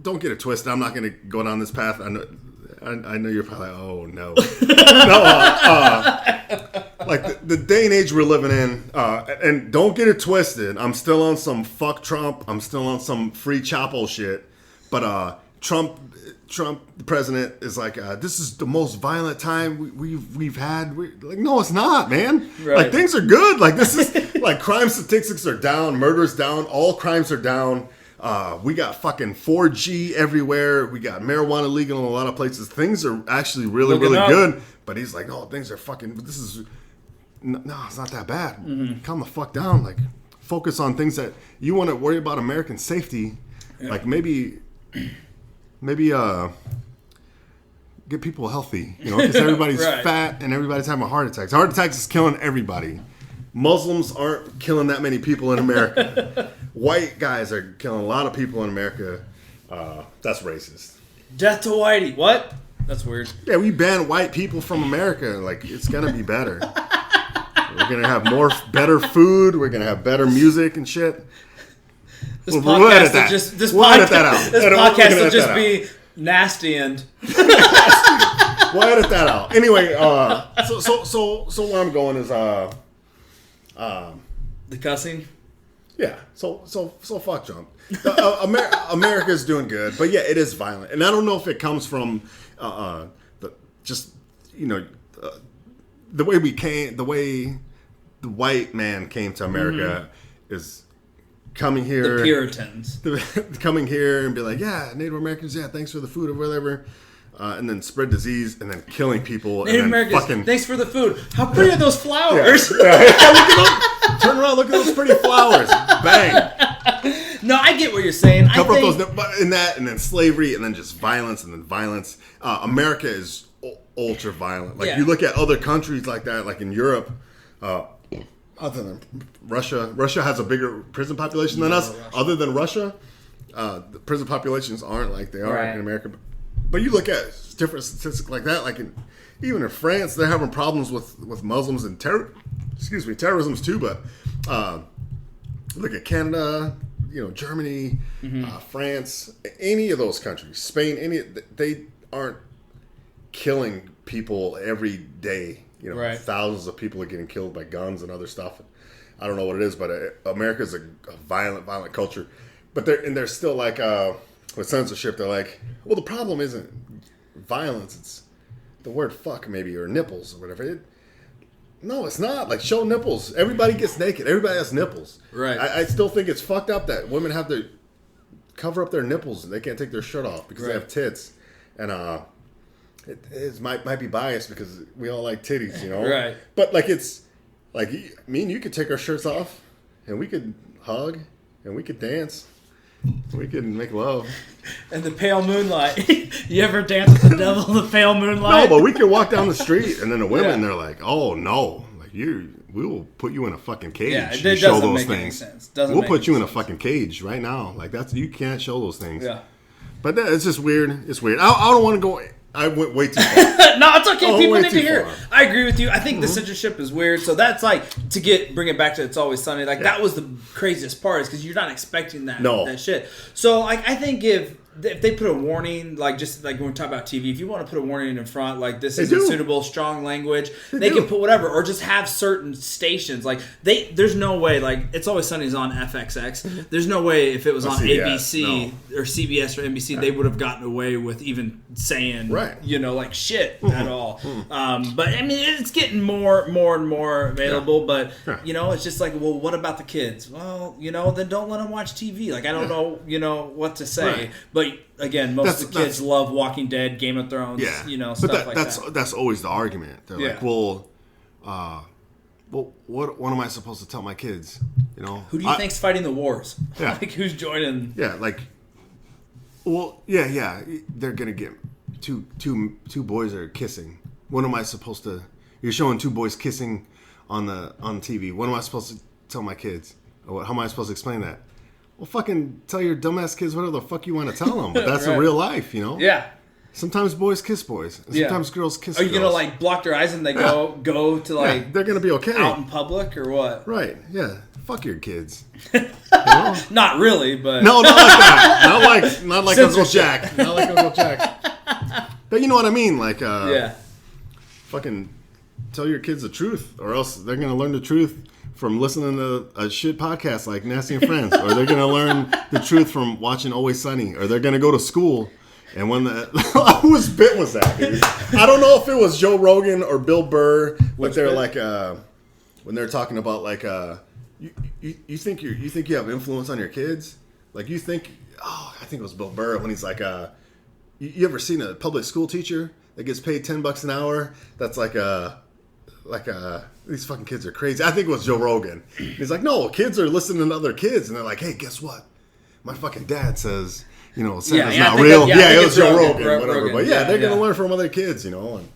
don't get it twisted. I'm not going to go down this path. I know you're probably like, oh no. Like the day and age we're living in, and don't get it twisted. I'm still on some fuck Trump. I'm still on some free Chapo shit. But Trump, the president, is like, this is the most violent time we've had. Like, no, it's not, man. Right. Like, things are good. Like, this is like, crime statistics are down, murder's down, all crimes are down. We got fucking 4G everywhere. We got marijuana legal in a lot of places. Things are actually really good. But he's like, no, things are fucking. No, it's not that bad. Mm-hmm. Calm the fuck down. Like, focus on things that you want to worry about American safety. Yeah. Like, maybe get people healthy, because everybody's fat and everybody's having heart attacks. Heart attacks is killing everybody. Muslims aren't killing that many people in America. White guys are killing a lot of people in America. That's racist. Death to whitey. What? That's weird. Yeah, we ban white people from America. Like, it's gonna be better. We're gonna have better food. We're gonna have better music and shit. This podcast will just be nasty and. We'll edit that out. Anyway, so where I'm going is the cussing. Yeah. So fuck Trump. America's doing good, but yeah, it is violent, and I don't know if it comes from the way the white man came to America is coming here. The Puritans. Coming here and be like, yeah, Native Americans, thanks for the food or whatever. And then spread disease and then killing people. Native Americans, thanks for the food. How pretty are those flowers? Turn around, look at those pretty flowers. Bang. No, I get what you're saying. Cover up those, and then slavery, and then just violence, and then violence. America is ultra violent. Like, you look at other countries like that, like in Europe, other than Russia. Russia has a bigger prison population than us. Other than Russia, the prison populations aren't like they are in America. But you look at different statistics like that. Like even in France, they're having problems with Muslims and terrorism too. But look at Canada, Germany, France, any of those countries, Spain, they aren't killing people every day. Right. Thousands of people are getting killed by guns and other stuff. I don't know what it is, but America's a violent culture. But they're still like with censorship. They're like, well, the problem isn't violence; it's the word "fuck" maybe or nipples or whatever. No, it's not. Like, show nipples. Everybody gets naked. Everybody has nipples. Right. I still think it's fucked up that women have to cover up their nipples and they can't take their shirt off because they have tits. And it might be biased because we all like titties, Right. But like it's like me and you could take our shirts off and we could hug and we could dance. We could make love. And the pale moonlight. You ever dance with the devil in the pale moonlight? No, but we could walk down the street and then the women, they're like, oh no, like we will put you in a fucking cage. Yeah, it and show doesn't those make any things. sense. We'll put you in a fucking cage right now. Like you can't show those things. Yeah. But it's just weird. It's weird. I don't want to go. I went way too far. No, it's okay. Oh, People way need to too hear. far. I agree with you. I think the censorship is weird. So that's like bring it back to It's Always Sunny. Like that was the craziest part is because you're not expecting that shit. So like I think if they put a warning, like just like when we talk about TV, if you want to put a warning in front, like this isn't suitable, strong language, they can put whatever, or just have certain stations. Like there's no way, like It's Always Sunny is on FXX. There's no way if it was on ABC or CBS or NBC, they would have gotten away with even saying, like shit at all. But I mean, it's getting more and more available. But it's just like, well, what about the kids? Well, then don't let them watch TV. Like I don't know, what to say, but. Again, most of the kids love Walking Dead, Game of Thrones, stuff like that. That's always the argument. They're like, well, what am I supposed to tell my kids? Who do you think's fighting the wars? Yeah. Like who's joining? Yeah, like, well, yeah. They're gonna get two boys are kissing. What am I supposed to? You're showing two boys kissing on TV. What am I supposed to tell my kids? Or how am I supposed to explain that? Well, fucking tell your dumbass kids whatever the fuck you want to tell them. But that's in real life, Yeah. Sometimes boys kiss boys. And sometimes girls kiss girls. Are you going to, like, block their eyes and they go to, like... they're going to be okay. Out in public or what? Right, yeah. Fuck your kids. Not really, but... No, not like that. Not like Uncle Jack. Not like Uncle Jack. But you know what I mean? Like, fucking tell your kids the truth or else they're going to learn the truth from listening to a shit podcast like Nasty and Friends, or they're going to learn the truth from watching Always Sunny, or they're going to go to school. And when whose bit was that, dude? I don't know if it was Joe Rogan or Bill Burr, but they're like, when they're talking about like, you think you have influence on your kids? Like you think, I think it was Bill Burr when he's like, you ever seen a public school teacher that gets paid $10 an hour? That's like these fucking kids are crazy. I think it was Joe Rogan. He's like, no, kids are listening to other kids, and they're like, hey, guess what? My fucking dad says, Santa's not real. It was Joe Rogan, whatever. But they're gonna learn from other kids, And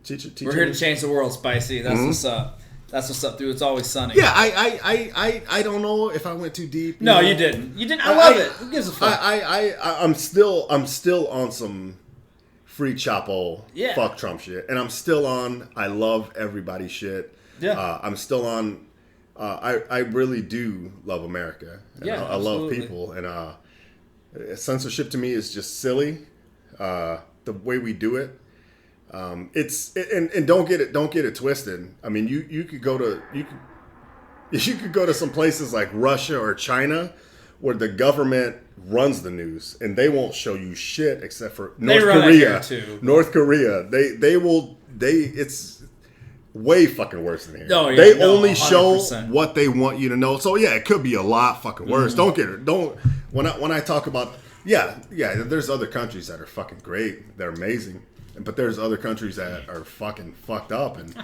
teach We're here to change the world, Spicy. That's what's up. That's what's up, dude. It's Always Sunny. Yeah, I don't know if I went too deep. No, you didn't. You didn't. I love it. Who gives a fuck? I'm still on some free Chapo, fuck Trump shit. And I'm still on I love everybody shit. Yeah. I'm still on I really do love America. And I love people. And censorship to me is just silly. The way we do it. And don't get it twisted. I mean you could go to some places like Russia or China where the government runs the news and they won't show you shit except for North Korea. North Korea. It's way fucking worse than here. They only show what they want you to know. So it could be a lot fucking worse. When I talk about there's other countries that are fucking great. They're amazing. But there's other countries that are fucking fucked up and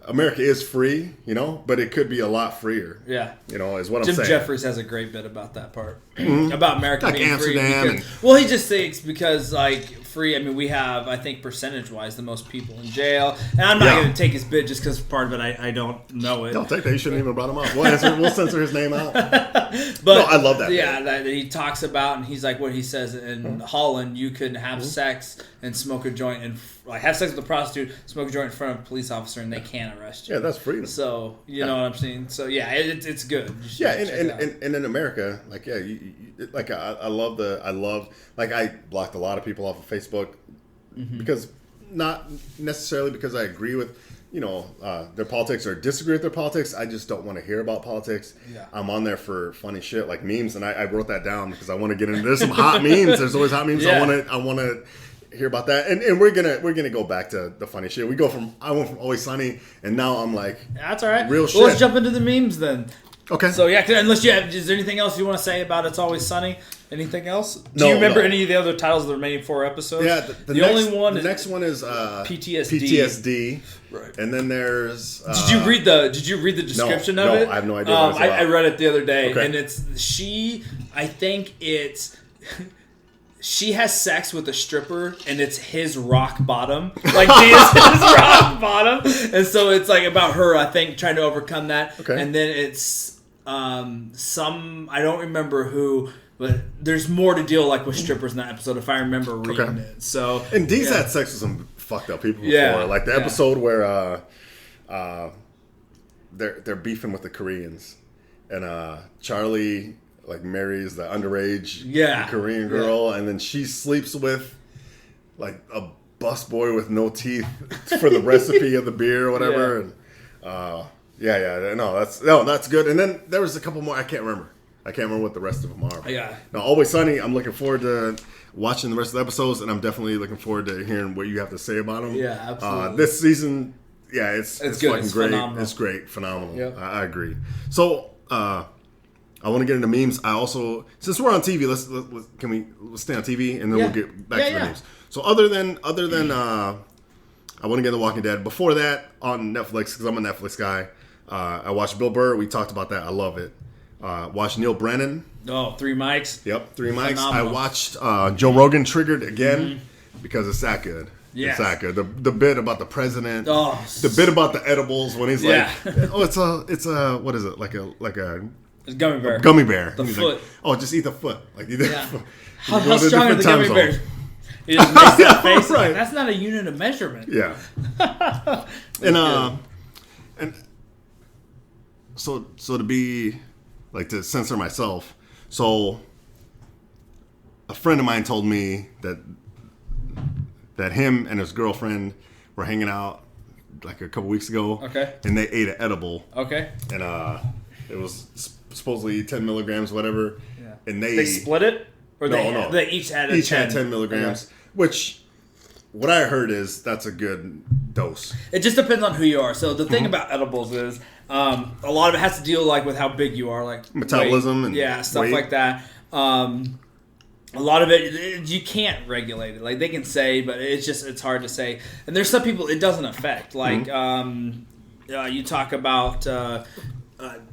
America is free, but it could be a lot freer. Yeah. Is what I'm saying. Jim Jeffries has a great bit about that part. about America Like being Amsterdam free. Well, he just thinks because like free. I mean, we have, I think, percentage-wise, the most people in jail. And I'm not going to take his bid just because part of it I don't know it. Don't take that. You shouldn't even brought him up. We'll censor his name out. But no, I love that. Yeah, that he talks about, and he's like, what he says in Holland, you can have sex and smoke a joint and like have sex with a prostitute, smoke a joint in front of a police officer, and they can't arrest you. Yeah, that's freedom. So you know what I'm saying. So yeah, it's good. Yeah, and in America, like I blocked a lot of people off of Facebook because not necessarily because I agree with their politics or disagree with their politics. I just don't want to hear about politics. Yeah. I'm on there for funny shit like memes, and I wrote that down because I want to get into. There's some hot memes. There's always hot memes. Yeah. I want to hear about that, and we're gonna go back to the funny shit. I went from Always Sunny, and now I'm like, that's all right. Real shit. Well, let's jump into the memes then. Okay. So yeah, unless you have, is there anything else you want to say about It's Always Sunny? Anything else? Do you remember any of the other titles of the remaining 4 episodes? Yeah, the next one is PTSD. PTSD. Right. And then there's Did you read the description of it? No, I have no idea. What I read it the other day, okay. and she has sex with a stripper, and it's his rock bottom. Like, his rock bottom. And so it's like about her, I think, trying to overcome that. Okay. And then it's I don't remember who, but there's more to deal like with strippers in that episode if I remember reading it. So and Dee's had sex with some fucked up people before. Yeah. Like the episode where they're beefing with the Koreans, and Charlie like marries the underage Korean girl, and then she sleeps with like a busboy with no teeth for the recipe of the beer or whatever. And that's good. And then there was a couple more I can't remember what the rest of them are. Yeah. Now, Always Sunny, I'm looking forward to watching the rest of the episodes, and I'm definitely looking forward to hearing what you have to say about them. Yeah, absolutely. This season, it's good. Fucking it's great. Phenomenal. It's great, phenomenal. Yep. I agree. So, I want to get into memes. I also, since we're on TV, let's stay on TV, and then we'll get back to the memes. So, other than I want to get into Walking Dead. Before that, on Netflix, because I'm a Netflix guy, I watched Bill Burr. We talked about that. I love it. Watched Neil Brennan. Oh, 3 mics. Yep, 3 mics. Phenomenal. I watched Joe Rogan Triggered again because it's that good. Yes. It's that good. The bit about the president. Oh. The bit about the edibles when he's like, it's a what is it? Like a gummy bear. Gummy bear. The foot. Like, oh, just eat the foot. Like eat the foot. How strong are the gummy bears? He just makes that face. Right. Like, that's not a unit of measurement. Yeah. and so to be like to censor myself. So a friend of mine told me that him and his girlfriend were hanging out like a couple weeks ago. Okay. And they ate an edible. Okay. And it was supposedly 10 milligrams, whatever. Yeah. And they split it? Or no. They each had 10. Each had 10 milligrams, which what I heard is that's a good dose. It just depends on who you are. So the thing about edibles is a lot of it has to deal like with how big you are, like metabolism weight, and stuff weight. like that. A lot of it you can't regulate it. Like they can say, but it's hard to say. And there's some people it doesn't affect. Like you talk about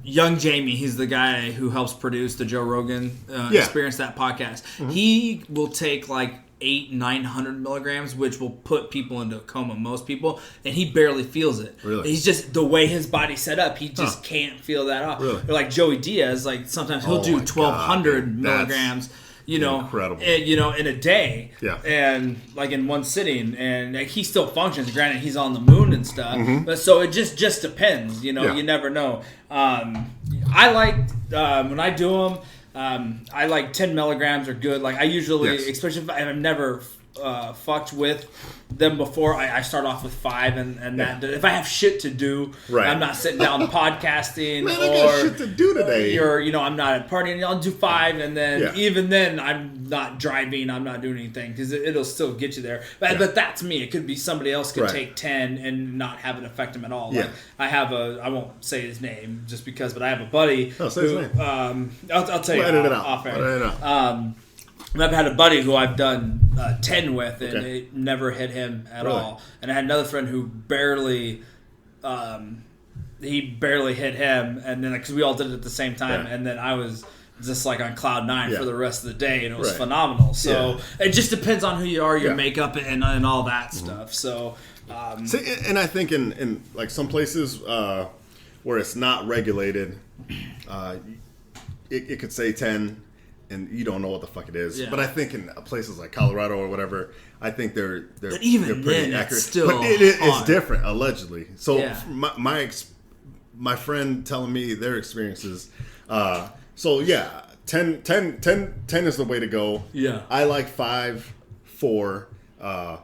young Jamie. He's the guy who helps produce the Joe Rogan Experience, that podcast. He will take like 800-900 milligrams, which will put people into a coma, most people, and he barely feels it. Really? He's just the way his body's set up, he just can't feel that off. Really? Or like Joey Diaz, like sometimes he'll do 1,200 milligrams. Incredible. In a day, and like in one sitting, and like, he still functions. Granted, he's on the moon and stuff, but so it just depends. You never know. I like when I do them. I like 10 milligrams are good. Like I usually, especially if I've never fucked with them before, I start off with 5, and that if I have shit to do, I'm not sitting down podcasting. Man, I got shit to do today. I'm not at partying. I'll do 5, and then even then I'm not driving. I'm not doing anything because it'll still get you there. But that's me. It could be somebody else could take 10 and not have it affect them at all. Yeah. Like I won't say his name just because, but I have a buddy. Oh, say his name. I'll tell you off air. I've had a buddy who I've done 10 with, and it never hit him at all. And I had another friend who barely hit him, and then because we all did it at the same time, and then I was just like on cloud nine for the rest of the day, and it was Right. phenomenal. So it just depends on who you are, your makeup, and all that stuff. So, See, and I think in like some places where it's not regulated, it could say 10, and you don't know what the fuck it is. Yeah. But I think in places like Colorado or whatever, I think they're even pretty then, accurate. it's still but it's hard. different, allegedly. So Yeah. my friend telling me their experiences. So yeah, 10 is the way to go. Yeah. I like 5, 4. I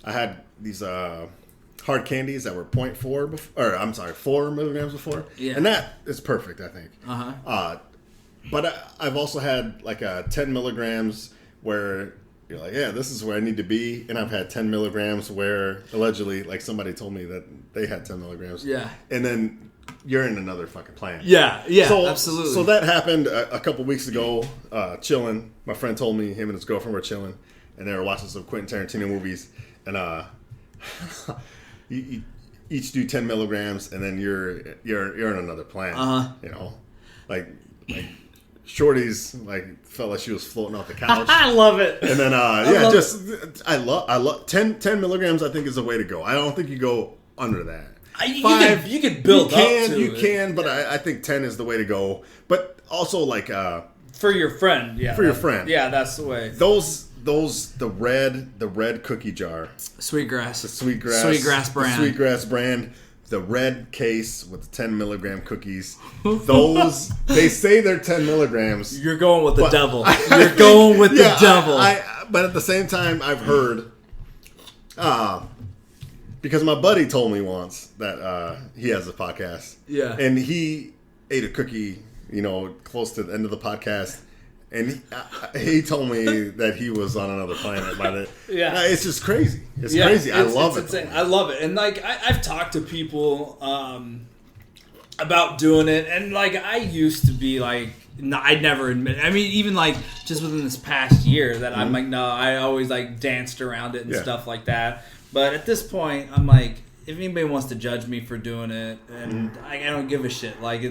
had these hard candies that were 0.4 before, or I'm sorry, 4 milligrams before. Yeah. And that is perfect, I think. Uh-huh. But I've also had like 10 milligrams where you're like, yeah, this is where I need to be. And I've had 10 milligrams where allegedly, like somebody told me that they had 10 milligrams. Yeah. And then you're in another fucking planet. Yeah, absolutely. So that happened a couple weeks ago, chilling. My friend told me him and his girlfriend were chilling, and they were watching some Quentin Tarantino movies. And you each do 10 milligrams, and then you're in another planet. Uh-huh. You know, like Shorty's like felt like she was floating off the couch. I love it. And then I love 10 milligrams. I think is the way to go. I don't think you go under that. 5, you can build up to you it. can, but I think 10 is the way to go. But also like For your friend, yeah. For your friend. Yeah, that's the way. the red cookie jar, Sweetgrass. the sweetgrass brand. the sweetgrass brand, the red case with the 10 milligram cookies. Those they say they're 10 milligrams. You're going with the devil. You're going with the devil. But at the same time, I've heard, because my buddy told me once that he has a podcast. Yeah. And he ate a cookie, close to the end of the podcast. And he told me that he was on another planet by the. Yeah. It's just crazy. It's crazy. I love it. Insane. I love it. And like I've talked to people about doing it, and like I used to be like, no, I'd never admit it. I mean, even like just within this past year that I'm like, no, I always like danced around it and stuff like that. But at this point, I'm like, if anybody wants to judge me for doing it, and I don't give a shit. Like,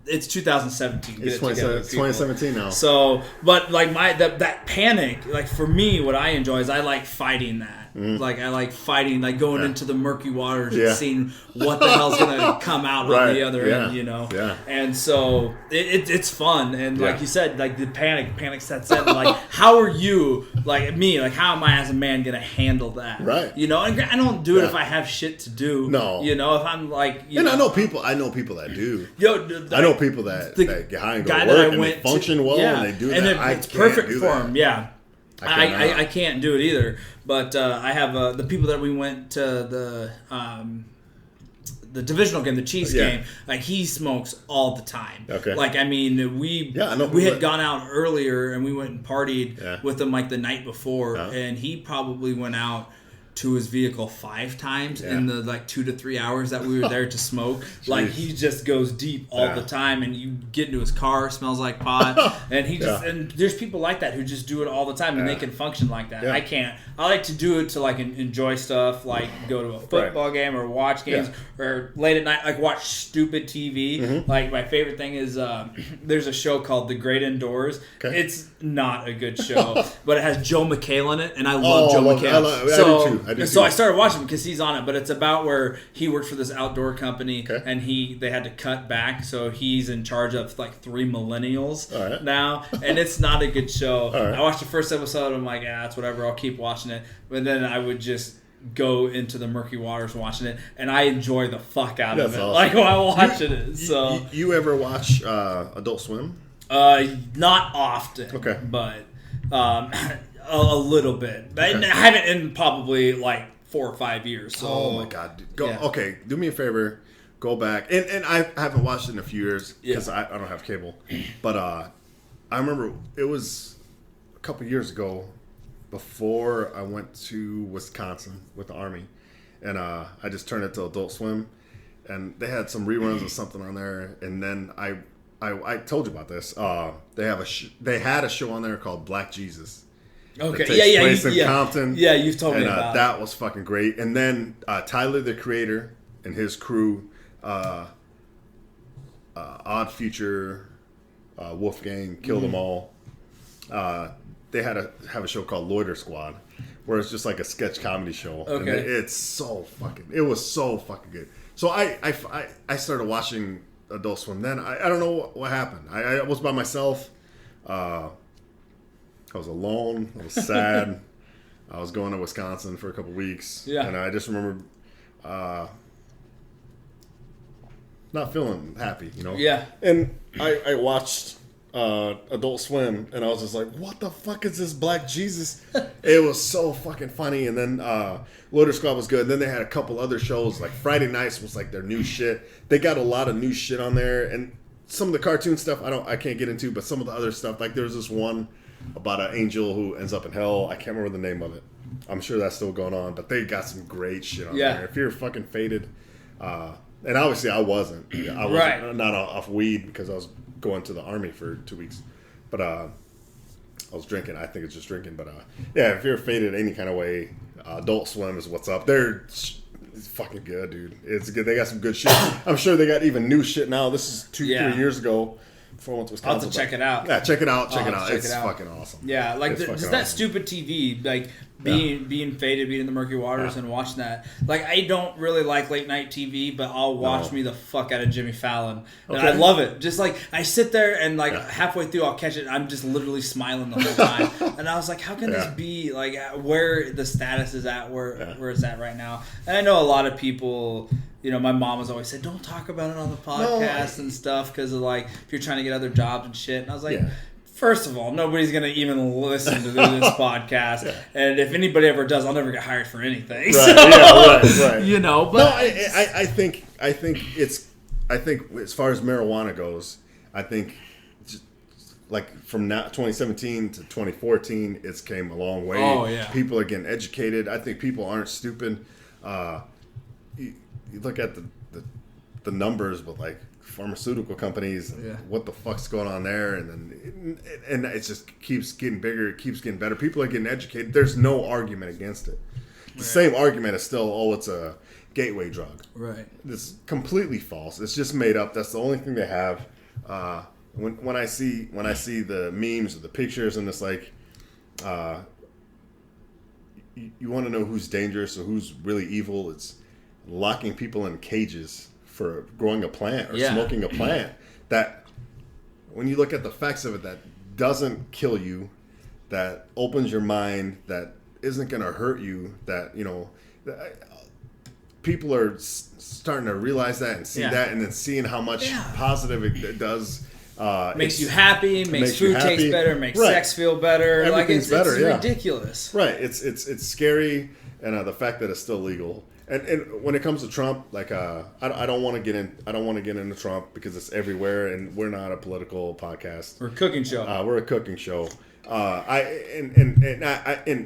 it's 2017. It's 2017 now. So, but like that panic, like for me, what I enjoy is I like fighting that. Like I like fighting, like going into the murky waters and seeing what the hell's gonna come out on the other end, Yeah. And so it's fun, and like you said, like the panic sets in. Like, how are you, like me, like how am I as a man gonna handle that? Right. And I don't do it if I have shit to do. No. If I'm like, I know people that do. I know people that get high and go guy to work that I and went they function well and they do that. And it's perfect for them. Yeah. I can't do it either. But I have the people that we went to the divisional game, the Chiefs game. Like he smokes all the time. Okay. Like I mean, we had gone out earlier and we went and partied with him like the night before, and he probably went out to his vehicle 5 times in the like 2 to 3 hours that we were there to smoke. Like he just goes deep all the time, and you get into his car, smells like pot, and he just and there's people like that who just do it all the time and they can function like that. I can't. I like to do it to like enjoy stuff, like go to a football game or watch games or late at night like watch stupid TV. Like my favorite thing is there's a show called The Great Indoors. It's not a good show, but it has Joe McHale in it, and I love Joe McHale. I do too. I started watching because he's on it, but it's about where he worked for this outdoor company, and they had to cut back, so he's in charge of like 3 millennials now, and it's not a good show. I watched the first episode, I'm like, it's whatever, I'll keep watching it, but then I would just go into the murky waters watching it, and I enjoy the fuck out of it. Awesome. Like while watching it. So you ever watch Adult Swim? Not often, but a little bit. I haven't in probably like 4 or 5 years. So. Oh my god! Okay, do me a favor, go back, and I haven't watched it in a few years because I don't have cable. But I remember it was a couple years ago, before I went to Wisconsin with the Army, and I just turned it to Adult Swim, and they had some reruns of something on there, and then I told you about this. They had a show on there called Black Jesus. Okay. That takes place in Compton. Yeah, you've told me about that. Was fucking great. And then Tyler, the Creator, and his crew, Odd Future Wolfgang, killed them all. They had have a show called Loiter Squad, where it's just like a sketch comedy show. Okay. And it was so fucking good. So I started watching Adult Swim then. I don't know what happened. I was by myself. I was alone. I was sad. I was going to Wisconsin for a couple weeks. Yeah. And I just remember not feeling happy, you know? Yeah. And I watched Adult Swim, and I was just like, what the fuck is this Black Jesus? It was so fucking funny. And then Loiter Squad was good. And then they had a couple other shows. Like Friday Nights was like their new shit. They got a lot of new shit on there. And some of the cartoon stuff I can't get into, but some of the other stuff, like there's this one about an angel who ends up in hell. I can't remember the name of it. I'm sure that's still going on, but they got some great shit on there. If you're fucking faded, and obviously I wasn't. I was not off weed because I was going to the army for 2 weeks, but I was drinking. I think it's just drinking, but yeah, if you're faded any kind of way, Adult Swim is what's up. It's fucking good, dude. It's good. They got some good shit. I'm sure they got even new shit now. This is 3 years ago. Before I went to Wisconsin. I'll have to check it out. Yeah, check it out. Check it out. It's fucking awesome. Yeah, like just that stupid TV, like being faded, being in the murky waters, and watching that. Like I don't really like late night TV, but I'll watch me the fuck out of Jimmy Fallon, and I love it. Just like I sit there and like halfway through, I'll catch it. I'm just literally smiling the whole time, and I was like, how can this be? Like where the status is at, where it's at right now. And I know a lot of people. You know, my mom has always said, don't talk about it on the podcast and stuff because of like if you're trying to get other jobs and shit. And I was like, first of all, nobody's going to even listen to this podcast. And if anybody ever does, I'll never get hired for anything. Right. You know, but no, I think as far as marijuana goes, I think like from 2017 to 2014, it's came a long way. Oh, yeah. People are getting educated. I think people aren't stupid. You look at the numbers with like pharmaceutical companies, what the fuck's going on there, and it just keeps getting bigger, it keeps getting better. People are getting educated. There's no argument against it. The same argument is still, it's a gateway drug. Right. It's completely false. It's just made up. That's the only thing they have. When I see the memes or the pictures, and it's like, you want to know who's dangerous or who's really evil? It's locking people in cages for growing a plant or smoking a plant. That, when you look at the facts of it, that doesn't kill you, that opens your mind, that isn't going to hurt you, that, you know, people are starting to realize that and see that, and then seeing how much positive it does. Makes you happy, makes food taste better, makes sex feel better. Everything's better. It's ridiculous. Right. It's scary, and the fact that it's still legal. And when it comes to Trump, like I don't want to get into Trump because it's everywhere, and we're not a political podcast. We're a cooking show. We're a cooking show. And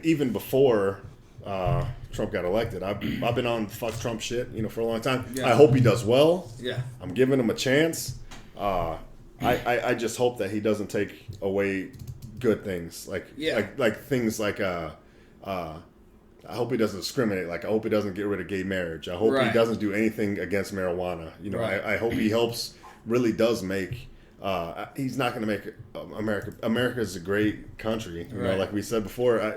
even before Trump got elected, I've been on fuck Trump shit, you know, for a long time. Yeah. I hope he does well. Yeah. I'm giving him a chance. I just hope that he doesn't take away good things, like things like I hope he doesn't discriminate. Like, I hope he doesn't get rid of gay marriage. I hope he doesn't do anything against marijuana. You know, I hope he really does make. He's not going to make America. America is a great country. You know, like we said before.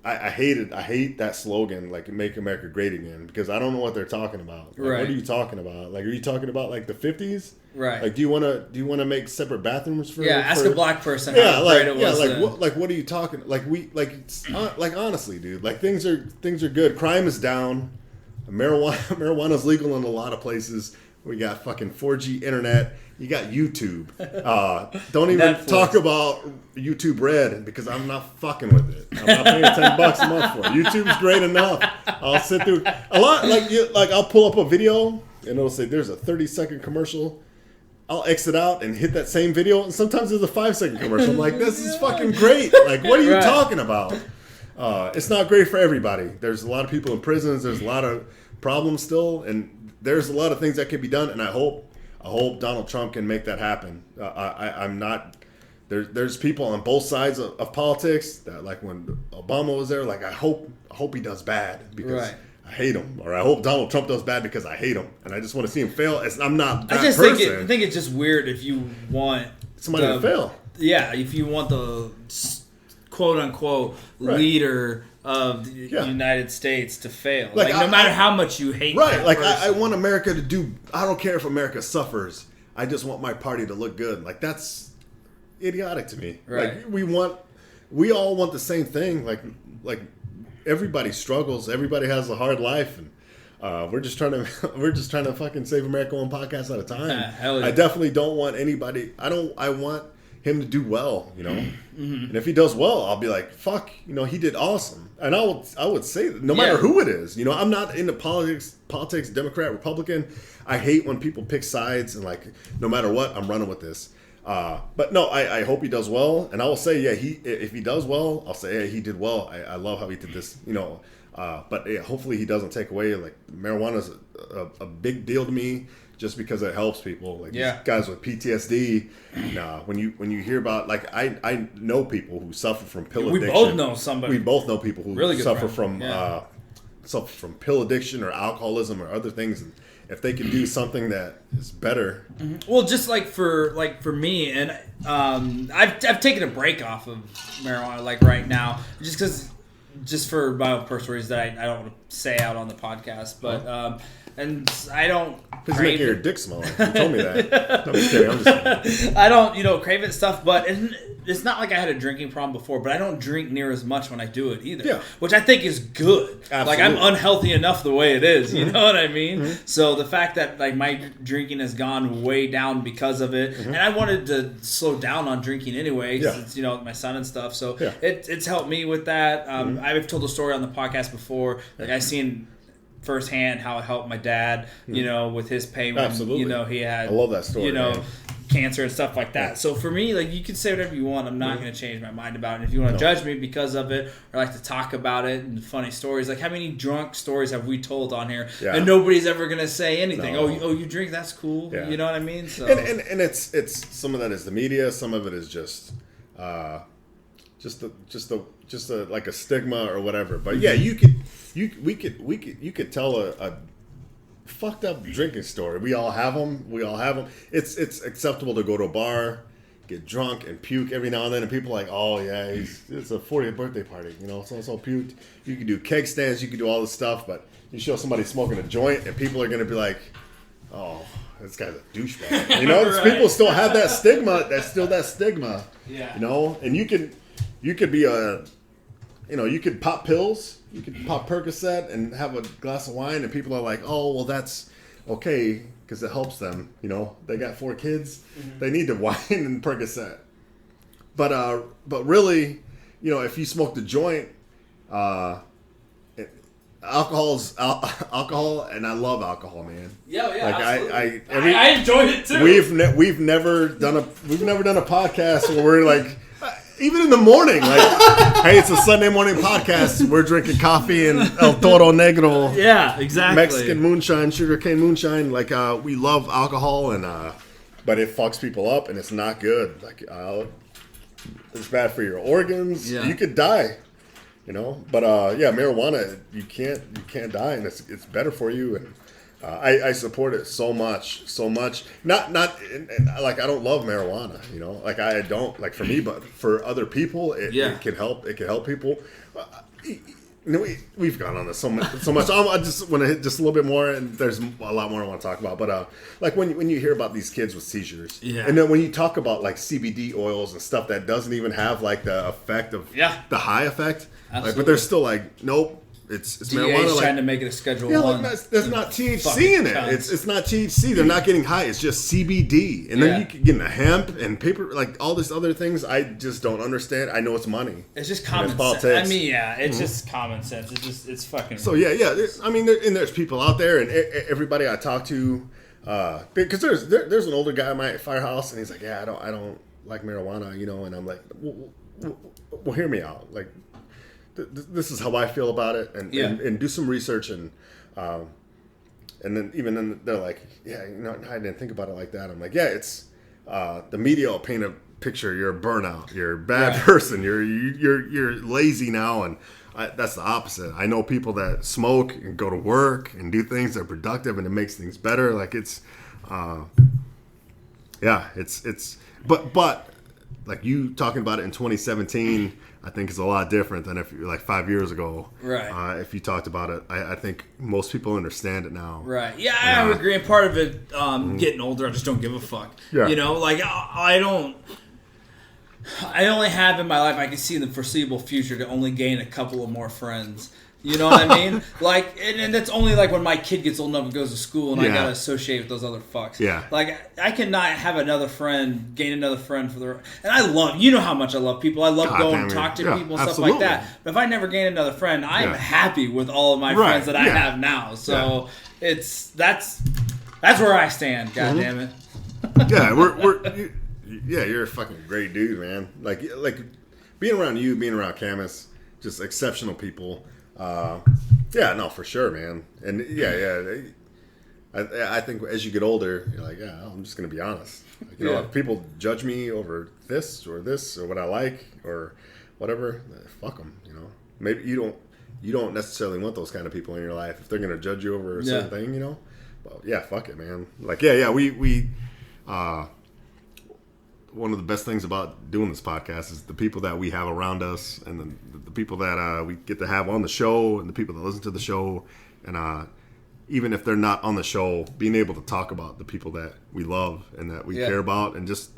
I hate that slogan, like, make America great again, because I don't know what they're talking about. Like, what are you talking about? Like, are you talking about like the 50s? Right. Like, do you want to make separate bathrooms for? Yeah, ask a black person. How great it was. What are you talking? Like honestly, dude. Like, things are good. Crime is down. Marijuana's legal in a lot of places. We got fucking 4G internet. You got YouTube. Don't even talk about YouTube Red, because I'm not fucking with it. I'm not paying $10 a month for it. YouTube's great enough. I'll sit through a lot. Like I'll pull up a video and it'll say there's a 30-second commercial. I'll exit out and hit that same video, and sometimes there's a 5-second commercial. I'm like, this is fucking great. Like, what are you talking about? It's not great for everybody. There's a lot of people in prisons. There's a lot of problems still, and there's a lot of things that can be done. And I hope Donald Trump can make that happen. I'm not. There's people on both sides of politics that, like, when Obama was there, like, I hope he does bad because I hate him, or I hope Donald Trump does bad because I hate him, and I just want to see him fail. I think it's just weird if you want somebody to fail. Yeah, if you want the quote unquote leader of the United States to fail, like no matter how much you hate, like I want America to do. I don't care if America suffers. I just want my party to look good. Like that's idiotic to me. Right. Like we all want the same thing. Like everybody struggles. Everybody has a hard life, and we're just trying to fucking save America one podcast at a time. Hell yeah. I definitely don't want anybody. I want him to do well, you know. Mm-hmm. And if he does well, I'll be like, fuck, you know, he did awesome. And I would say that no matter who it is, you know, I'm not into politics, Democrat, Republican. I hate when people pick sides and like, no matter what, I'm running with this. But no, I hope he does well. And I will say, if he does well, I'll say, he did well. I love how he did this, you know. But hopefully he doesn't take away, like, marijuana's a big deal to me. Just because it helps people, like these guys with PTSD. When you hear about, like, I know people who suffer from pill addiction. We both know somebody. We both know people who really suffer from pill addiction or alcoholism or other things. And if they can do something that is better, well, just like for me, and I've taken a break off of marijuana, like right now, just for my own personal reasons that I don't want to say out on the podcast, but. And I don't. Please make your dick smaller. You told me that. No, I'm just kidding. I don't, crave it stuff, but it's not like I had a drinking problem before. But I don't drink near as much when I do it either. Yeah. Which I think is good. Absolutely. Like I'm unhealthy enough the way it is. You know what I mean? Mm-hmm. So the fact that like my drinking has gone way down because of it, and I wanted to slow down on drinking anyway, because it's my son and stuff. So it's helped me with that. I've told a story on the podcast before. Like I seen firsthand how it helped my dad, with his pain when, he had, I love that story, cancer and stuff like that. So for me, like, you can say whatever you want. I'm not going to change my mind about it. And if you want to judge me because of it or like to talk about it and funny stories, like how many drunk stories have we told on here and nobody's ever going to say anything. No. Oh, you drink? That's cool. Yeah. You know what I mean? So and it's some of that is the media. Some of it is just like a stigma or whatever. But yeah, you could tell a fucked up drinking story. We all have them. It's acceptable to go to a bar, get drunk and puke every now and then, and people are like, oh yeah, it's a 40th birthday party, so puked. You can do keg stands, you can do all this stuff, but you show somebody smoking a joint and people are gonna be like, oh, this guy's a douchebag. Right. People still have that stigma. That's still that stigma. Yeah. And you could be you could pop pills, you could pop Percocet and have a glass of wine, and people are like, oh, well, that's okay because it helps them. They got 4 kids, they need the wine and Percocet. But really, if you smoke the joint, alcohol, and I love alcohol, man. Yeah, like absolutely. I enjoyed it too. We've never done a podcast where we're like. Even in the morning, like, hey, it's a Sunday morning podcast. We're drinking coffee and El Toro Negro. Yeah, exactly. Mexican moonshine, sugarcane moonshine. Like, we love alcohol, but it fucks people up, and it's not good. Like, it's bad for your organs. Yeah. You could die, But marijuana, you can't die, and it's better for you. And I support it so much. Not like I don't love marijuana, Like I don't like for me, but for other people, it can help. It can help people. We've gone on this so much. I just want to hit just a little bit more, and there's a lot more I want to talk about. But like when you hear about these kids with seizures, and then when you talk about like CBD oils and stuff that doesn't even have like the effect of the high effect, like, but they're still like, nope. It's marijuana. Trying to make it a Schedule 1. There's not THC in it. It's not THC. They're not getting high. It's just CBD. And then you can get into hemp and paper, like all these other things. I just don't understand. I know it's money. It's just common sense. I mean, it's just common sense. It's fucking. So there's people out there, and everybody I talk to, because there's an older guy at my firehouse, and he's like, I don't like marijuana, and I'm like, well, hear me out, like. This is how I feel about it, and do some research, and then they're like, I didn't think about it like that. I'm like, it's the media will paint a picture. You're a burnout. You're a bad person. You're lazy now, and that's the opposite. I know people that smoke and go to work and do things that are productive, and it makes things better. Like it's But like you talking about it in 2017, I think is a lot different than if you're like 5 years ago. Right. If you talked about it, I think most people understand it now. Right. Yeah, I would agree. And part of it, getting older, I just don't give a fuck. Yeah. You know, like I only have in my life, I can see in the foreseeable future to only gain a couple of more friends. You know what I mean? Like, and that's only like when my kid gets old enough and goes to school and I gotta associate with those other fucks. Yeah. Like, I cannot have another friend, gain another friend for the... And I love, you know how much I love people. I love going and talk to people and stuff like that. But if I never gain another friend, I'm happy with all of my friends that I have now. So that's where I stand. God damn it. Yeah, you're a fucking great dude, man. Like being around you, being around Camus, just exceptional people. No, for sure, man. And I think as you get older, you're like, I'm just gonna be honest. Like, you know, if people judge me over this or what I like or whatever, fuck them. You know, maybe you don't necessarily want those kind of people in your life if they're gonna judge you over a certain thing. You know, well, fuck it, man. Like, we one of the best things about doing this podcast is the people that we have around us and the people that we get to have on the show and the people that listen to the show. And even if they're not on the show, being able to talk about the people that we love and that we care about and just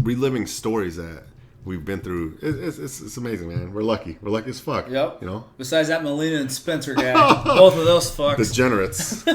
reliving stories that we've been through. It's amazing, man. We're lucky. We're lucky as fuck. Yep. You know? Besides that Melina and Spencer guy. Both of those fucks. Degenerates.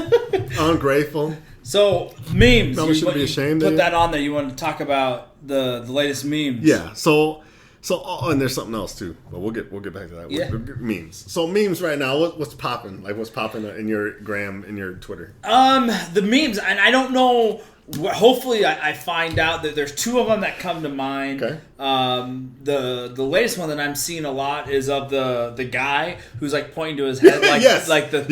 Ungrateful. So, memes. No, we shouldn't be ashamed put of that on there. You want to talk about the latest memes. Yeah. So and there's something else too, but we'll get back to that. Yeah. Memes. So memes right now. What's popping? Like what's popping in your gram, in your Twitter? The memes, and I don't know. Hopefully, I find out that there's two of them that come to mind. Okay. The latest one that I'm seeing a lot is of the guy who's like pointing to his head, like the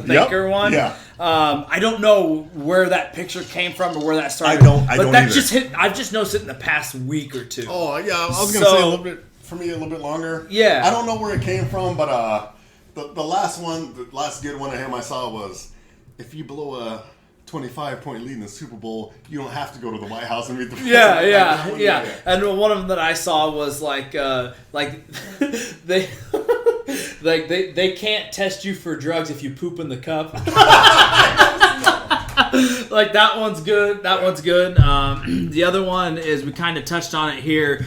thinker one. Yeah. I don't know where that picture came from or where that started. I don't either. Just hit. I've just noticed it in the past week or two. Oh yeah, I was gonna say a little bit for me, a little bit longer. Yeah. I don't know where it came from, but the last good one of him I saw was, if you blow a 25-point lead in the Super Bowl, you don't have to go to the White House and meet the president. Yeah. And one of them that I saw was like they can't test you for drugs if you poop in the cup. Like that one's good. The other one is, we kind of touched on it here,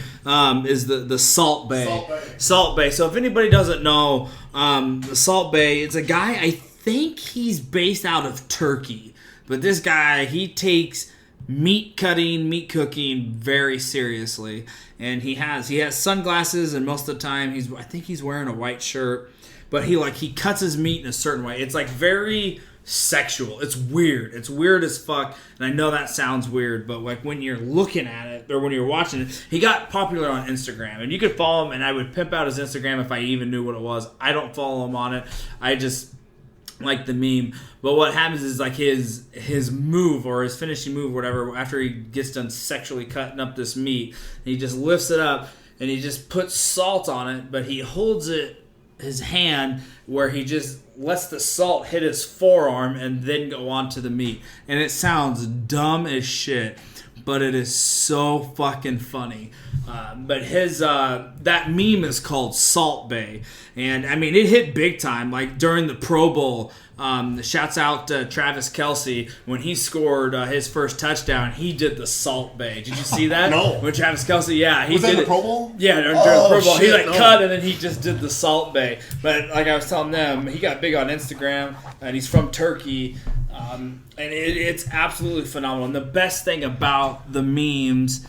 is the Salt Bay. Salt Bay. So if anybody doesn't know, the Salt Bay, it's a guy, I think he's based out of Turkey. But this guy, he takes meat cooking very seriously. And he has sunglasses, and most of the time I think he's wearing a white shirt. But he cuts his meat in a certain way. It's like very sexual. It's weird. It's weird as fuck. And I know that sounds weird, but like when you're looking at it or when you're watching it, he got popular on Instagram. And you could follow him, and I would pimp out his Instagram if I even knew what it was. I don't follow him on it. I just like the meme. But what happens is like his move or his finishing move or whatever, after he gets done sexually cutting up this meat, he just lifts it up and he just puts salt on it, but he holds his hand where he just lets the salt hit his forearm and then go on to the meat. And it sounds dumb as shit, but it is so fucking funny. But that meme is called Salt Bay, and I mean it hit big time. Like during the Pro Bowl, shouts out to Travis Kelce when he scored his first touchdown. He did the Salt Bay. Did you see that? No. When Travis Kelce, he was did that the it. Pro Bowl? Yeah, during the Pro Bowl, shit, he cut and then he just did the Salt Bay. But like I was telling them, he got big on Instagram, and he's from Turkey. And it's absolutely phenomenal. And the best thing about the memes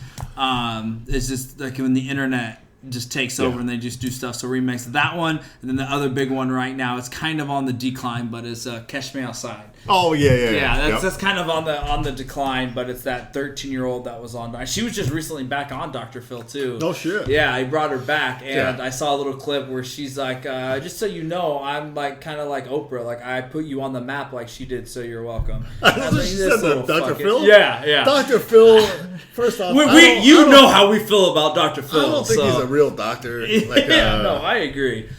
is just like when the internet just takes over and they just do stuff. So remix that one, and then the other big one right now, it's kind of on the decline, but it's Catch Me Outside. Oh yeah. That's kind of on the decline, but it's that 13-year-old that was on. She was just recently back on Dr. Phil too. No shit. Yeah, I brought her back, and I saw a little clip where she's like, "Just so you know, I'm like kind of like Oprah. Like I put you on the map like she did. So you're welcome." She said that, Dr. Phil. Yeah. Dr. Phil. First off, you know how we feel about Dr. Phil. I don't think he's a real doctor. Like, no, I agree.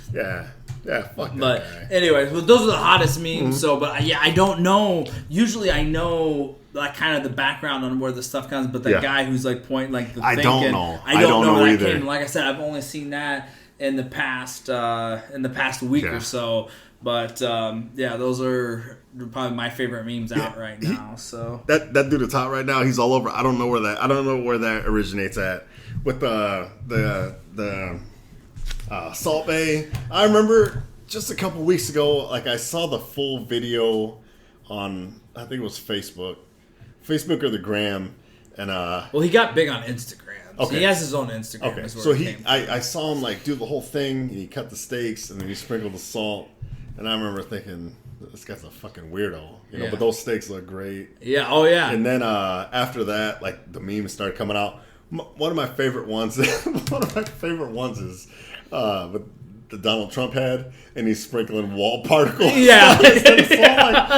Yeah, fuck that But guy. anyways, those are the hottest memes. So, but I don't know. Usually, I know like kind of the background on where the stuff comes, but the guy who's like pointing like the I thinking, don't know. I don't know either. came. Like I said, I've only seen that in the past week or so. But those are probably my favorite memes out right now. So that dude at the top right now, he's all over. I don't know where that originates at with the Salt Bay. I remember just a couple weeks ago, like I saw the full video on, I think it was Facebook or the Gram, and well, he got big on Instagram. So okay. He has his own Instagram. Okay, so I saw him like do the whole thing. And he cut the steaks and then he sprinkled the salt, and I remember thinking, this guy's a fucking weirdo, you know. But those steaks look great. Yeah. Oh yeah. And then after that, like the memes started coming out. One of my favorite ones. Is with the Donald Trump head, and he's sprinkling wall particles. Yeah.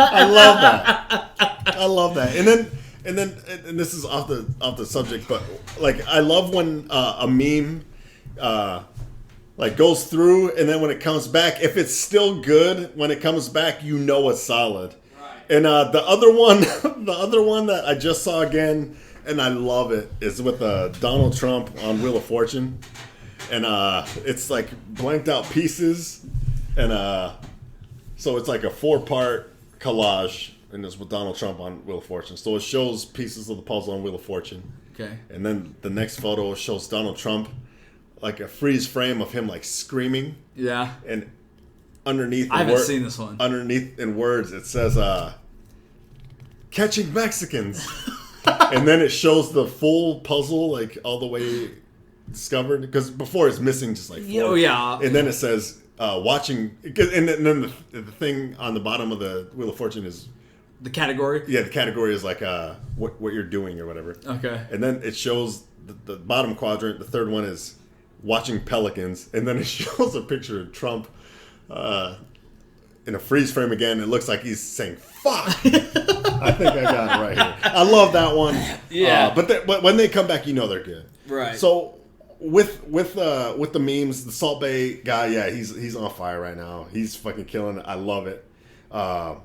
I love that. And this is off the subject, but like I love when a meme like goes through, and then when it comes back, if it's still good when it comes back, you know it's solid. Right. And the other one that I just saw again, and I love it, is with Donald Trump on Wheel of Fortune. And it's like blanked out pieces, and so it's like a 4-part collage, and it's with Donald Trump on Wheel of Fortune. So it shows pieces of the puzzle on Wheel of Fortune. Okay. And then the next photo shows Donald Trump, like a freeze frame of him like screaming. Yeah. And underneath, I haven't seen this one. Underneath in words, it says "Catching Mexicans," and then it shows the full puzzle, like all the way discovered, because before it's missing just like 4. Oh yeah. And then it says watching, and then the thing on the bottom of the Wheel of Fortune is the category. Yeah, the category is like what you're doing or whatever. Okay. And then it shows the bottom quadrant. The third one is watching pelicans, and then it shows a picture of Trump in a freeze frame again. It looks like he's saying "fuck." I think I got it right here. I love that one. Yeah. But when they come back, you know they're good. Right. So with the memes, the Salt Bay guy, yeah, he's on fire right now. He's fucking killing it. I love it. And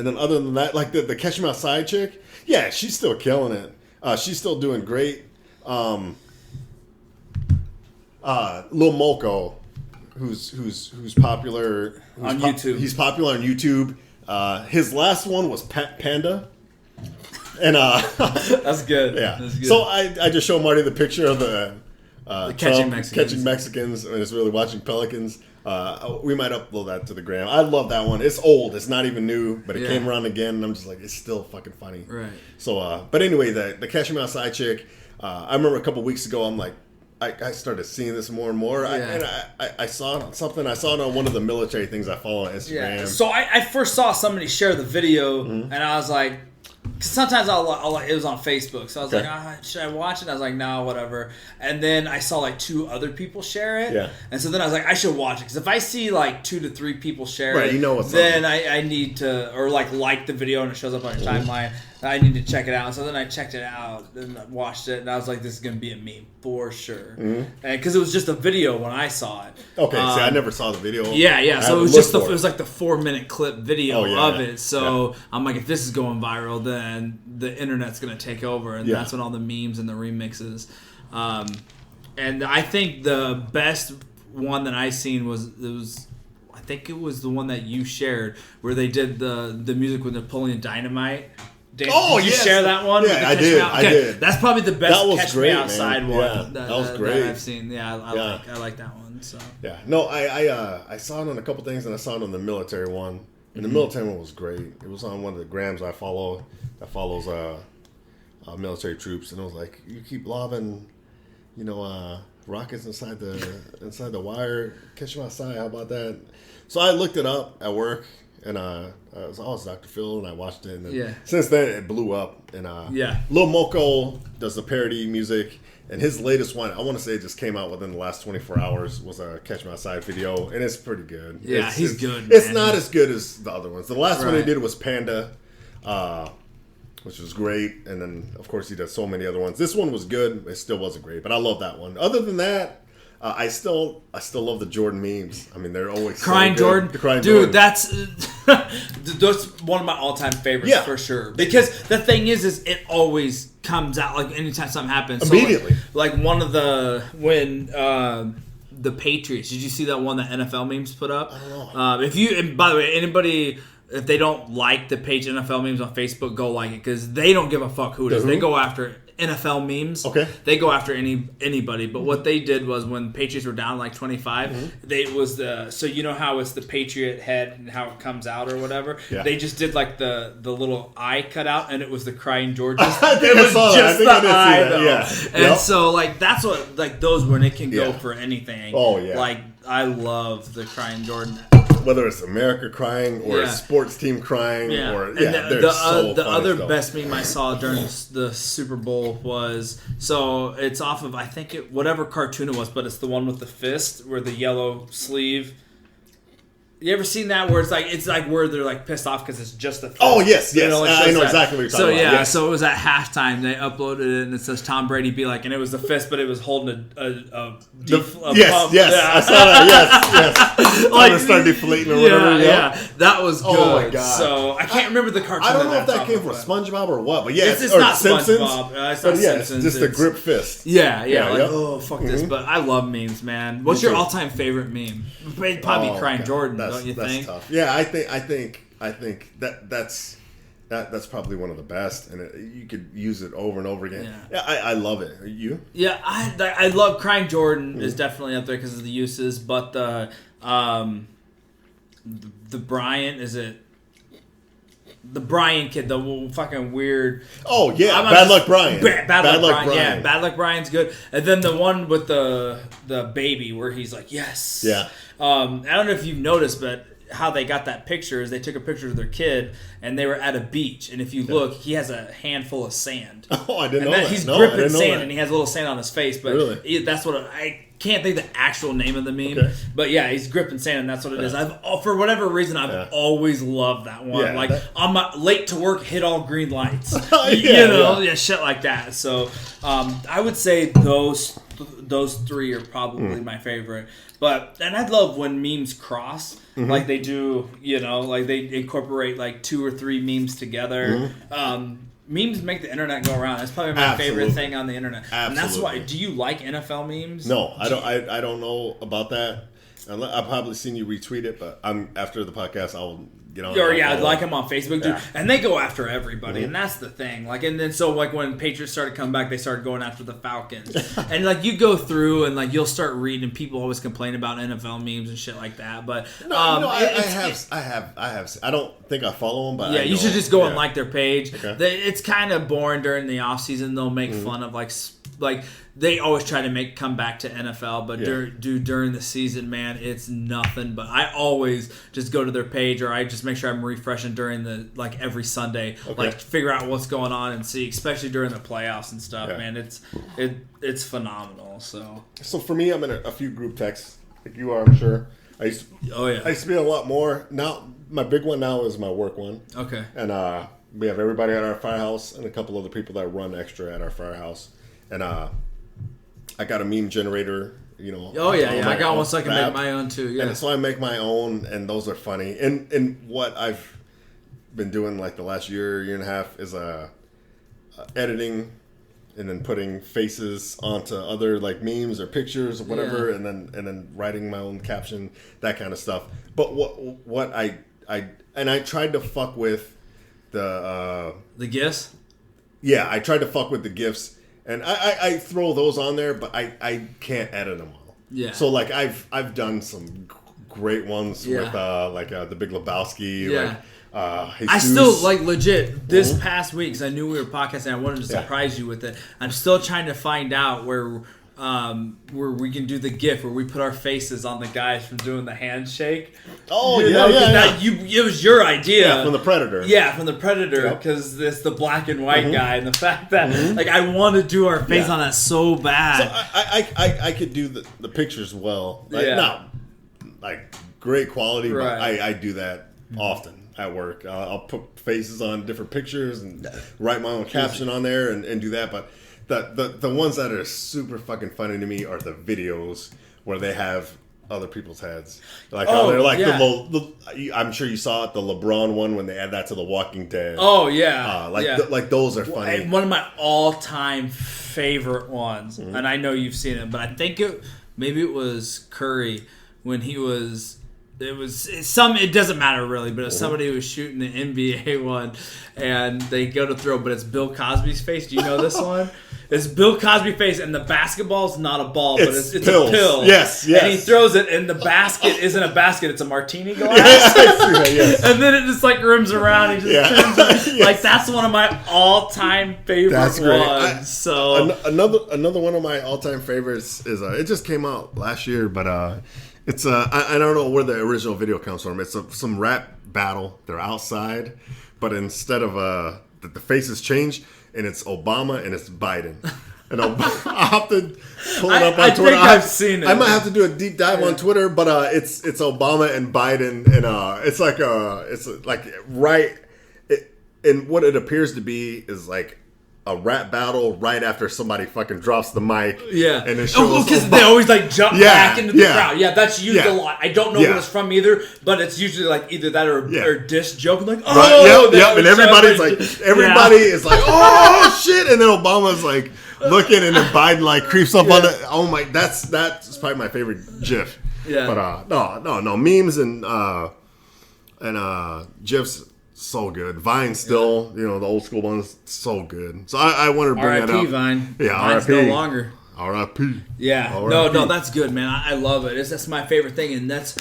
then other than that, like the Catch Me Outside chick, yeah, she's still killing it. She's still doing great. Lil Molko, who's popular on YouTube. He's popular on YouTube. His last one was Panda. And that's good. Yeah. That's good. So I just show Marty the picture of the catching Mexicans, and it's really watching pelicans. We might upload that to the gram. I love that one. It's old. It's not even new, but it came around again, and I'm just like, it's still fucking funny. Right. So, but anyway, the Catch Me Outside chick. I remember a couple weeks ago, I'm like, I started seeing this more and more. Yeah. I saw it on something. I saw it on one of the military things I follow on Instagram. Yeah. So I first saw somebody share the video, and I was like, because sometimes I'll it was on Facebook, so I was like, should I watch it? I was like, no, whatever. And then I saw like 2 other people share it, and so then I was like, I should watch it, because if I see like 2 to 3 people share it, you know what's then I need to, or like the video and it shows up on your timeline. I need to check it out. So then I checked it out and watched it, and I was like, this is going to be a meme for sure. Because it was just a video when I saw it. Okay, see, I never saw the video. Yeah. So it was just it was like the 4-minute clip video of it. So I'm like, if this is going viral, then the internet's going to take over, and that's when all the memes and the remixes. And I think the best one that I seen was I think it was the one that you shared, where they did the music with Napoleon Dynamite. Did you share that one? Yeah, I did. Okay. I did. That's probably the best Catch Me Outside one. Yeah, that was great. That I've seen. Yeah, I like that one. So yeah, no, I saw it on a couple things, and I saw it on the military one. And the military one was great. It was on one of the grams I follow that follows military troops, and it was like, you keep lobbing, rockets inside the wire. Catch Me Outside. How about that? So I looked it up at work. And I was Dr. Phil, and I watched it. And since then, it blew up. And Lil Moko does the parody music, and his latest one, I want to say it just came out within the last 24 hours, was a Catch Me Outside video, and it's pretty good. Yeah, he's good. It's not as good as the other ones. The last one he did was Panda, which was great, and then, of course, he does so many other ones. This one was good. It still wasn't great, but I love that one. Other than that, I still love the Jordan memes. I mean, they're always Crying so good. Jordan, The Crying dude, Jordan. that's one of my all-time favorites for sure. Because the thing is it always comes out like anytime something happens Immediately. So like one of when the Patriots. Did you see that one that NFL memes put up? I don't know. And by the way, anybody. If they don't like the page NFL memes on Facebook, go like it because they don't give a fuck who it is. They go after NFL memes. Okay. They go after anybody. But what they did was when Patriots were down like 25, so you know how it's the Patriot head and how it comes out or whatever. Yeah. They just did like the little eye cut out and it was the crying George. It was just the eye though. Yeah. And so like that's what like those when it can go for anything. Oh yeah. Like I love the crying Jordan. Whether it's America crying or a sports team crying or the other best meme I saw during the Super Bowl was it's off of I think whatever cartoon it was, but it's the one with the fist where the yellow sleeve. You ever seen that where it's like where they're like pissed off because it's just a fist? Oh yes, you know, I know exactly what you're talking about. Yes. So it was at halftime. They uploaded it and it says Tom Brady be like, and it was the fist, but it was holding a pump. Yes, I saw that. Yes. Like start deflating or whatever. Yeah, that was good. Oh my god! So I can't remember the cartoon. I don't know if that came from SpongeBob or what, but yeah, it's not Simpsons. SpongeBob. It's not Simpsons. It's just a grip fist. Yeah. Oh fuck this! But I love memes, man. What's your all-time favorite meme? It'd probably be Crying Jordan, don't you think? Tough. Yeah, I think that's probably one of the best, and you could use it over and over again. Yeah, I love it. You? Yeah, I love Crying Jordan is definitely up there because of the uses, but the Brian the Brian kid, the fucking weird. Oh yeah, Bad Luck Brian. Bad Luck Brian. Yeah, Bad Luck Brian's good. And then the one with the baby where he's like, yes. Yeah. I don't know if you've noticed, but how they got that picture is they took a picture of their kid and they were at a beach. And if you look, he has a handful of sand. Oh, I didn't know that. He's gripping sand and he has a little sand on his face. But really? That's what I can't think the actual name of the meme. Okay. But yeah, he's gripping sand and that's what it is. For whatever reason, I've always loved that one. Yeah, on my late to work, hit all green lights. Shit like that. So I would say those three are probably my favorite. And I love when memes cross. Mm-hmm. Like they do, like they incorporate like 2 or 3 memes together. Mm-hmm. Memes make the internet go around. That's probably my favorite thing on the internet. Absolutely. And that's why. Do you like NFL memes? No, I don't. I don't know about that. I've probably seen you retweet it, but after the podcast, I'll get on. Or like them on Facebook, dude. And they go after everybody, and that's the thing. Like, and then so like when Patriots started coming back, they started going after the Falcons, and like you go through and like you'll start reading. People always complain about NFL memes and shit like that, but I have. I don't think I follow them, but you should just go and like their page. Okay. It's kind of boring during the off season. They'll make fun of like they always try to come back to NFL, but during the season, man, it's nothing. But I always just go to their page, or I just make sure I'm refreshing during every Sunday, figure out what's going on and see, especially during the playoffs and stuff. Yeah. Man, it's phenomenal. So for me, I'm in a few group texts, like you are, I'm sure. I used to be a lot more. Now my big one now is my work one. Okay, and we have everybody at our firehouse and a couple other people that run extra at our firehouse. And I got a meme generator, I got one so I can make my own too. Yeah. And so I make my own, and those are funny. And what I've been doing like the last year and a half is editing, and then putting faces onto other like memes or pictures or whatever, and then writing my own caption, that kind of stuff. But what I tried to fuck with the GIFs. Yeah, I tried to fuck with the GIFs. And I throw those on there, but I can't edit them all. Yeah. So like I've done some great ones with the Big Lebowski. Yeah. I still legit this past week because I knew we were podcasting. I wanted to surprise you with it. I'm still trying to find out where we can do the GIF where we put our faces on the guys from doing the handshake. Oh, it was your idea. Yeah, from the Predator. Yeah, from the Predator, because it's the black and white guy, and the fact that I want to do our face on that so bad. So I could do the pictures well. Not like great quality, but I do that often at work. I'll put faces on different pictures and write my own caption on there and do that, but the ones that are super fucking funny to me are the videos where they have other people's heads. Like how they're like I'm sure you saw it, the LeBron one when they add that to The Walking Dead. Oh yeah, like those are funny. One of my all-time favorite ones, and I know you've seen it, but I think maybe it was Curry when he was. It doesn't matter really, but it's somebody who was shooting the NBA one, and they go to throw, but it's Bill Cosby's face. Do you know this one? It's Bill Cosby's face, and the basketball's not a ball, but it's a pill. Yes. And he throws it, and the basket isn't a basket; it's a martini glass. Yes. And then it just like rims around. And just turns it. Like that's one of my all-time favorite ones. Another one of my all-time favorites is it just came out last year, but. It's I don't know where the original video comes from. It's some rap battle. They're outside, but instead of the faces change, and it's Obama and it's Biden. And I'll have to pull it up on Twitter. I've seen it. I might have to do a deep dive on Twitter, but it's Obama and Biden, and it's like right. And what it appears to be is like a rap battle right after somebody fucking drops the mic. Yeah. And it shows because they always like jump back into the crowd. Yeah, that's used a lot. I don't know what it's from either, but it's usually like either that or diss joke. Like, oh, yep. And everybody is like, oh shit. And then Obama's like looking, and then Biden like creeps up on it. Oh my, that's probably my favorite GIF. Yeah. But no memes and GIFs. So good. Vine still, the old school ones, so good. So I wanted to bring that up. R.I.P. Vine. Yeah, Vine's R.I.P. no longer. R.I.P. Yeah. R.I.P. No, that's good, man. I love it. That's my favorite thing, and that's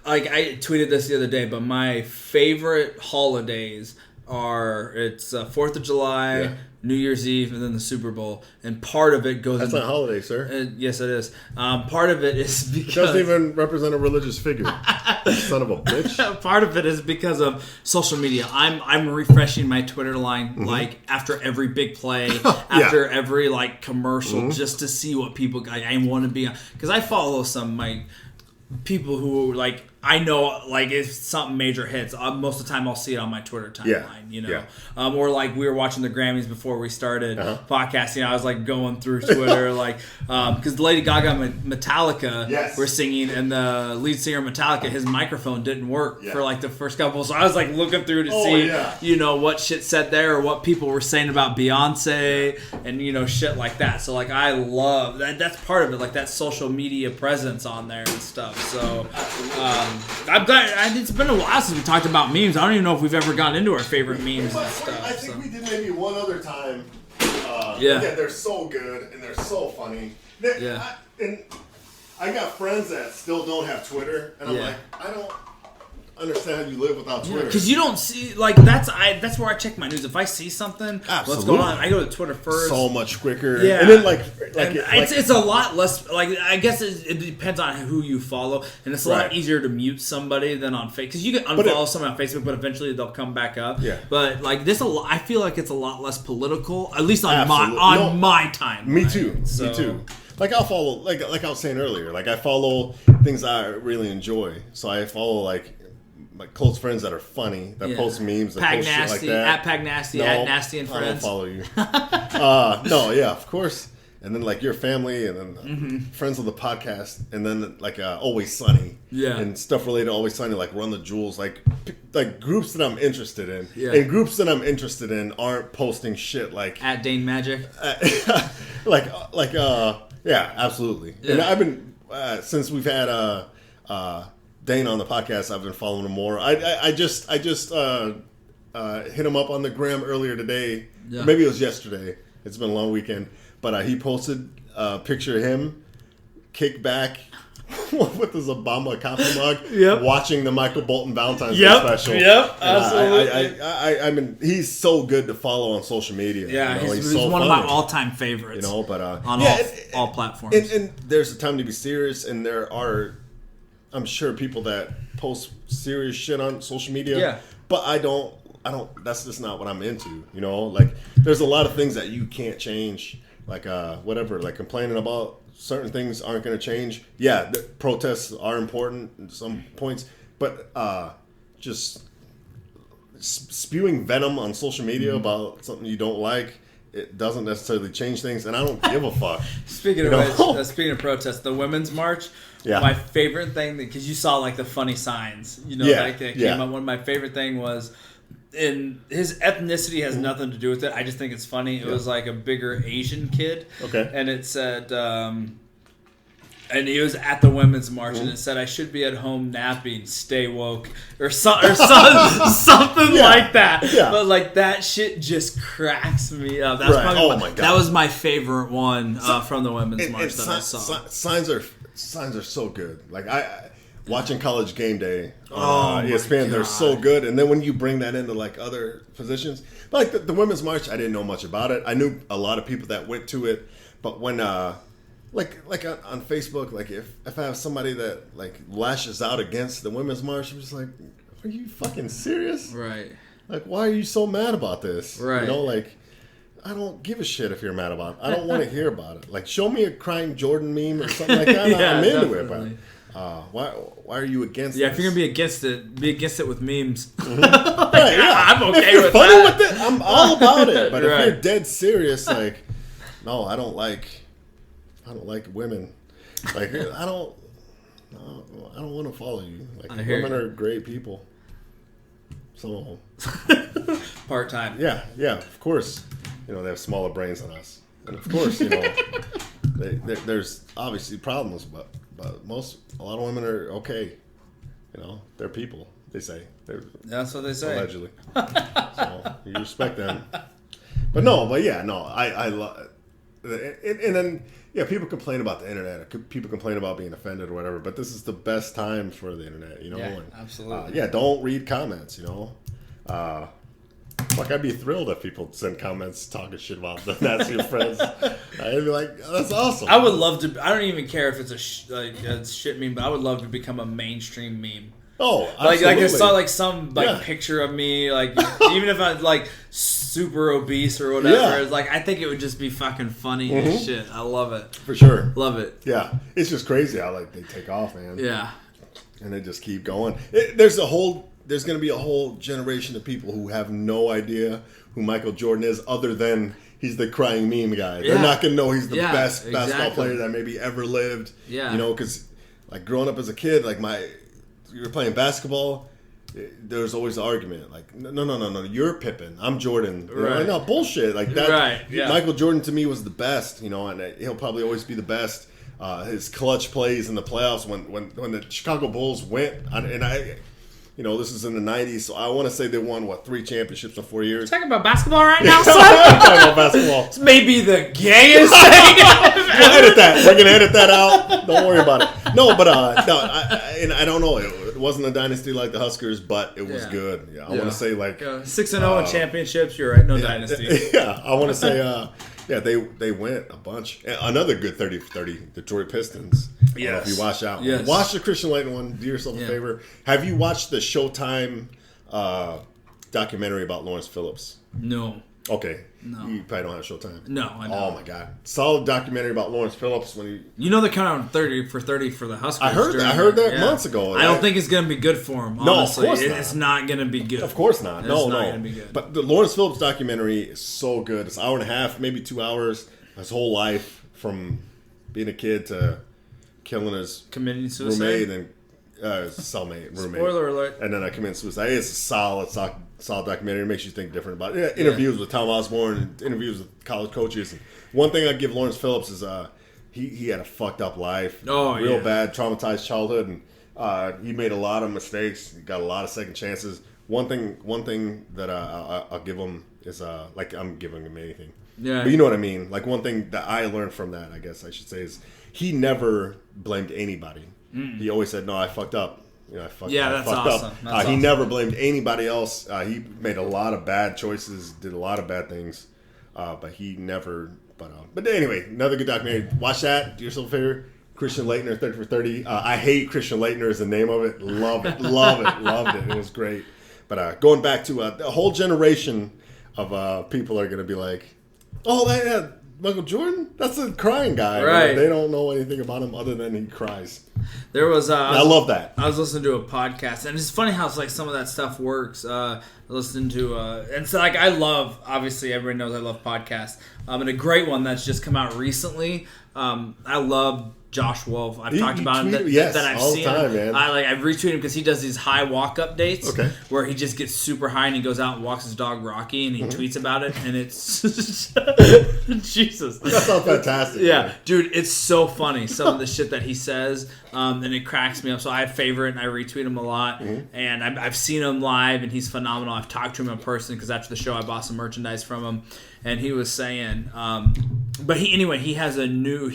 like I tweeted this the other day. But my favorite holidays are 4th of July, New Year's Eve, and then the Super Bowl. And part of it goes. That's not a holiday, sir. Yes, it is. Part of it is because it doesn't even represent a religious figure. Son of a bitch. Part of it is because of social media. I'm refreshing my Twitter line like after every big play, after every like commercial, just to see what people I want to be on. Because I follow some people who like I know like if something major hits, most of the time I'll see it on my Twitter timeline, or like we were watching the Grammys before we started podcasting. I was like going through Twitter like because Lady Gaga and Metallica were singing, and the lead singer of Metallica, his microphone didn't work for like the first couple, so I was like looking through to see what shit said there or what people were saying about Beyonce and shit like that. So like I love that. That's part of it, like that social media presence on there and stuff. So I'm glad. It's been a while since we talked about memes. I don't even know if we've ever gotten into our favorite memes and stuff. I think we did maybe one other time. They're so good and they're so funny. And I got friends that still don't have Twitter, and I'm like, I don't understand how you live without Twitter. Because you don't see that's where I check my news. If I see something, what's going on, I go to Twitter first. So much quicker. Yeah, and then it's a lot less. Like I guess it depends on who you follow, and it's a lot easier to mute somebody than on Facebook. Because you can unfollow someone on Facebook, but eventually they'll come back up. Yeah. But like this, I feel like it's a lot less political, at least on my time. Me too. Me too. Like I'll follow, like I was saying earlier, like I follow things I really enjoy. So I follow like my close friends that are funny, that post memes, that post shit like that. At Pagnasty, at nastyandfriends. I don't follow you. Of course. And then like your family, and then friends of the podcast, and then like Always Sunny, and stuff related to Always Sunny, like Run the Jewels, like groups that I'm interested in, and groups that I'm interested in aren't posting shit like at Dane Magic, absolutely. Yeah. And I've been since we've had Dane on the podcast, I've been following him more. I just hit him up on the gram earlier today. Yeah. Maybe it was yesterday. It's been a long weekend. But he posted a picture of him kick back with his Obama coffee mug watching the Michael Bolton Valentine's Day special. Yep, absolutely. I mean, he's so good to follow on social media. Yeah, he's so one of my all-time favorites. But on all platforms. And there's a time to be serious, and there are, I'm sure, people that post serious shit on social media. Yeah. But I don't. That's just not what I'm into. Like there's a lot of things that you can't change. Like whatever, like complaining about certain things aren't going to change. Yeah, the protests are important at some points, but just spewing venom on social media about something you don't like it doesn't necessarily change things, and I don't give a fuck. Speaking of protests, the Women's March. Yeah. My favorite thing, because you saw like the funny signs, like that came up. One of my favorite thing was, and his ethnicity has nothing to do with it. I just think it's funny. It was like a bigger Asian kid. Okay. And it said, and he was at the Women's March, and it said, "I should be at home napping, stay woke," or something like that. Yeah. But like that shit just cracks me up. That's probably my God. That was my favorite one from the Women's March that I saw. Signs are so good. Like watching College Game Day on ESPN, they're so good. And then when you bring that into like other positions, but like the Women's March, I didn't know much about it. I knew a lot of people that went to it, but when like on Facebook, like if I have somebody that like lashes out against the Women's March, I'm just like, are you fucking serious? Right. Like, why are you so mad about this? Right. You know, like, I don't give a shit if you're mad about it. I don't want to hear about it. Like, show me a crying Jordan meme or something like that. I'm into definitely. it. But why are you against Yeah, this? if you're going to be against it with memes. Right, yeah. I'm okay if you're with funny that. with it, I'm all about it. But Right. if you're dead serious, like, no, I don't like women. Like, I don't want to follow you. Like, women are great people. Some of them. Part-time. Yeah, of course. They have smaller brains than us. And of course, there's obviously problems, but a lot of women are okay. They're people, they say. That's what they say. Allegedly. So you respect them. I love. And then, people complain about the internet. People complain about being offended or whatever. But this is the best time for the internet, Yeah, absolutely. Don't read comments, I'd be thrilled if people send comments talking shit about the Nasty and Friends. I'd be like, oh, that's awesome. I would love to. I don't even care if it's a shit meme, but I would love to become a mainstream meme. Oh, like I absolutely. saw like some picture of me, like even if I was like super obese or whatever. Yeah. It's like I think it would just be fucking funny as shit. I love it for sure. Love it. Yeah, it's just crazy how they take off, man. Yeah, and they just keep going. There's going to be a whole generation of people who have no idea who Michael Jordan is, other than he's the crying meme guy. Yeah. They're not going to know he's the best exactly. basketball player that maybe ever lived. Yeah, because like growing up as a kid, like you're playing basketball, there's always the argument like, no, you're Pippen, I'm Jordan. Right. No, bullshit. Like that. Right. Yeah. Michael Jordan to me was the best. And he'll probably always be the best. His clutch plays in the playoffs when the Chicago Bulls went, this is in the 90s, so I want to say they won 3 championships in 4 years. Talking about basketball right now, son. Talking about basketball. It's maybe the gayest thing. We'll edit that. We're gonna edit that out. Don't worry about it. No, but I don't know. It wasn't a dynasty like the Huskers, but it was good. Yeah, I want to say 6-0 in championships. You're right. No dynasty. Yeah, I want to say. They went a bunch. Another good 30 for 30, Detroit Pistons. Yes. If you watch out. Yes. Watch the Christian Laettner one. Do yourself a favor. Have you watched the Showtime documentary about Lawrence Phillips? No. Okay. No. You probably don't have Showtime. No, I know. Oh, my God. Solid documentary about Lawrence Phillips. When they're coming out 30 for 30 for the Huskers. I heard that months ago. I don't think it's going to be good for him, honestly. No, of course not. It's not going to be good. Of course not. It's not going to be good. But the Lawrence Phillips documentary is so good. It's an hour and a half, maybe 2 hours. His whole life, from being a kid to killing his committing suicide, roommate and cellmate, roommate. Spoiler alert. And then I committed suicide. It's a solid documentary. It makes you think different about it. Interviews with Tom Osborne, and interviews with college coaches. And one thing I give Lawrence Phillips is he had a fucked up life, real bad, traumatized childhood, and he made a lot of mistakes. He got a lot of second chances. One thing that I'll give him is like I'm giving him anything. Yeah. But you know what I mean? Like one thing that I learned from that, I guess I should say, is he never blamed anybody. He always said, "No, I fucked up. I fucked that's awesome. up." That's he awesome. never blamed anybody else. He made a lot of bad choices, did a lot of bad things, but he never. But anyway, another good documentary. Watch that. Do yourself a favor. Christian Laettner, 30 for 30. I hate Christian Laettner is the name of it. Love it. Loved it. It was great. But going back to a whole generation of people are going to be like, oh, Michael Jordan? That's a crying guy. Right. They don't know anything about him other than he cries. There was. I love that. I was listening to a podcast, and it's funny how like some of that stuff works. Listening to, and so like I love. Obviously, everybody knows I love podcasts. And a great one that's just come out recently. I love Josh Wolf. I've talked about him that I've all seen. The time, man. I've retweeted him because he does these high walk updates where he just gets super high and he goes out and walks his dog Rocky and he tweets about it, and it's Jesus. That sounds fantastic. Yeah, man. dude, it's so funny some of the shit that he says, and it cracks me up. So I favorite and I retweet him a lot, and I've seen him live and he's phenomenal. I've talked to him in person because after the show I bought some merchandise from him, and he was saying, but he has a new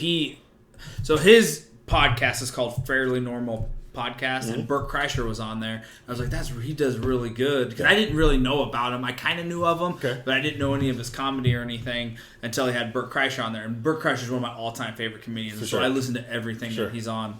So his podcast is called Fairly Normal Podcast, and Bert Kreischer was on there. I was like, he does really good. Because I didn't really know about him. I kind of knew of him, but I didn't know any of his comedy or anything until he had Bert Kreischer on there. And Bert Kreischer is one of my all-time favorite comedians. So I listen to everything that he's on.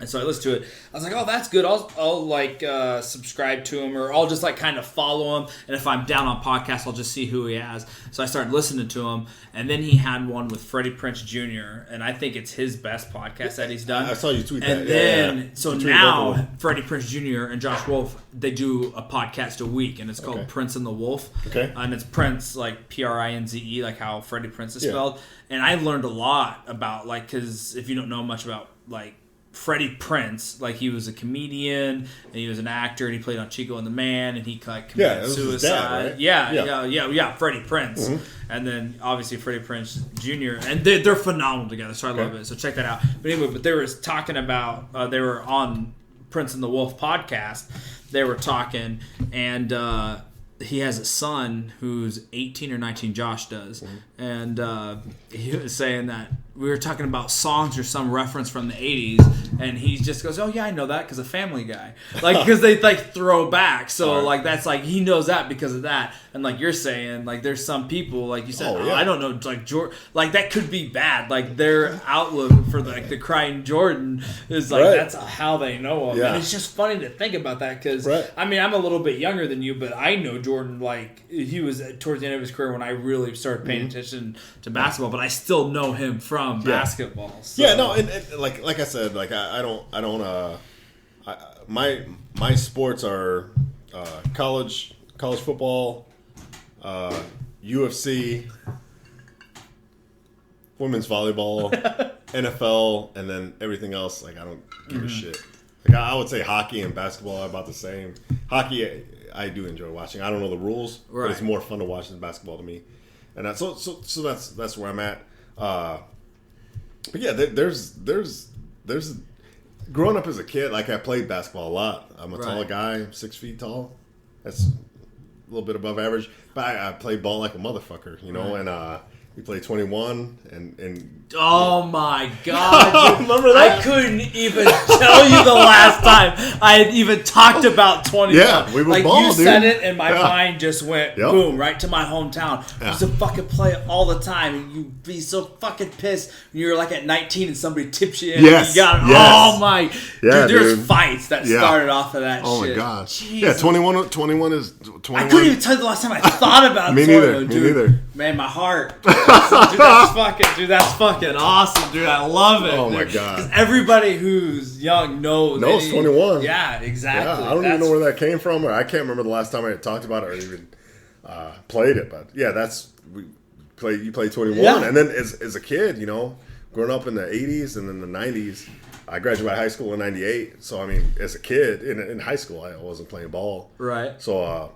And so I listened to it. I was like, oh, that's good. I'll like subscribe to him, or I'll just like kind of follow him. And if I'm down on podcasts, I'll just see who he has. So I started listening to him. And then he had one with Freddie Prinze Jr. And I think it's his best podcast that he's done. I saw you tweet that. And then, so now Freddie Prinze Jr. and Josh Wolf, they do a podcast a week. And it's called Prince and the Wolf. And it's Prince, like Prinze, like how Freddie Prinze is spelled. And I learned a lot about, like, because if you don't know much about, like, Freddie Prinze, like he was a comedian and he was an actor and he played on Chico and the Man and he like committed suicide. His dad, right? Yeah, Freddie Prinze. And then obviously Freddie Prinze Jr. and they're phenomenal together, so I love it. So check that out. But anyway, they were talking about they were on Prince and the Wolf podcast. They were talking, and he has a son who's 18 or 19, Josh does. And he was saying that we were talking about songs or some reference from the 80s, and he just goes, oh yeah, I know that because of Family Guy. Like, because they like throw back. So like that's like, he knows that because of that. And like you're saying, like there's some people, like you said, I don't know, like George, like that could be bad. Like their outlook for like the crying Jordan is like, that's how they know him. And it's just funny to think about that because, I mean, I'm a little bit younger than you, but I know Jordan, like he was towards the end of his career when I really started paying attention to basketball, but I still know him from basketball. So. Yeah, no, and like I said, like I don't my sports are college football, UFC, women's volleyball, NFL, and then everything else. Like I don't give a shit. Like I would say hockey and basketball are about the same. Hockey, I do enjoy watching. I don't know the rules, but it's more fun to watch than basketball to me. And so that's where I'm at. But yeah, there's growing up as a kid, like I played basketball a lot. I'm a tall guy, I'm 6 feet tall. That's a little bit above average. But I played ball like a motherfucker, you know, and we played 21 and oh my god, remember that? I couldn't even tell you the last time I had even talked about 21. Yeah, we were like ball, you dude. said it and my mind just went boom right to my hometown. Yeah. I used to fucking play it all the time and you'd be so fucking pissed when you're like at 19 and somebody tips you in and you got oh my dude, there's fights that started off of that shit. Oh my god. Jesus. Yeah, 21 is 21. I couldn't even tell you the last time I thought about Me 21, neither. dude. Me neither. Man, my heart. That's fucking awesome, dude. I love it. Oh my dude. god. 'Cause everybody who's young knows 21. Yeah, exactly. Yeah, I don't even know where that came from, or I can't remember the last time I had talked about it or even played it. But yeah, you play 21, and then as a kid, you know, growing up in the 80s and then the 90s. I graduated high school in 98, so I mean, as a kid in high school, I wasn't playing ball. Right. So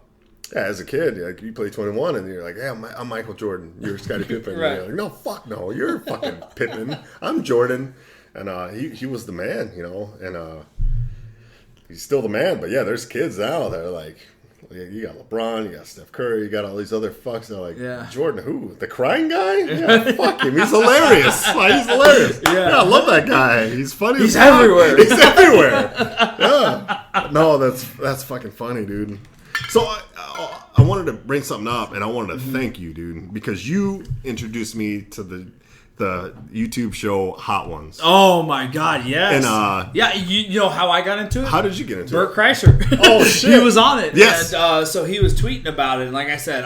yeah, as a kid, like, you play 21 and you're like, hey, I'm Michael Jordan. You're Scottie Pippen. Right. And you're like, no, fuck no. You're fucking Pippen. I'm Jordan. And he was the man, you know. And he's still the man. But yeah, there's kids now that are like, you got LeBron, you got Steph Curry, you got all these other fucks that are like, Jordan who? The crying guy? Yeah, fuck him. He's hilarious. He's hilarious. Yeah, I love that guy. He's funny. He's everywhere. He's everywhere. Yeah. No, that's fucking funny, dude. So I wanted to bring something up, and I wanted to thank you, dude, because you introduced me to the the YouTube show Hot Ones. Oh my God, yes. And yeah, you know how I got into it? How did you get into Bert it? Kreischer. Oh shit, he was on it. Yes. And, so he was tweeting about it, and like I said,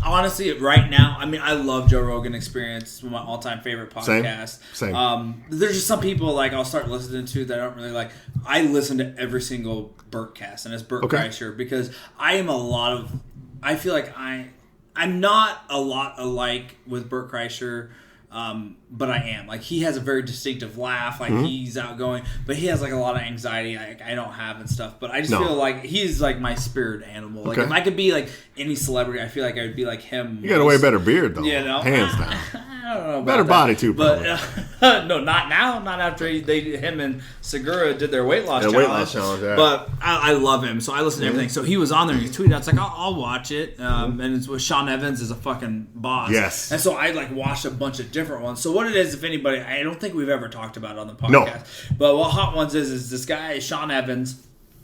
honestly right now, I mean, I love Joe Rogan Experience. It's one of my all-time favorite podcasts. Same. There's just some people like I'll start listening to that I don't really like. I listen to every single Bertcast, and it's Bert Kreischer because I feel like I'm not a lot alike with Bert Kreischer, but I am. Like, he has a very distinctive laugh. Like, he's outgoing, but he has, like, a lot of anxiety I don't have and stuff. But I just feel like he's, like, my spirit animal. Like, if I could be, like, any celebrity, I feel like I would be like him. You got a way better beard, though. You know? Hands down. I don't know about better that. body, too, probably. But, no, not now. Not after him and Segura did their weight loss challenge. Weight loss challenge, yeah. But I love him, so I listen to everything. So he was on there, and he tweeted out, it's like, I'll watch it. And it's with Sean Evans is a fucking boss. Yes. And so I, like, watched a bunch of different ones. So what it is, if anybody, I don't think we've ever talked about it on the podcast. No. But what Hot Ones is this guy, Sean Evans.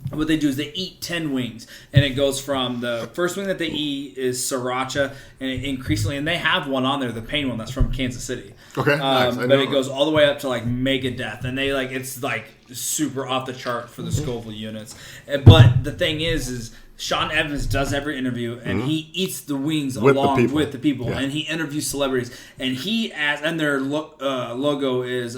What they do is they eat 10 wings, and it goes from the first wing that they eat is sriracha, and increasingly, and they have one on there, the pain one that's from Kansas City. Okay, nice. But it goes all the way up to like mega death, and they like it's like super off the chart for the Scoville units. But the thing is Sean Evans does every interview, and he eats the wings along with the people, and he interviews celebrities, and their logo is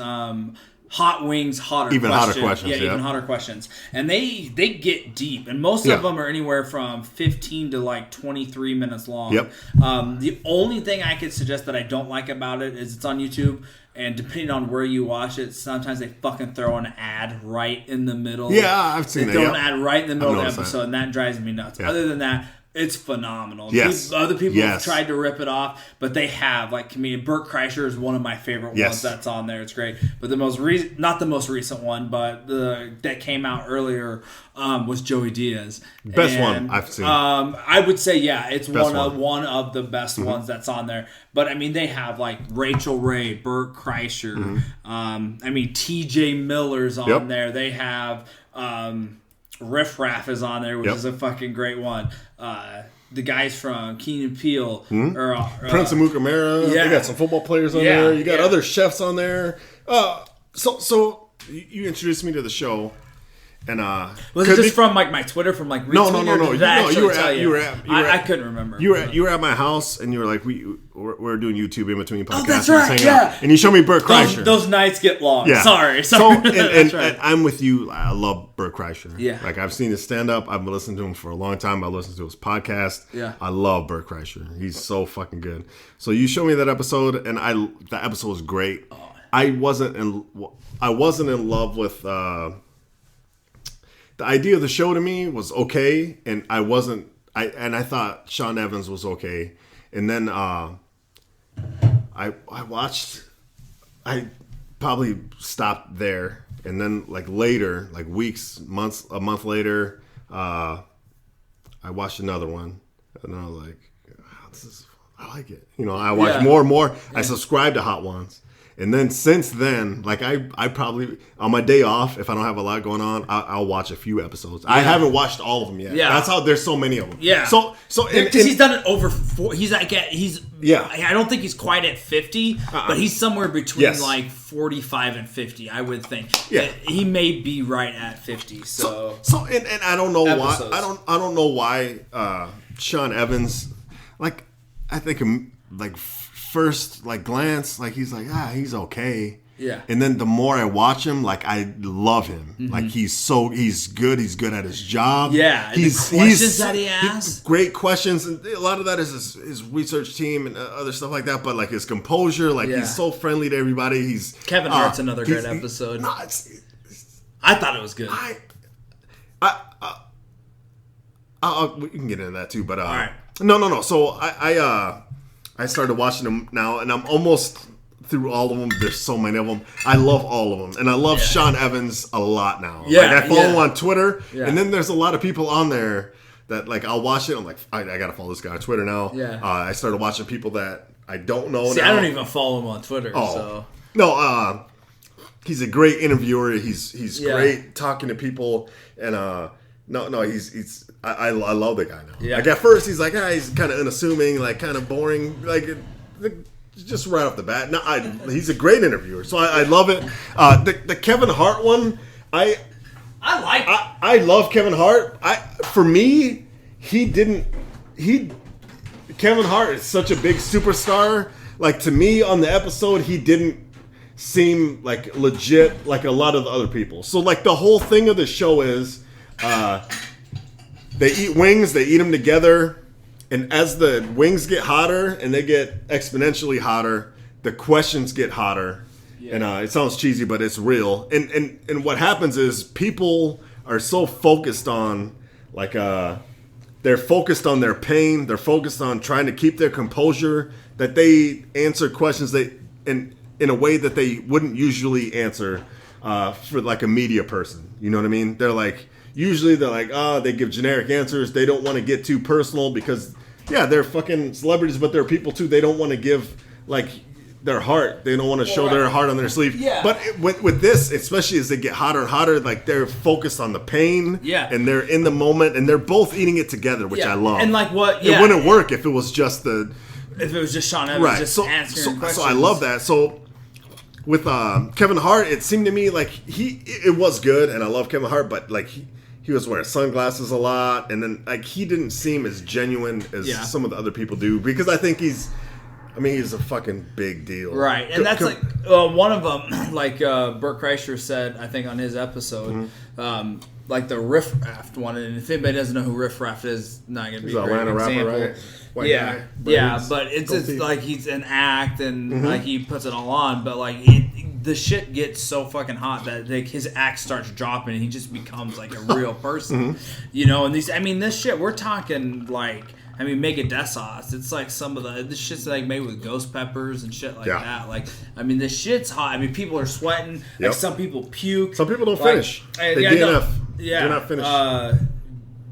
Hot Wings, hotter questions. Yeah, even hotter questions. And they get deep. And most of them are anywhere from 15 to like 23 minutes long. Yep. The only thing I could suggest that I don't like about it is it's on YouTube. And depending on where you watch it, sometimes they fucking throw an ad right in the middle. Yeah, I've seen that. They throw an ad right in the middle of the episode, and that drives me nuts. Yeah. Other than that, it's phenomenal. Yes. Other people have tried to rip it off, but they have. Like comedian Bert Kreischer is one of my favorite ones that's on there. It's great. But the most not the most recent one, but that came out earlier was Joey Diaz. Best one I've seen. I would say it's best one of the best ones that's on there. But I mean, they have like Rachel Ray, Bert Kreischer. I mean, T.J. Miller's on there. They have. Riff Raff is on there, which is a fucking great one. The guys from Keen and Peele. Prince and Mukamara. They got some football players on there. You got other chefs on there. So you introduced me to the show. And was it just from like my Twitter from like no. You were at I couldn't remember. You were at my house and you were like we're doing YouTube in between podcasts. Oh, that's right. Yeah. And you showed me Bert Kreischer. Those nights get long. Yeah. Sorry. So and I'm with you. I love Bert Kreischer. Yeah. Like I've seen his stand up. I've been listening to him for a long time. I listened to his podcast. Yeah. I love Bert Kreischer. He's so fucking good. So you showed me that episode and that episode was great. Oh. I wasn't in love with. The idea of the show to me was okay, and I thought Sean Evans was okay, and then I watched. I probably stopped there, and then like later, like a month later, I watched another one, and I was like, I like it. I watched more and more. Yeah. I subscribed to Hot Ones. And then since then, like I probably on my day off, if I don't have a lot going on, I'll watch a few episodes. Yeah. I haven't watched all of them yet. Yeah, that's how there's so many of them. Yeah. So because he's done it over 4. He's like I don't think he's quite at 50, but he's somewhere between like 45 and 50. I would think. Yeah. He may be right at 50. So and I don't know episodes. Why I don't know why Sean Evans, like I think like. First like glance, like he's like he's okay. Yeah. And then the more I watch him, like I love him. Mm-hmm. Like he's good. He's good at his job. Yeah. He's questions that he asks. Great questions, and a lot of that is his research team and other stuff like that. But like his composure, like he's so friendly to everybody. He's Kevin Hart's another great episode. I thought it was good. We can get into that too, but all right. No. So I started watching them now, and I'm almost through all of them. There's so many of them. I love all of them, and I love Sean Evans a lot now. Yeah, like, I follow him on Twitter, and then there's a lot of people on there that like I'll watch it. I'm like, I gotta follow this guy on Twitter now. Yeah. I started watching people that I don't know. See, now. I don't even follow him on Twitter. So. No, he's a great interviewer. He's great talking to people, and he's I love the guy now. Yeah. Like at first he's like he's kind of unassuming, like kind of boring. Like just right off the bat. No, he's a great interviewer, so I love it. The Kevin Hart one, I love Kevin Hart. For me, Kevin Hart is such a big superstar. Like, to me, on the episode, he didn't seem like legit like a lot of the other people. So, like, the whole thing of the show is they eat wings, they eat them together, and as the wings get hotter and they get exponentially hotter, the questions get hotter. Yeah. And it sounds cheesy, but it's real. And what happens is people are so focused on, like, they're focused on their pain, they're focused on trying to keep their composure, that they answer questions in a way that they wouldn't usually answer for, like, a media person. You know what I mean? They're like, they give generic answers. They don't want to get too personal because, yeah, they're fucking celebrities, but they're people too. They don't want to give, like, their heart. They don't want to show their heart on their sleeve. Yeah. But with this, especially as they get hotter and hotter, like, they're focused on the pain. Yeah. And they're in the moment, and they're both eating it together, which I love. And, like, it wouldn't work if it was just Sean Evans just answering questions. So I love that. So with Kevin Hart, it seemed to me like it was good, and I love Kevin Hart, but, like, he was wearing sunglasses a lot, and then, like, he didn't seem as genuine as some of the other people do, because I think he's a fucking big deal. Right, and that's like one of them, like Burt Kreischer said, I think, on his episode, like the Riff Raft one, and if anybody doesn't know who Riff Raft is, not going to be a great example. Rapper, right? White guy, but it's like he's an act, and like he puts it all on, but, like, the shit gets so fucking hot that, like, his act starts dropping and he just becomes, like, a real person. You know, and this shit, we're talking, like, Mega Death Sauce. It's like some of this shit's, like, made with ghost peppers and shit like that. Like, this shit's hot. People are sweating. Like, some people puke. Some people don't finish. They DNF. Do not finish.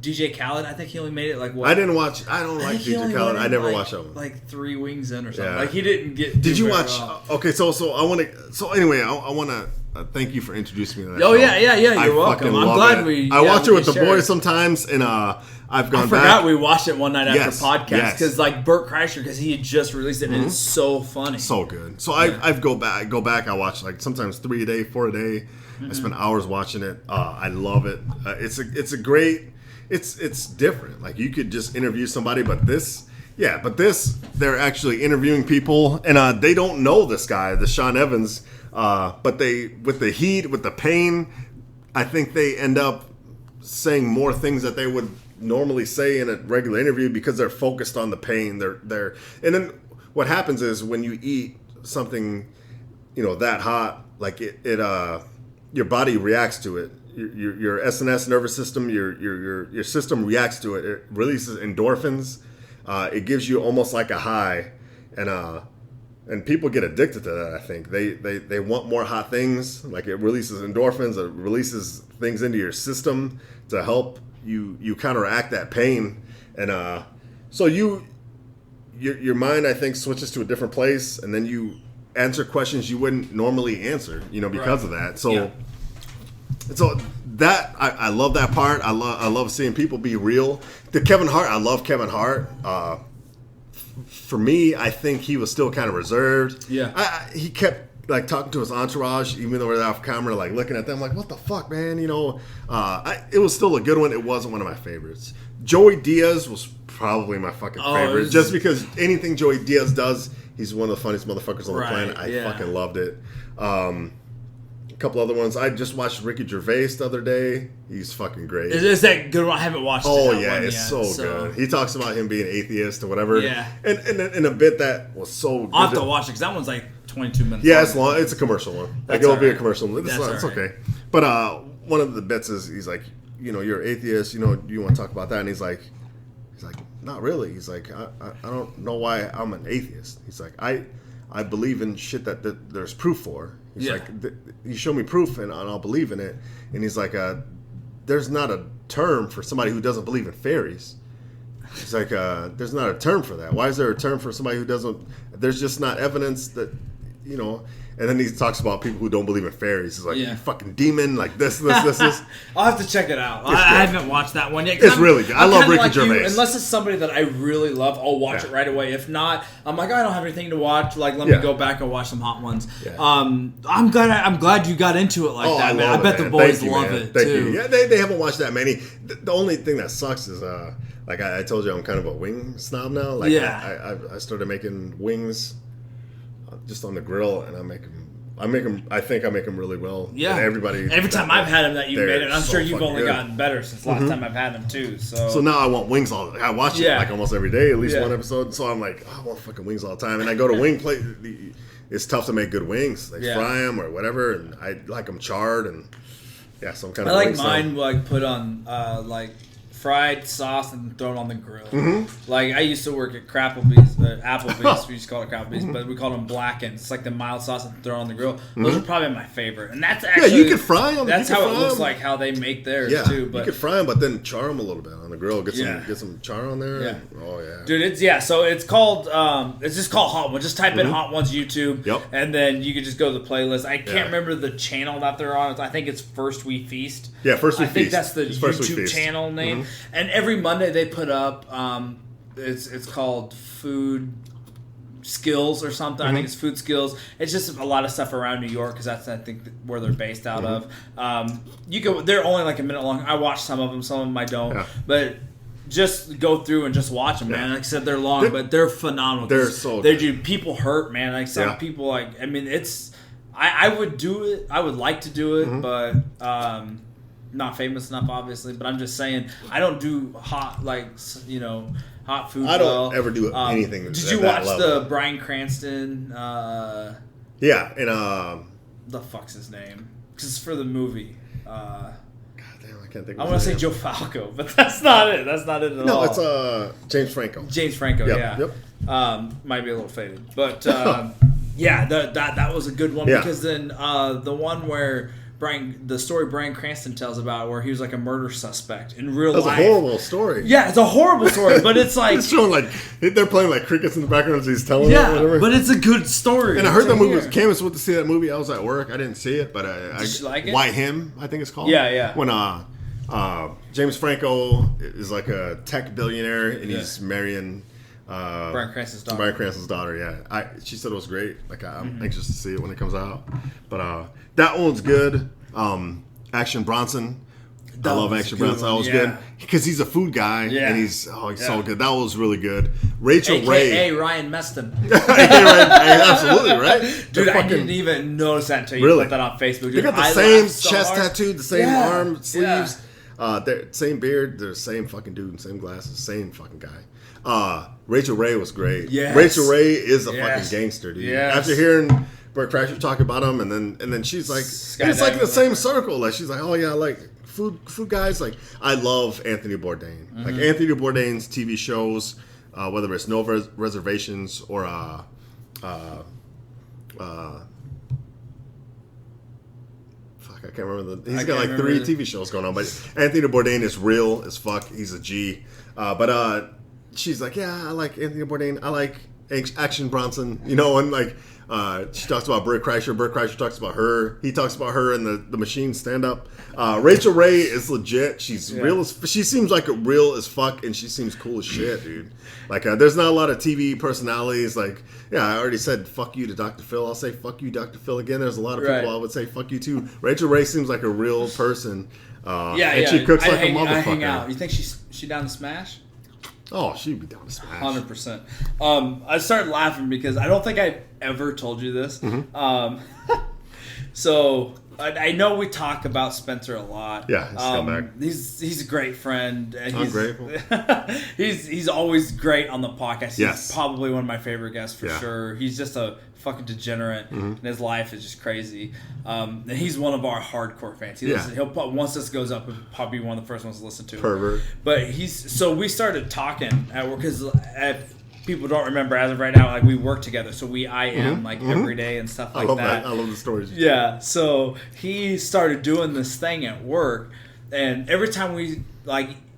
DJ Khaled, I think he only made it, like, what? I don't like DJ Khaled. I never watched that one. Like 3 wings in or something. Yeah. Like, he didn't get. Did you watch? Okay, so I want to. So anyway, I want to thank you for introducing me to that. Oh show. Yeah. You're welcome. I'm glad I watch it with the boys sometimes, and I've gone back. I forgot we watched it one night after podcast because, like, Burt Kreischer, because he had just released it, and it's so funny, so good. So I go back. I watch, like, sometimes 3 a day, 4 a day. I spend hours watching it. I love it. It's a great. It's different. Like, you could just interview somebody, but this, they're actually interviewing people, and they don't know this guy, the Sean Evans, but they, with the heat, with the pain, I think they end up saying more things that they would normally say in a regular interview because they're focused on the pain. And then what happens is when you eat something, that hot, like it your body reacts to it. Your SNS nervous system, your system reacts to it. It releases endorphins. It gives you almost like a high, and people get addicted to that. I think they want more hot things. Like, it releases endorphins. It releases things into your system to help you counteract that pain, and so your mind, I think, switches to a different place, and then you answer questions you wouldn't normally answer, because of that. So. Yeah. So that I love that part. I love seeing people be real. The Kevin Hart, I love Kevin Hart. For me, I think he was still kind of reserved. Yeah, he kept, like, talking to his entourage, even though we're off camera, like, looking at them, like, what the fuck, man? It was still a good one. It wasn't one of my favorites. Joey Diaz was probably my fucking favorite, just because anything Joey Diaz does, he's one of the funniest motherfuckers on the planet. I fucking loved it. Couple other ones. I just watched Ricky Gervais the other day. He's fucking great. Is that good one? I haven't watched it. Oh yeah, it's so good. He talks about him being atheist or whatever. Yeah. And in a bit that was so good. I'll have to watch it because that one's like 22 minutes. Yeah, it's long. It's a commercial one. Like, it'll be a commercial one. It's okay. But one of the bits is, he's like, you're atheist. Do you want to talk about that? And he's like, not really. He's like, I don't know why I'm an atheist. He's like, I believe in shit that there's proof for. He's like, you show me proof and I'll believe in it. And he's like, there's not a term for somebody who doesn't believe in fairies. He's like, there's not a term for that. Why is there a term for somebody who doesn't? There's just not evidence that you know. And then he talks about people who don't believe in fairies. He's like, Yeah. you fucking demon, like this. I'll have to check it out. I haven't watched that one yet. It's really good. I love Ricky Gervais. Unless it's somebody that I really love, I'll watch it right away. If not, I'm like, I don't have anything to watch. Like, let me go back and watch some hot ones. Yeah. I'm glad you got into it like that, man. I bet the boys love it too. Yeah, they haven't watched that many. The only thing that sucks is like I told you, I'm kind of a wing snob now. Like I started making wings just on the grill, and I think I make them really well. Yeah. And every time I've had them that you've made it, I'm sure you've only good. gotten better since last time I've had them too. So now I want wings all the time. I watch it like almost every day, at least one episode. So I'm like, I want fucking wings all the time. And I go to wing place. It's tough to make good wings. Like fry them or whatever, and I like them charred. And so I'm kind of. I like mine like put on like fried sauce and thrown on the grill. Mm-hmm. Like I used to work at Applebee's. We used to call it Applebee's, but we call them blackened. It's like the mild sauce and thrown on the grill. Those are probably my favorite, and that's actually you can fry them. That's how it looks like how they make theirs too. But you can fry them, but then char them a little bit on the grill. Get some char on there. Yeah. Oh yeah, dude. So it's called it's just called Hot Ones. Just type in Hot Ones YouTube, and then you can just go to the playlist. I can't remember the channel that they're on. I think it's First We Feast. Yeah, First We Feast. I think that's the YouTube channel name. And every Monday they put up it's called Food Skills or something. I think it's Food Skills. It's just a lot of stuff around New York because that's I think where they're based out of. They're only like a minute long. I watch some of them I don't. But just go through and just watch them, man. Like I said, they're long, but they're phenomenal. They're so they do people hurt, man. Like some people, like I mean, it's I would do it. I would like to do it, but not famous enough, obviously. But I'm just saying, I don't do hot hot food. I don't ever do anything. Did you watch the Bryan Cranston? Yeah, and the fuck's his name? Because it's for the movie. God damn, I can't think. I want to say Joe Falco, but that's not it. That's not it at all. No, it's James Franco. James Franco, Yep. Might be a little faded, but yeah, that was a good one because then the one where the story Bryan Cranston tells about where he was like a murder suspect in real life. That's a horrible story. Yeah, it's a horrible story, but it's like it's showing like they're playing like crickets in the background as he's telling it. Whatever. But it's a good story. And I heard that movie was Canvas went to see that movie. I was at work. I didn't see it, but Did you like it? Why Him? I think it's called. Yeah. When James Franco is like a tech billionaire and he's marrying Bryan Cranston's daughter. Bryan Cranston's daughter, yeah. She said it was great. Like I'm anxious to see it when it comes out. But that one's good. Action Bronson. I love Action Bronson. That was good because he's a food guy and he's so good. That was really good. Rachel Ray. Hey, Ryan Meston. Absolutely right, dude. I didn't even notice that until you put that on Facebook. Dude. They got the same chest tattoo, the same arm sleeves, same beard, they're the same fucking dude, same glasses, same fucking guy. Rachel Ray was great. Yes. Rachel Ray is a fucking gangster, dude. Yes. After hearing Bert Kreischer talk about him, and then she's like, it's like the same circle. Like she's like, oh yeah, like food guys. Like I love Anthony Bourdain. Like Anthony Bourdain's TV shows, whether it's No Reservations or fuck, I can't remember he's got like 3 TV shows going on, but Anthony Bourdain is real as fuck. He's a G. But she's like, yeah, I like Anthony Bourdain. I like Action Bronson, and like she talks about Bert Kreischer. Bert Kreischer talks about her. He talks about her in the Machine stand-up. Rachel Ray is legit. She's real as... She seems like a real as fuck, and she seems cool as shit, dude. Like, there's not a lot of TV personalities. Like, I already said fuck you to Dr. Phil. I'll say fuck you, Dr. Phil, again. There's a lot of people I would say fuck you to. Rachel Ray seems like a real person. And she cooks like a motherfucker. I hang out. You think she down to smash? Oh, she'd be down to smash. 100%. I started laughing because I don't think I ever told you this. So I know we talk about Spencer a lot. Yeah, he's a great friend. And I'm grateful. he's always great on the podcast. He's probably one of my favorite guests for sure. He's just a fucking degenerate, and his life is just crazy. And he's one of our hardcore fans. He'll once this goes up, he'll probably be one of the first ones to listen to it. Pervert. But so we started talking at work because people don't remember as of right now, like we work together, so we IM every day and stuff like that. I love the stories. Yeah, so he started doing this thing at work, and every time we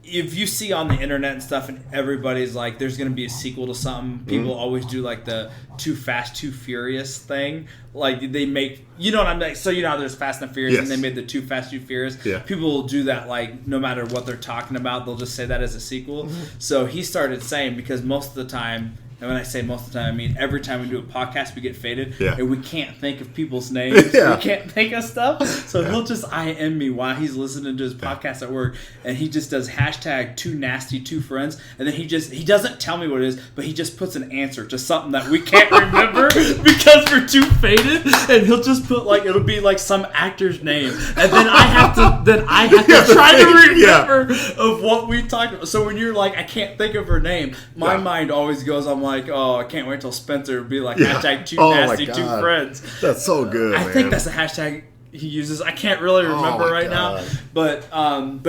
if you see on the internet and stuff, and everybody's like, there's going to be a sequel to something, people always do like the Too Fast, Too Furious thing. Like they make, you know what I'm like, so you know how there's Fast and Furious and they made the Too Fast, Too Furious. Yeah. People will do that like no matter what they're talking about, they'll just say that as a sequel. So he started saying, because most of the time, and when I say most of the time, I mean every time we do a podcast, we get faded, and we can't think of people's names. We can't think of stuff. So he'll just IM me while he's listening to his podcast at work, and he just does hashtag Too Nasty Two Friends, and then he doesn't tell me what it is, but he just puts an answer to something that we can't remember because we're too faded, and he'll just put like, it'll be like some actor's name, and then I have to try to remember of what we talked about. So when you're like, I can't think of her name, my mind always goes, I'm like, oh, I can't wait till Spencer would be like hashtag Too Nasty Two Friends. That's so good. I think that's the hashtag he uses. I can't really remember now, but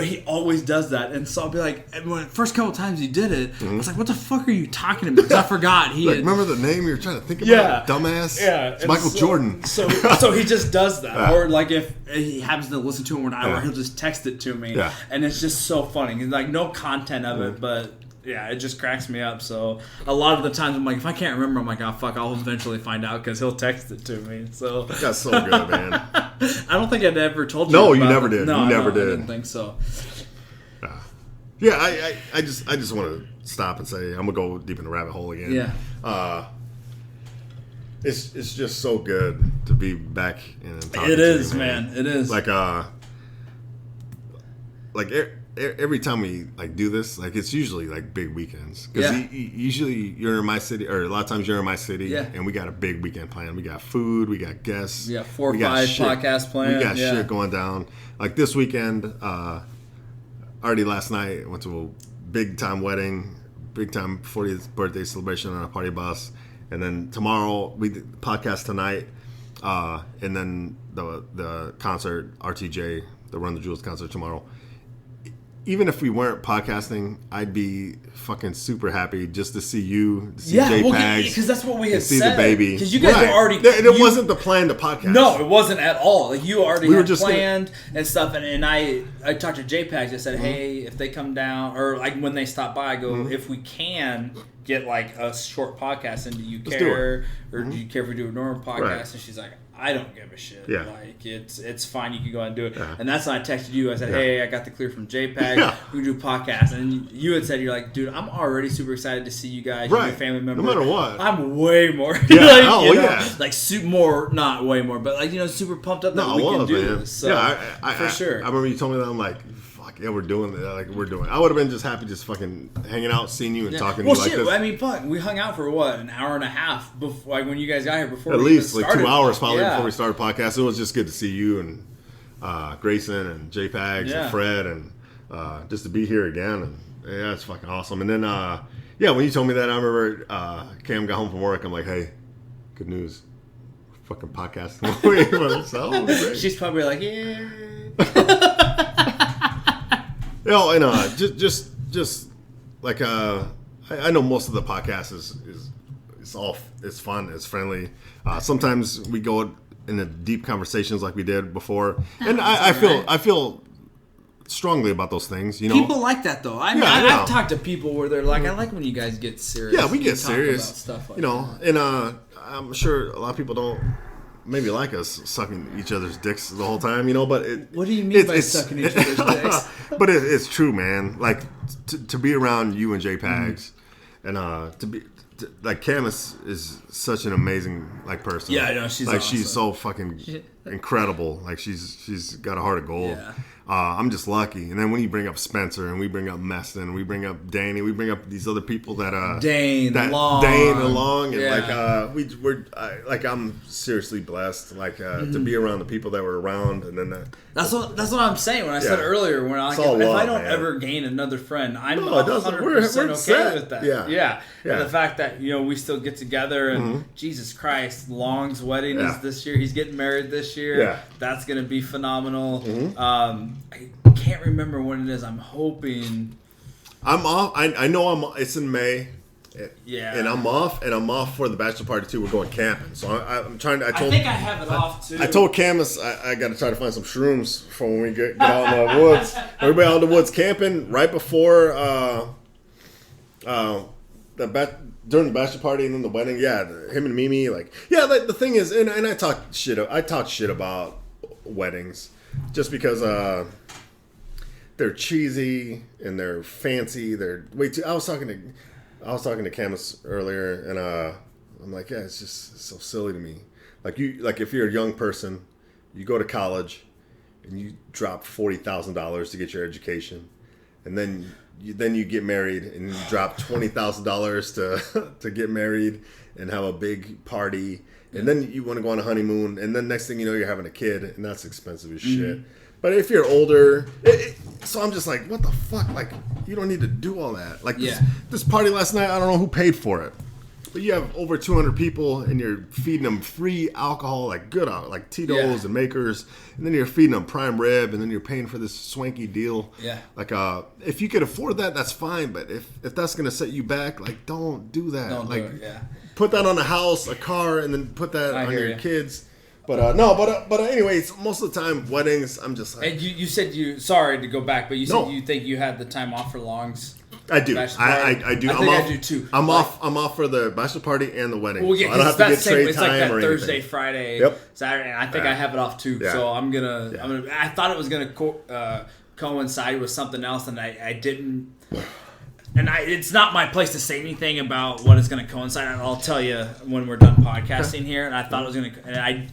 he always does that. And so I'll be like, and when the first couple times he did it, I was like, what the fuck are you talking about? Because I forgot he had, remember the name you were trying to think about? Dumbass. Yeah, it's Michael Jordan. So he just does that, or like if he happens to listen to it when I he'll just text it to me, and it's just so funny. It's like no content of it, but. Yeah, it just cracks me up. So a lot of the times I'm like, if I can't remember, I'm like, oh fuck, I'll eventually find out because he'll text it to me. So that's so good, man. I don't think I'd ever told you. No, you never did. No, you never did. I didn't think so. Yeah, I just want to stop and say I'm gonna go deep in the rabbit hole again. Yeah. It's just so good to be back in. It is, man. It is. Every time we like do this, like it's usually like big weekends because usually you're in my city, or a lot of times you're in my city, and we got a big weekend planned. We got food, we got guests, 4 or 5 podcasts planned. We got shit going down. Like this weekend, already last night I went to a big time wedding, big time 40th birthday celebration on a party bus, and then tomorrow we did podcast tonight, and then the concert RTJ, the Run the Jewels concert tomorrow. Even if we weren't podcasting, I'd be fucking super happy just to see you, to see JPEGs, because that's what we had see said. the baby. Because you guys were already. It wasn't the plan to podcast. No, it wasn't at all. Like you already had planned and stuff. And I talked to JPEGs. I said, hey, if they come down, or like when they stop by, I go, if we can get like a short podcast, and do you care, or do you care if we do a normal podcast? Right. And she's like, I don't give a shit. Yeah. Like it's fine. You can go ahead and do it. Yeah. And that's when I texted you. I said, hey, I got the clear from JPEG. Yeah. We can do podcasts. And you had said, you're like, dude, I'm already super excited to see you guys. Right. Your family members. No matter what. I'm way more. Yeah. Like more, not way more, but like super pumped up that we can do this. So, for sure. I remember you told me that. I'm like, yeah, we're doing it. Like we're doing it. I would have been just happy just fucking hanging out, seeing you and talking to you like this. I mean, fuck, we hung out for what, an hour and a half before, like when you guys got here before. At least like 2 hours probably before we started podcast. It was just good to see you and Grayson and JPEGs and Fred and just to be here again. And yeah, it's fucking awesome. And then when you told me that, I remember Cam got home from work. I'm like, hey, good news. Fucking podcasting. So she's probably like, yeah. You know, and just like I know most of the podcast is it's fun, it's friendly. Sometimes we go into deep conversations like we did before, and I feel strongly about those things. You know, people like that though. I mean, I've talked to people where they're like, I like when you guys get serious. Yeah, we get serious. About stuff like and I'm sure a lot of people don't. Maybe like us sucking each other's dicks the whole time, but what do you mean by sucking each other's dicks? But it's true, man. Like to be around you and JPEGs, and to be like Cam is such an amazing person. Yeah, I know she's like awesome. She's so fucking incredible. Like she's got a heart of gold. Yeah. I'm just lucky. And then when you bring up Spencer and we bring up Meston, we bring up Danny, we bring up these other people that Dane and Long, and I'm seriously blessed to be around the people that were around, and then that's what I'm saying when I said earlier when if I don't ever gain another friend, I'm 100% okay with that. Yeah. And the fact that we still get together and Jesus Christ, Long's wedding is this year. He's getting married this year. Yeah. That's gonna be phenomenal. I can't remember when it is. I'm hoping I'm off. I know it's in May. Yeah. And I'm off for the bachelor party too. We're going camping, so I'm trying to. I think I have it off too. I told Camus I got to try to find some shrooms for when we get out in the woods. Everybody out in the woods camping right before during the bachelor party and then the wedding. Yeah, him and Mimi, the thing is, and I talk shit about weddings just because they're cheesy and they're fancy. They're way too. I was talking to Camus earlier, and I'm like, yeah, it's so silly to me. Like if you're a young person, you go to college, and you drop $40,000 to get your education, and then you get married, and you drop $20,000 to get married and have a big party, and then you want to go on a honeymoon, and then next thing you know, you're having a kid, and that's expensive as shit. But if you're older, so I'm just like, what the fuck? Like, you don't need to do all that. Like, this party last night, I don't know who paid for it. But you have over 200 people, and you're feeding them free alcohol, like good alcohol, like Tito's and Makers. And then you're feeding them prime rib, and then you're paying for this swanky deal. Yeah. Like, if you could afford that, that's fine. But if that's going to set you back, like, don't do that. Don't like, do it, put that on a house, a car, and then put that on your kids. But anyways, most of the time, weddings, I'm just like... And you said sorry to go back, but you said you think you had the time off for longs. I do. I do. I do too. I'm off for the bachelor party and the wedding. Well, yeah, so I don't have to get trade it's time like that or Thursday, anything. Friday, Yep. Saturday, and I think I have it off too. Yeah. So I'm gonna. I thought it was gonna coincide with something else, and I didn't. And it's not my place to say anything about what it's going to coincide. I'll tell you when we're done podcasting here. And I thought it was going to, and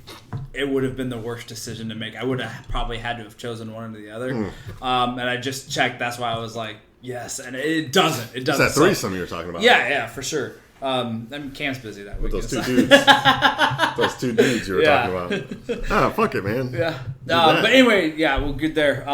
it would have been the worst decision to make. I would have probably had to have chosen one or the other. And I just checked. That's why I was like, yes. And it doesn't. It doesn't. It's that threesome you're talking about. Yeah, for sure. I mean, Cam's busy that week. With those two dudes. Those two dudes you were talking about. Fuck it, man. Yeah. But anyway, we're good there.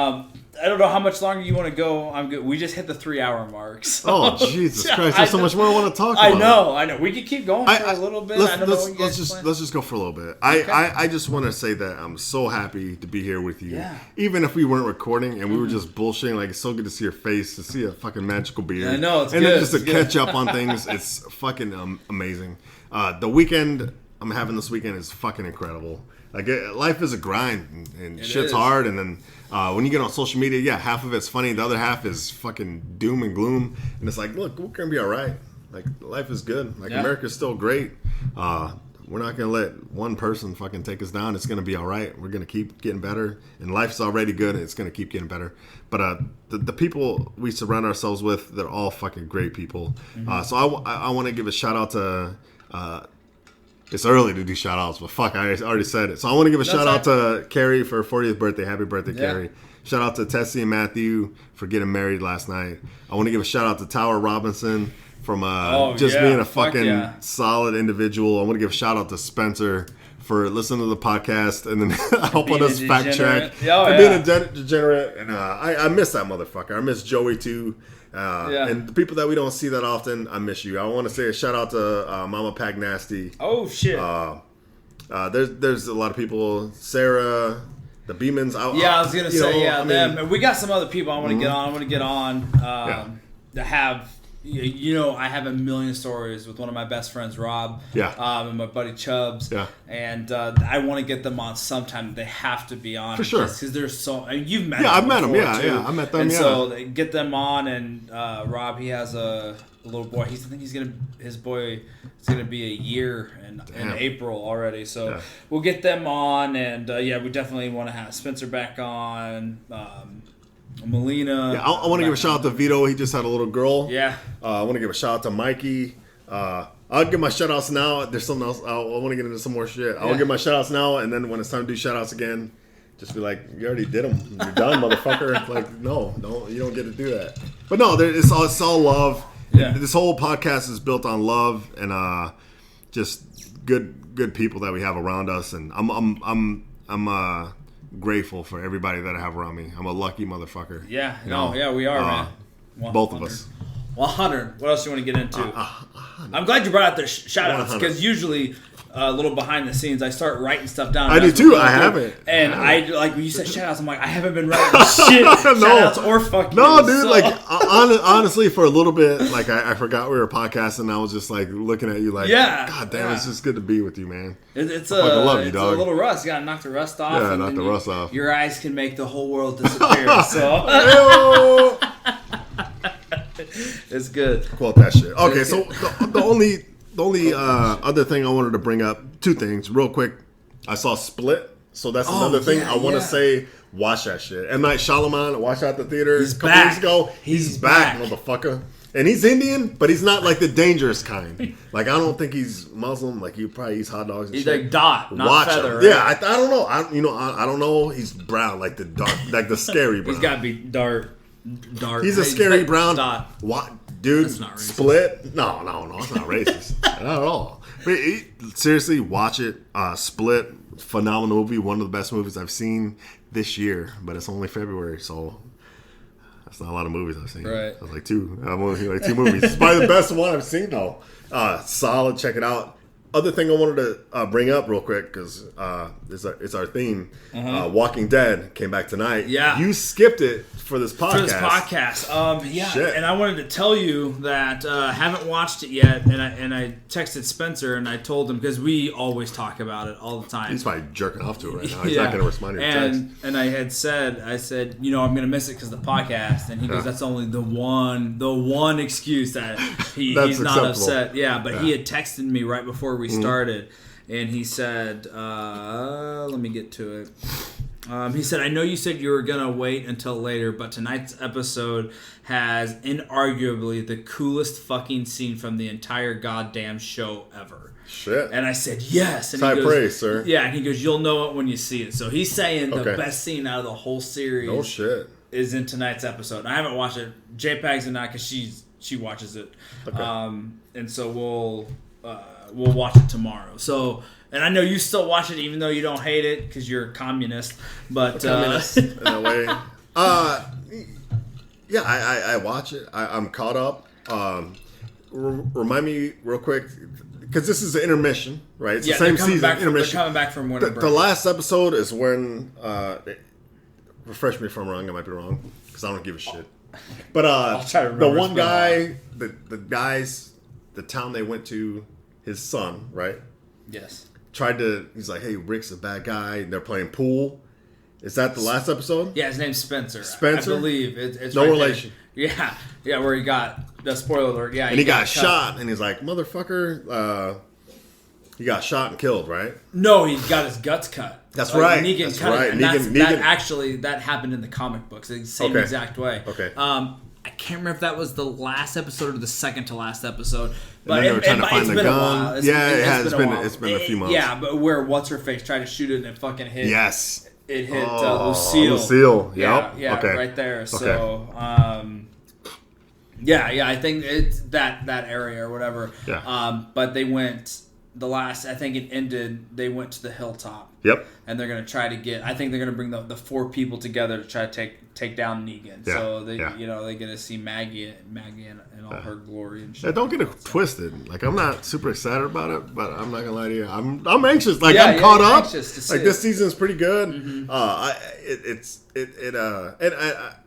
I don't know how much longer you want to go. I'm good. We just hit the 3-hour mark. So. Oh, Jesus Christ. There's so much more I want to talk about. I know. We could keep going for a little bit. Let's just go for a little bit. I just want to say that I'm so happy to be here with you. Yeah. Even if we weren't recording and we were just bullshitting, like, it's so good to see your face, to see a fucking magical beard. Yeah, I know, it's and good. And then just to catch up on things, it's fucking amazing. The weekend I'm having this weekend is fucking incredible. Like, life is a grind, and shit's hard, and then when you get on social media, half of it's funny, the other half is fucking doom and gloom, and it's like, look, we're gonna be all right. Like, life is good. Like, America's still great. We're not gonna let one person fucking take us down. It's gonna be all right. We're gonna keep getting better, and life's already good, and it's gonna keep getting better. But the people we surround ourselves with, they're all fucking great people. So I want to give a shout out to. It's early to do shout outs, but fuck, I already said it. So I want to give a shout out to Carrie for her 40th birthday. Happy birthday, Carrie. Shout out to Tessie and Matthew for getting married last night. I want to give a shout out to Tower Robinson from being a fucking solid individual. I want to give a shout out to Spencer for listening to the podcast and then helping us fact check. For being a degenerate. And I miss that motherfucker. I miss Joey too. And the people that we don't see that often, I miss you. I want to say a shout out to Mama Pagnasty. Oh shit. There's a lot of people. Sarah, the Beemans. I was gonna say them. And we got some other people I want to get on. I want to get on to have. I have a million stories with one of my best friends, Rob. And my buddy Chubbs. And I want to get them on sometime. They have to be on. For sure. Because they're so... I mean, you've met them. Yeah, I've met them. Too. I met them, and so get them on. And Rob, he has a little boy. His boy is going to be a year in April already. So we'll get them on. And we definitely want to have Spencer back on. Melina. I want to give a shout out to Vito. He just had a little girl. I want to give a shout out to Mikey. I'll give my shout outs now. There's something else. I want to get into some more shit. I'll give my shout outs now, and then when it's time to do shout outs again, just be like, you already did them. You're done, motherfucker. Like, no, you don't get to do that. But no, it's all love. Yeah. This whole podcast is built on love and just good people that we have around us, and I'm grateful for everybody that I have around me. I'm a lucky motherfucker. We are, man. Both of us. 100. What else do you want to get into? I'm glad you brought out the shout outs because usually a little behind the scenes, I start writing stuff down. I do too. I haven't. And I like when you said shout outs, I'm like, I haven't been writing shit. Shout outs or fuck no, you. dude. So. Like honestly, for a little bit, like I forgot we were podcasting. I was just like looking at you, like, God damn, it's just good to be with you, man. It's I love you, dog. a little rust. You gotta knock the rust off. Yeah, knock the rust off. Your eyes can make the whole world disappear. So it's good. Quote that shit. Okay, so the only other thing I wanted to bring up, two things real quick. I saw Split, so that's another thing I want to say. Watch that shit. M. Night Shyamalan, watch out the theater a couple weeks ago. He's back, motherfucker. And he's Indian, but he's not like the dangerous kind. Like, I don't think he's Muslim. Like, he probably eats hot dogs and he's shit. like Dot, not watch Feather. Him. Right? Yeah, I don't know. I don't know. He's brown, like the dark, like the scary brown. He's got to be dark. He's a scary brown. Dot. What, dude? That's not racist. Split? No, it's not racist. Not at all. But seriously, watch it. Split, phenomenal movie. One of the best movies I've seen this year. But it's only February, so that's not a lot of movies I've seen. Right. It's like two. I've only seen like two movies. It's probably the best one I've seen though. Solid. Check it out. Other thing I wanted to bring up real quick because it's our theme. Walking Dead came back tonight. Yeah, you skipped it for this podcast. Yeah, Shit. And I wanted to tell you that I haven't watched it yet, and I texted Spencer and I told him because we always talk about it all the time. He's probably jerking off to it right now. He's not going to respond to your text. And I said, I'm going to miss it because of the podcast, and he goes, that's only the one excuse that he's not upset. Yeah, but he had texted me right before we started, and he said, let me get to it. He said, I know you said you were going to wait until later, but tonight's episode has inarguably the coolest fucking scene from the entire goddamn show ever. Shit. And I said, yes. And high praise, sir. Yeah, and he goes, you'll know it when you see it. So he's saying the best scene out of the whole series is in tonight's episode. And I haven't watched it. JPEG's and not because she watches it. Okay. And so we'll watch it tomorrow. So... And I know you still watch it even though you don't hate it because you're a communist. But communist in a way. Yeah, I watch it. I'm caught up. Remind me real quick because this is an intermission, right? It's the same season. Intermission. They're coming back from winter break. The last episode is when. Refresh me if I'm wrong. I might be wrong because I don't give a shit. But I'll try to remember. The one guy, the guys, the town they went to, his son, right? Yes. He's like, hey, Rick's a bad guy. And they're playing pool. Is that the last episode? Yeah, his name's Spencer. Spencer? I believe. It's no right relation. There. Yeah, where he got, the spoiler alert, yeah. And he got shot, and he's like, motherfucker, he got shot and killed, right? No, he got his guts cut. That's right. Negan That's cut right. it. And that happened in the comic books, the same exact way. Okay. I can't remember if that was the last episode or the second to last episode. But they were trying to find the gun. It's been a few months. Yeah, but where what's her face tried to shoot it and it fucking hit. Yes. It hit Lucille. Lucille. Yep. Yeah, okay. right there. Okay. So, I think it's that area or whatever. Yeah. But they went I think it ended. They went to the hilltop. Yep. And they're gonna try to get. I think they're gonna bring the four people together to try to take down Negan. Yeah. So they they get to see Maggie and all her glory and shit. Yeah, don't get it twisted. Like I'm not super excited about it, but I'm not gonna lie to you. I'm anxious. Like I'm caught up. Like this season's pretty good. Mm-hmm.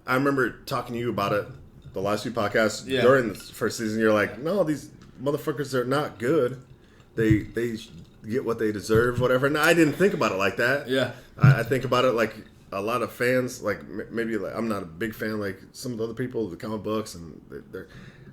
I remember talking to you about it the last few podcasts during the first season. You're like, no, these motherfuckers are not good. They get what they deserve, whatever. And I didn't think about it like that. Yeah, I think about it like a lot of fans. Like maybe like I'm not a big fan like some of the other people, the comic books, and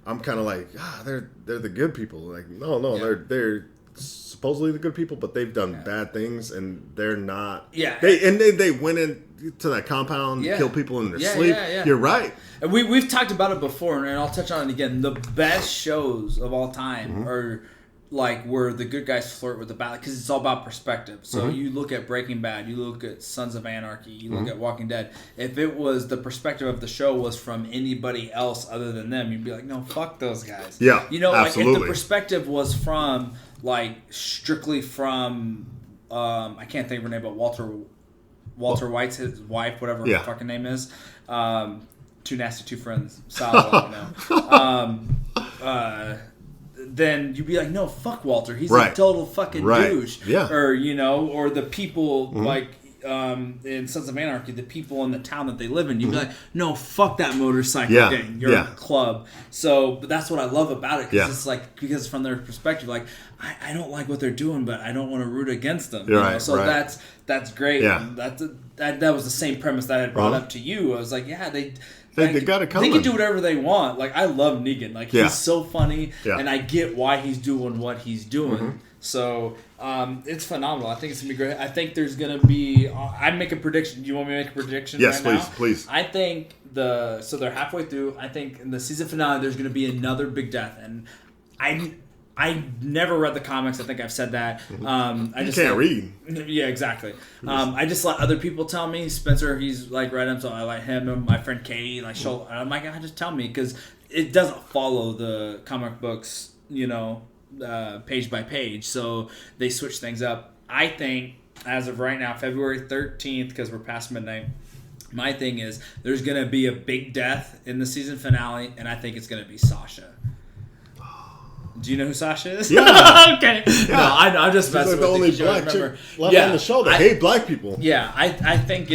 I'm kind of like they're the good people. Like no, they're supposedly the good people, but they've done bad things, and they're not. Yeah, they went into that compound, kill people in their sleep. Yeah. You're right. And we've talked about it before, and I'll touch on it again. The best shows of all time are like where the good guys flirt with the bad, because it's all about perspective. So you look at Breaking Bad, you look at Sons of Anarchy, you look at Walking Dead. If it was the perspective of the show was from anybody else other than them, you'd be like, no, fuck those guys. Yeah, absolutely. Like if the perspective was from like strictly from I can't think of her name, but Walter White's his wife, whatever her fucking name is. Too Nasty, Two Friends, solid, then you'd be like, no, fuck Walter. He's a total fucking douche. Yeah. Or, or the people, like, in Sons of Anarchy, the people in the town that they live in, you'd be like, no, fuck that motorcycle gang. You're a club. So, but that's what I love about it, because it's like, because from their perspective, like, I don't like what they're doing, but I don't want to root against them. So that's great. Yeah. That was the same premise that I had brought up to you. I was like, yeah, they got it coming. They can do whatever they want. Like, I love Negan. Like, he's so funny, and I get why he's doing what he's doing. So, it's phenomenal. I think it's going to be great. I think there's going to be... I'd make a prediction. Do you want me to make a prediction right now? Yes, please. I think so they're halfway through. I think in the season finale, there's going to be another big death. And I never read the comics. I think I've said that. I just can't read. Yeah, exactly. I just let other people tell me. Spencer, he's like read them, so I let him and my friend Katie. Like, I'm like, just tell me, because it doesn't follow the comic books, page by page. So they switch things up. I think as of right now, February 13th, because we're past midnight. My thing is there's going to be a big death in the season finale, and I think it's going to be Sasha. Do you know who Sasha is? Yeah. Okay. Yeah. No, I'm just messing with the only you. black chick left on the show. They hate black people. Yeah, I think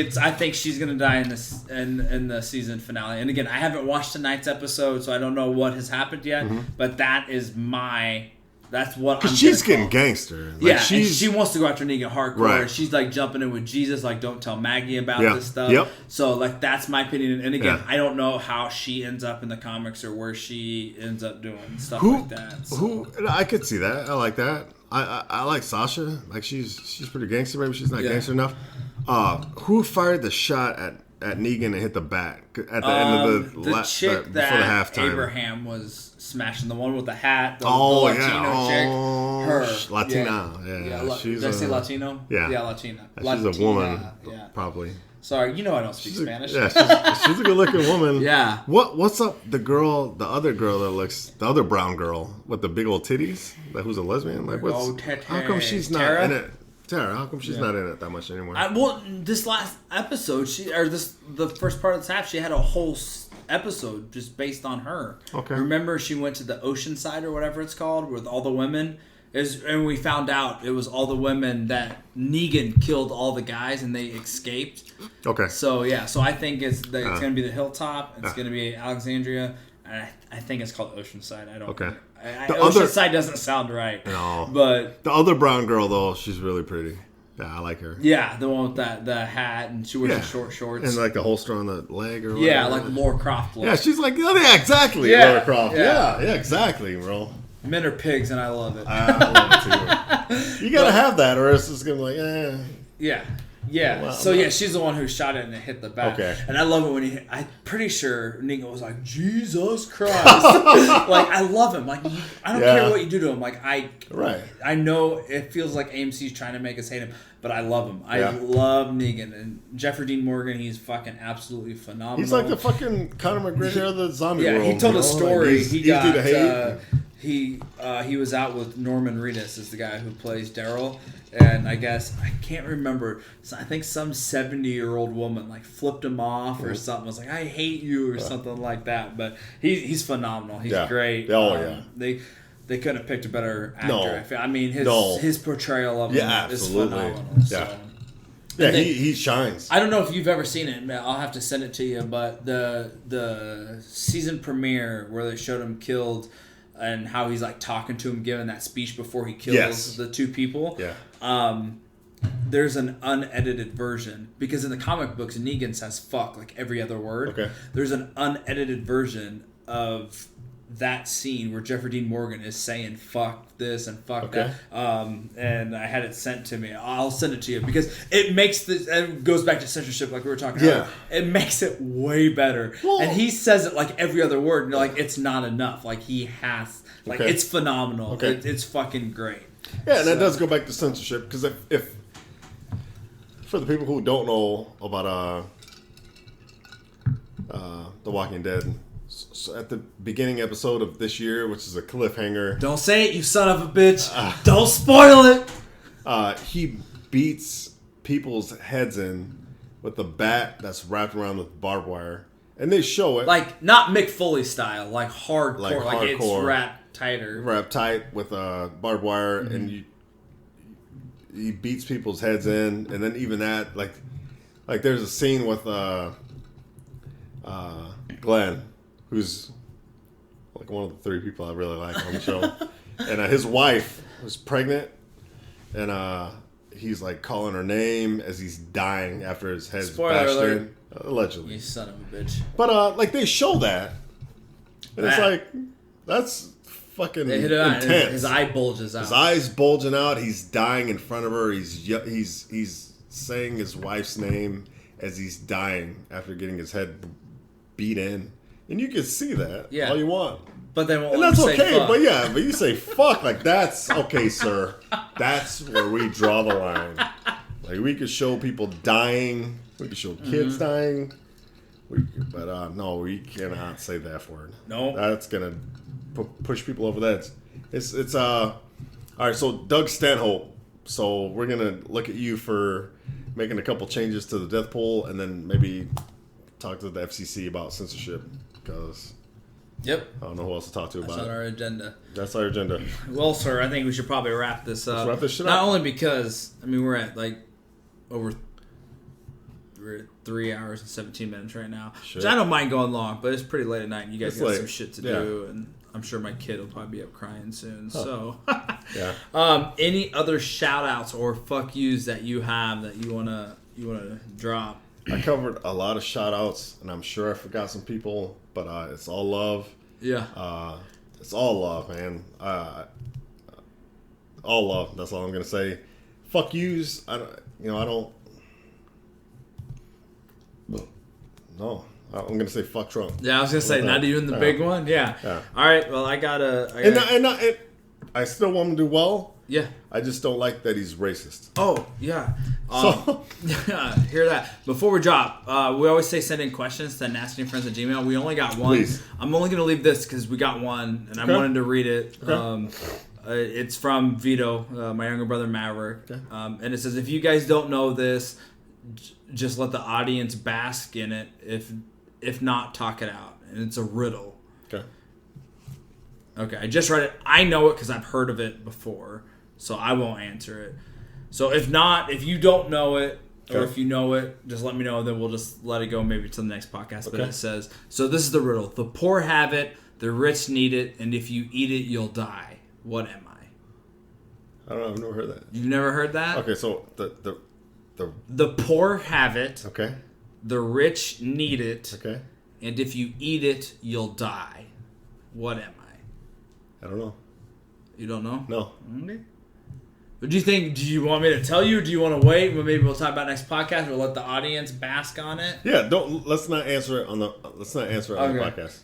she's gonna die in this in the season finale. And again, I haven't watched tonight's episode, so I don't know what has happened yet. But that's what I'm. Because she's getting gangster. Like, she wants to go after Negan hardcore. Right. She's like jumping in with Jesus, like, don't tell Maggie about this stuff. Yep. So like, that's my opinion. And again, I don't know how she ends up in the comics or where she ends up doing stuff like that. So. I could see that. I like that. I like Sasha. Like, she's pretty gangster. Maybe she's not gangster enough. Who fired the shot at Negan and hit the bat at the end of the chick before the halftime? Abraham was smashing, the one with the hat, the Latino chick. Her. Latina. Yeah. Did I say Latino? Yeah. Yeah, Latina. She's a woman, probably. Sorry, I don't speak Spanish. She's a good-looking woman. Yeah. What's up? The other girl that looks, the other brown girl with the big old titties, who's a lesbian. Like, how come she's not in it? Tara, how come she's not in it that much anymore? This last episode, the first part of this half, she had a whole episode just based on her. Okay. Remember, she went to the ocean side or whatever it's called with all the women. And we found out it was all the women that Negan killed all the guys and they escaped. Okay. So I think it's going to be the Hilltop. It's going to be Alexandria. And I think it's called Oceanside. I don't. Okay. Oceanside doesn't sound right. No. But the other brown girl though, she's really pretty. Yeah, I like her. Yeah, the one with the hat and she wears the short shorts and like the holster on the leg or whatever. Yeah, like Laura Croft. Yeah, she's like exactly. Yeah. Laura Croft. Yeah, exactly, bro. Men are pigs, and I love it. I love it too. You gotta have that, or it's just gonna be like, Yeah. Yeah. Well, so she's the one who shot it and it hit the back. Okay. And I love it when I'm pretty sure Negan was like, Jesus Christ. Like, I love him. Like, I don't care what you do to him. Like, I know it feels like AMC's trying to make us hate him, but I love him. I love Negan. And Jeffrey Dean Morgan, he's fucking absolutely phenomenal. He's like the fucking Conor McGregor of the zombie world. Yeah, he told a story. Like, he got he was out with Norman Reedus, is the guy who plays Daryl. And I guess, I can't remember, I think some 70-year-old woman like flipped him off or something. Was like, I hate you or something like that. But he's phenomenal. He's great. Oh, yeah. They couldn't have picked a better actor. No. I mean, his portrayal of him is phenomenal. Yeah. So. Yeah, he shines. I don't know if you've ever seen it. I'll have to send it to you. But the season premiere where they showed him killed and how he's like talking to him, giving that speech before he kills the two people. Yeah. There's an unedited version because in the comic books, Negan says "fuck" like every other word. Okay. There's an unedited version of that scene where Jeffrey Dean Morgan is saying "fuck this" and "fuck that." And I had it sent to me. I'll send it to you because it makes it goes back to censorship like we were talking about. It makes it way better. Well, and he says it like every other word. And like it's not enough. Like he has. Like it's phenomenal. Okay. It's fucking great. Yeah, and that does go back to censorship because if for the people who don't know about The Walking Dead. So at the beginning episode of this year, which is a cliffhanger. Don't say it, you son of a bitch. Don't spoil it. He beats people's heads in with a bat that's wrapped around with barbed wire. And they show it. Like, not Mick Foley style, like hardcore. Like it's hardcore. wrapped tighter. Wrapped tight with barbed wire, and he beats people's heads in. And then even that, like there's a scene with Glenn, who's like one of the 3 people I really like on the show. And his wife was pregnant, and he's like calling her name as he's dying after his head's bashed in. Allegedly. You son of a bitch. But like they show that, and it's like that's fucking they hit it out, intense. His eye bulges out. His eyes bulging out. He's dying in front of her. He's saying his wife's name as he's dying after getting his head beat in, and you can see that all you want. But they won't. And that's say okay. fuck. But you say fuck, like that's okay, sir. That's where we draw the line. Like we could show people dying. We could show kids dying. But no, we cannot say the F word. No, that's gonna push people over that. It's all right. So Doug Stanhope. So we're gonna look at you for making a couple changes to the death pool, and then maybe talk to the FCC about censorship because. Yep. I don't know who else to talk to about it. That's on our agenda. That's our agenda. Well, sir, I think we should probably wrap this up. Let's wrap this shit Not up. only because, I mean, we're at 3 hours and 17 minutes right now. Shit. Which I don't mind going long, but it's pretty late at night and you guys It's got late. some shit to do. And I'm sure my kid will probably be up crying soon. So, yeah. Any other shout outs or fuck yous that you have that you wanna drop? I covered a lot of shout outs, and I'm sure I forgot some people, but it's all love. Yeah. It's all love, man. All love. That's all I'm gonna say. Fuck yous. I don't. No, I'm gonna say fuck Trump. Yeah, I was gonna say, not even the big one. Yeah. All right. Well, I still want him to do well. Yeah. I just don't like that he's racist. Oh, yeah. Yeah, hear that. Before we drop, we always say send in questions to nastyandfriends@gmail.com. We only got one. Please. I'm only going to leave this because we got one, and I wanted to read it. Okay. It's from Vito, my younger brother Maverick. Okay. And it says, if you guys don't know this, just let the audience bask in it. If not, talk it out. And it's a riddle. Okay, I just read it. I know it because I've heard of it before, so I won't answer it. So if you don't know it, or if you know it, just let me know, then we'll just let it go maybe to the next podcast. But it says, so this is the riddle. The poor have it, the rich need it, and if you eat it, you'll die. What am I? I don't know. I've never heard that. You've never heard that? Okay, so the poor have it. Okay. The rich need it. Okay. And if you eat it, you'll die. What am I? I don't know. You don't know? No. Okay. What do you think? Do you want me to tell you? Or do you want to wait? Well, maybe we'll talk about next podcast. We'll let the audience bask on it. Yeah. Let's not answer it on the podcast.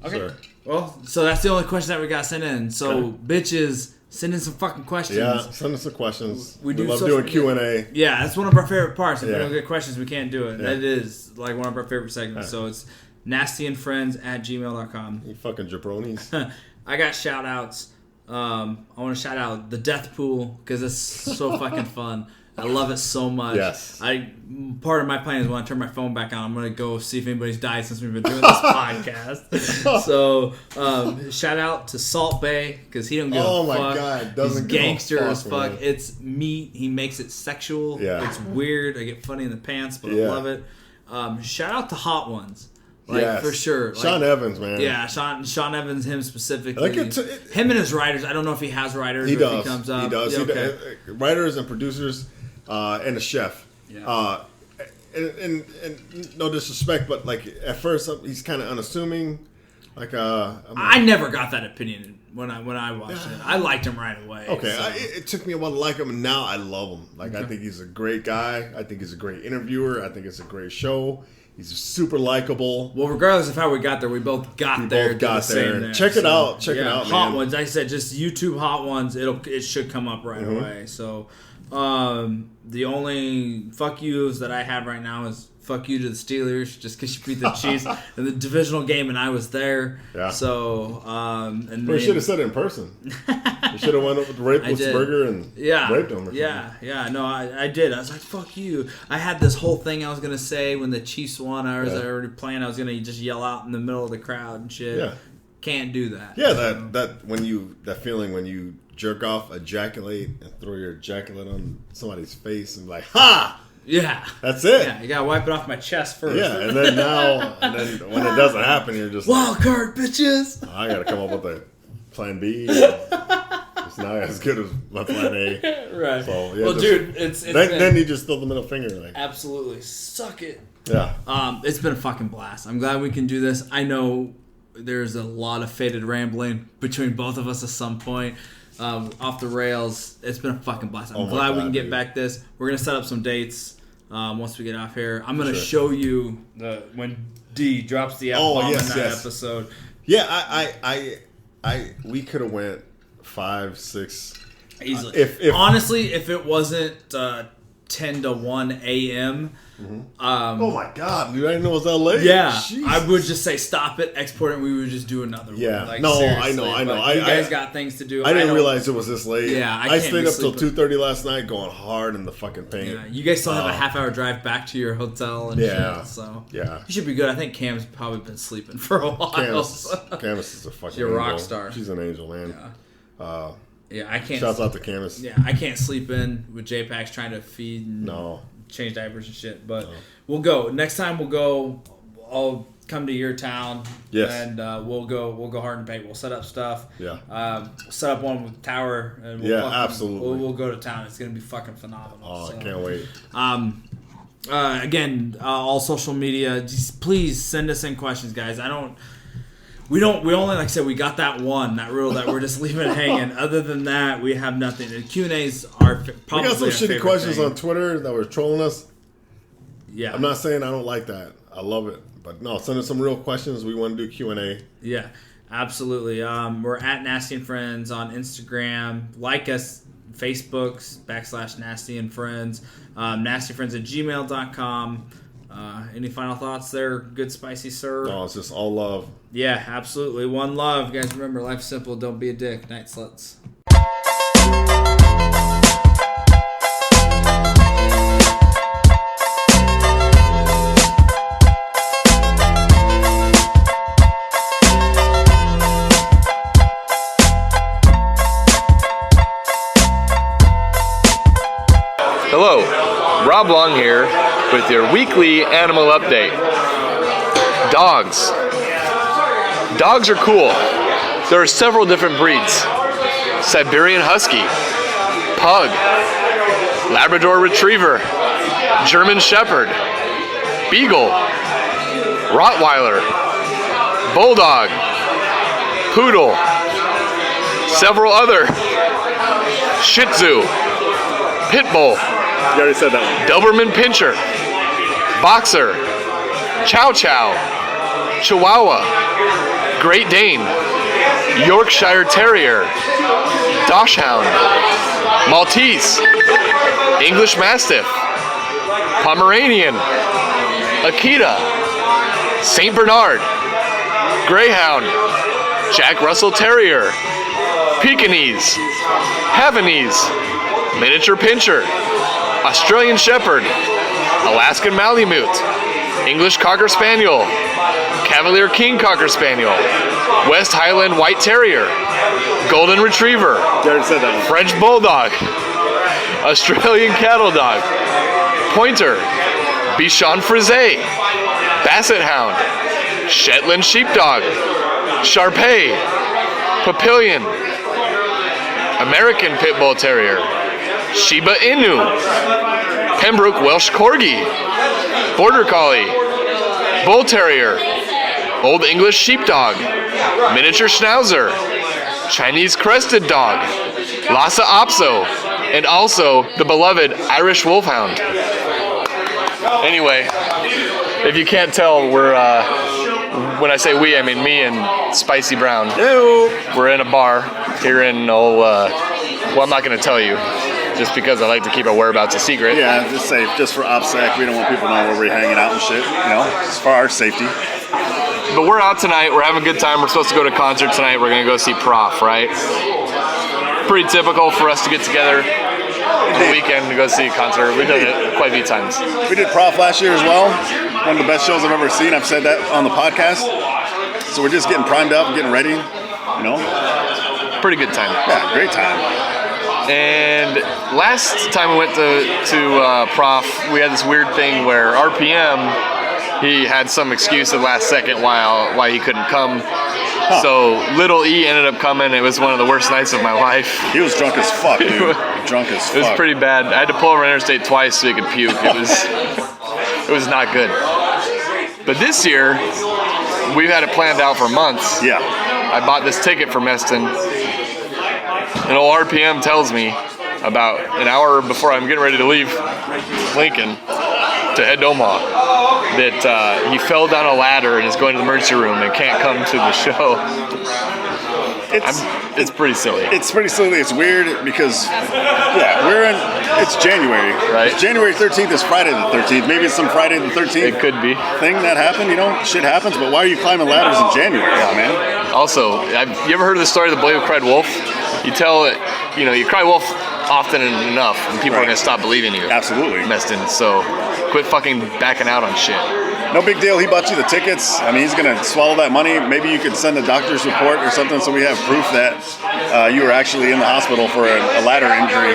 Okay. Sir. Well, so that's the only question that we got sent in. So bitches, send in some fucking questions. Yeah. Send us some questions. We do love doing Q&A. Yeah, that's one of our favorite parts. If we Yeah. don't get questions, we can't do it. Yeah. That is like one of our favorite segments. So it's nastyandfriends@gmail.com. You fucking jabronis. I got shout outs. I want to shout out the death pool because it's so fucking fun. I love it so much. Yes. Part of my plan is when I turn my phone back on, I'm going to go see if anybody's died since we've been doing this podcast. So, shout out to Salt Bay because he don't give a fuck. Oh my God. Doesn't He's gangster give a as fuck. Man. It's meat. He makes it sexual. Yeah. It's weird. I get funny in the pants, but I love it. Shout out to Hot Ones. For sure. Sean Evans, man. Yeah, Sean Evans, him specifically. Him and his writers. I don't know if he has writers he or does. if he comes up. He does. Yeah, He does. Writers and producers and a chef. Yeah. And no disrespect, but like at first he's kind of unassuming. Like I never got that opinion when I watched it. I liked him right away. Okay, so. It took me a while to like him, and now I love him. Like I think he's a great guy. I think he's a great interviewer. I think it's a great show. He's super likable. Well, regardless of how we got there, we both got there. Check it out. Check it out, man. Hot Ones. I said just YouTube Hot Ones. It should come up right away. So the only fuck yous that I have right now is fuck you to the Steelers just because you beat the Chiefs in the divisional game and I was there. Yeah. So, and you should have said it in person. You should have went up with Roethlisberger and raped him. Yeah. No, I did. I was like, fuck you. I had this whole thing I was going to say when the Chiefs won. I was already playing. I was going to just yell out in the middle of the crowd and shit. Yeah. Can't do that. Yeah, that feeling when you jerk off, ejaculate, and throw your ejaculate on somebody's face and be like, ha! Yeah. That's it. Yeah, you gotta wipe it off my chest first. Yeah, and then when it doesn't happen, you're just wild card, bitches! I gotta come up with a plan B. It's not as good as my plan A. Right. So, yeah, well, dude, it's then you just throw the middle finger. Like, absolutely. Suck it. Yeah. It's been a fucking blast. I'm glad we can do this. I know there's a lot of faded rambling between both of us at some point. Off the rails. It's been a fucking blast. I'm glad we can get back this. We're going to set up some dates once we get off here. I'm going to show you when D drops the F-bomb in that episode. Yeah, we could have went 5, 6. Easily. Honestly, if it wasn't 10 to 1 a.m., oh my god, dude! I didn't know it was that late. Yeah, Jeez. I would just say stop it, export it, and we would just do another one. Like, no, seriously. I know. You guys got things to do. I didn't realize it was this late. Yeah, I stayed up till 2:30 last night, going hard in the fucking paint. Yeah, you guys still have a half-hour drive back to your hotel and shit. So yeah, you should be good. I think Cam's probably been sleeping for a while. Camus is a fucking. She's a rock star. She's an angel, man. Yeah, I can't. Shouts out to Camus. Yeah, I can't sleep in with JPAC's trying to feed and change diapers and shit. But we'll go. Next time we'll go. I'll come to your town. Yes. And we'll go hard and paint. We'll set up stuff. Yeah. Set up one with Tower. And absolutely. We'll go to town. It's gonna be fucking phenomenal. Oh, I can't wait. Again, all social media. Just please send us in questions, guys. We only, like I said, we got that rule that we're just leaving it hanging. Other than that, we have nothing. The Q&As are probably we got some shitty questions on Twitter that were trolling us. Yeah. I'm not saying I don't like that. I love it. But no, send us some real questions. We want to do Q&A. Yeah, absolutely. We're at Nasty and Friends on Instagram. Like us, Facebook's /NastyandFriends. NastyFriends@gmail.com. Any final thoughts there, good spicy sir? No, it's just all love. Yeah, absolutely. One love. Guys, remember, life's simple. Don't be a dick. Night sluts. Hello, Rob Long here with your weekly animal update. Dogs. Dogs are cool. There are several different breeds. Siberian Husky, Pug, Labrador Retriever, German Shepherd, Beagle, Rottweiler, Bulldog, Poodle, several other, Shih Tzu, Pit Bull, You already said that one. Doberman Pinscher, Boxer, Chow Chow, Chihuahua, Great Dane, Yorkshire Terrier, Dachshund, Maltese, English Mastiff, Pomeranian, Akita, St. Bernard, Greyhound, Jack Russell Terrier, Pekingese, Havanese, Miniature Pinscher, Australian Shepherd, Alaskan Malamute, English Cocker Spaniel, Cavalier King Cocker Spaniel, West Highland White Terrier, Golden Retriever, French Bulldog, Australian Cattle Dog, Pointer, Bichon Frise, Basset Hound, Shetland Sheepdog, Shar-Pei, Papillion, American Pit Bull Terrier, Shiba Inu, Pembroke Welsh Corgi, Border Collie, Bull Terrier, Old English Sheepdog, Miniature Schnauzer, Chinese Crested Dog, Lhasa Apso, and also the beloved Irish Wolfhound. Anyway, if you can't tell, we're, when I say we, I mean me and Spicy Brown. We're in a bar here in, well, I'm not going to tell you. just because I like to keep our whereabouts a secret. Yeah, just safe, just for OPSEC. We don't want people to know where we're hanging out and shit. Just for our safety. But we're out tonight. We're having a good time. We're supposed to go to a concert tonight. We're gonna go see Prof, right? Pretty typical for us to get together on the weekend to go see a concert. We've done it quite a few times. We did Prof last year as well. One of the best shows I've ever seen. I've said that on the podcast. So we're just getting primed up, getting ready. Pretty good time. Yeah, great time. And last time we went to Prof, we had this weird thing where RPM, he had some excuse at the last second why he couldn't come. Huh. So little E ended up coming. It was one of the worst nights of my life. He was drunk as fuck, dude. Drunk as fuck. It was pretty bad. I had to pull over interstate twice so he could puke. It was not good. But this year, we've had it planned out for months. Yeah. I bought this ticket for Meston. And old RPM tells me about an hour before I'm getting ready to leave Lincoln to head to Omaha that he fell down a ladder and is going to the emergency room and can't come to the show. It's pretty silly. It's pretty silly. It's weird because, it's January. Right. It's January 13th is Friday the 13th. Maybe it's some Friday the 13th. It could be. Thing that happened, shit happens, but why are you climbing ladders in January, man? Also, you ever heard of the story of the boy who cried wolf? You tell it, you cry wolf often enough and people are going to stop believing you. Absolutely. Meston, so quit fucking backing out on shit. No big deal. He bought you the tickets. I mean, he's going to swallow that money. Maybe you could send a doctor's report or something so we have proof that you were actually in the hospital for a ladder injury.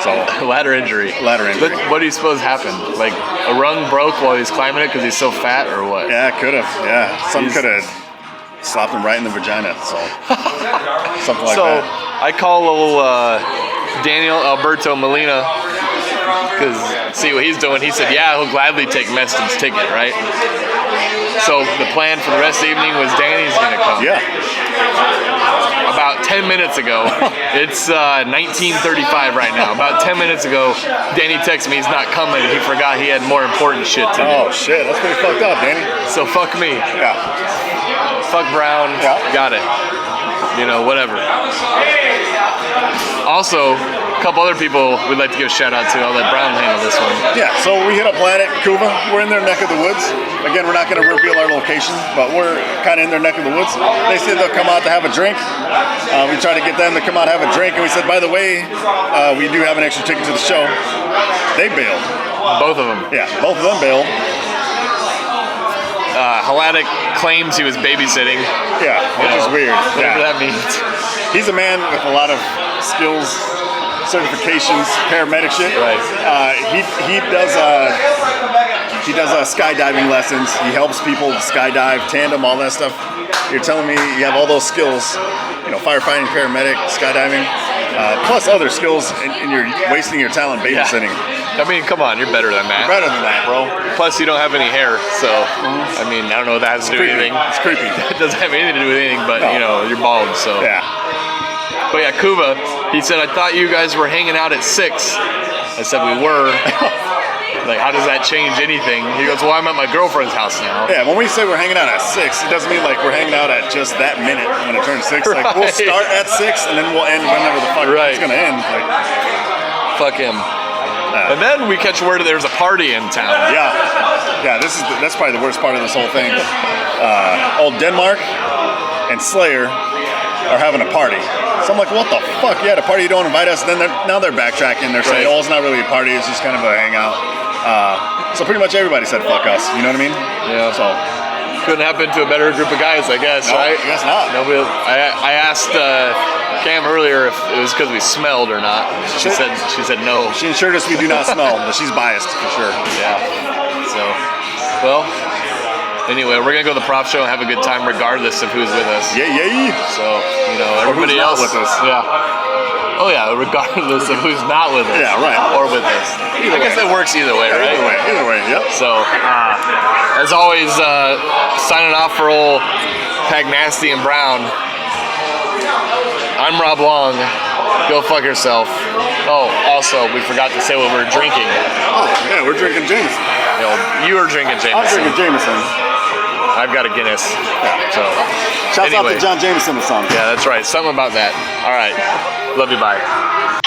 So Ladder injury. What do you suppose happened? Like a rung broke while he's climbing it because he's so fat or what? Yeah, could have. Yeah. Something could have slapped him right in the vagina. So something like that. I call little Daniel Alberto Molina because see what he's doing. He said, yeah, he'll gladly take Meston's ticket, right? So the plan for the rest of the evening was Danny's going to come. Yeah. About 10 minutes ago, it's 19:35 right now. About 10 minutes ago, Danny texted me he's not coming. He forgot he had more important shit to do. Oh, shit. That's pretty fucked up, Danny. So fuck me. Yeah. Fuck Brown. Yeah. Got it. Whatever. Also, a couple other people we'd like to give a shout out to. I'll let Brown handle this one. Yeah, so we hit up Planet Cuba. We're in their neck of the woods. Again, we're not going to reveal our location, but we're kind of in their neck of the woods. They said they'll come out to have a drink. We tried to get them to come out and have a drink, and we said, by the way, we do have an extra ticket to the show. They bailed. Both of them. Yeah, both of them bailed. Halatic claims he was babysitting. Yeah, which is weird. Whatever that means. He's a man with a lot of skills, certifications, paramedic shit. Right. He does skydiving lessons. He helps people skydive, tandem, all that stuff. You're telling me you have all those skills, firefighting, paramedic, skydiving, plus other skills, and you're wasting your talent babysitting. Yeah. I mean, come on, you're better than that. You're better than that, bro. Plus, you don't have any hair, so I mean, I don't know if that has to do with anything. It's creepy. It doesn't have anything to do with anything, but you're bald, so. Yeah. But yeah, Kuba, he said, I thought you guys were hanging out at 6. I said, we were. Like, how does that change anything? He goes, well, I'm at my girlfriend's house now. Yeah, when we say we're hanging out at 6, it doesn't mean like we're hanging out at just that minute when it turns 6. Like, we'll start at 6 and then we'll end whenever the fuck it's going to end. Like, fuck him. And then we catch word that there's a party in town. Yeah. That's probably the worst part of this whole thing. Old Denmark and Slayer are having a party. So I'm like, what the fuck? You had a party, you don't invite us. And then now they're backtracking. They're saying, oh, it's not really a party. It's just kind of a hangout. So pretty much everybody said fuck us. You know what I mean? Yeah. So couldn't happen to a better group of guys, I guess, no, right? I guess not. Nobody. I asked Cam earlier if it was because we smelled or not. She said no. She assured us we do not smell, but she's biased for sure. Yeah. So, well, anyway, we're gonna go to the prop show and have a good time regardless of who's with us. Yeah. So, everybody else with us. Yeah. Oh yeah, regardless of who's not with us. Yeah, right. Or with us. I guess it works either way, right? Either way, yep. So, as always, signing off for old Pagnasty and Brown. I'm Rob Long. Go fuck yourself. Oh, also, we forgot to say what we're drinking. Oh, yeah, we're drinking Jameson. You are drinking Jameson. I'm drinking Jameson. I've got a Guinness. So, Shouts out to John Jameson or something. Yeah, that's right. Something about that. All right. Love you. Bye.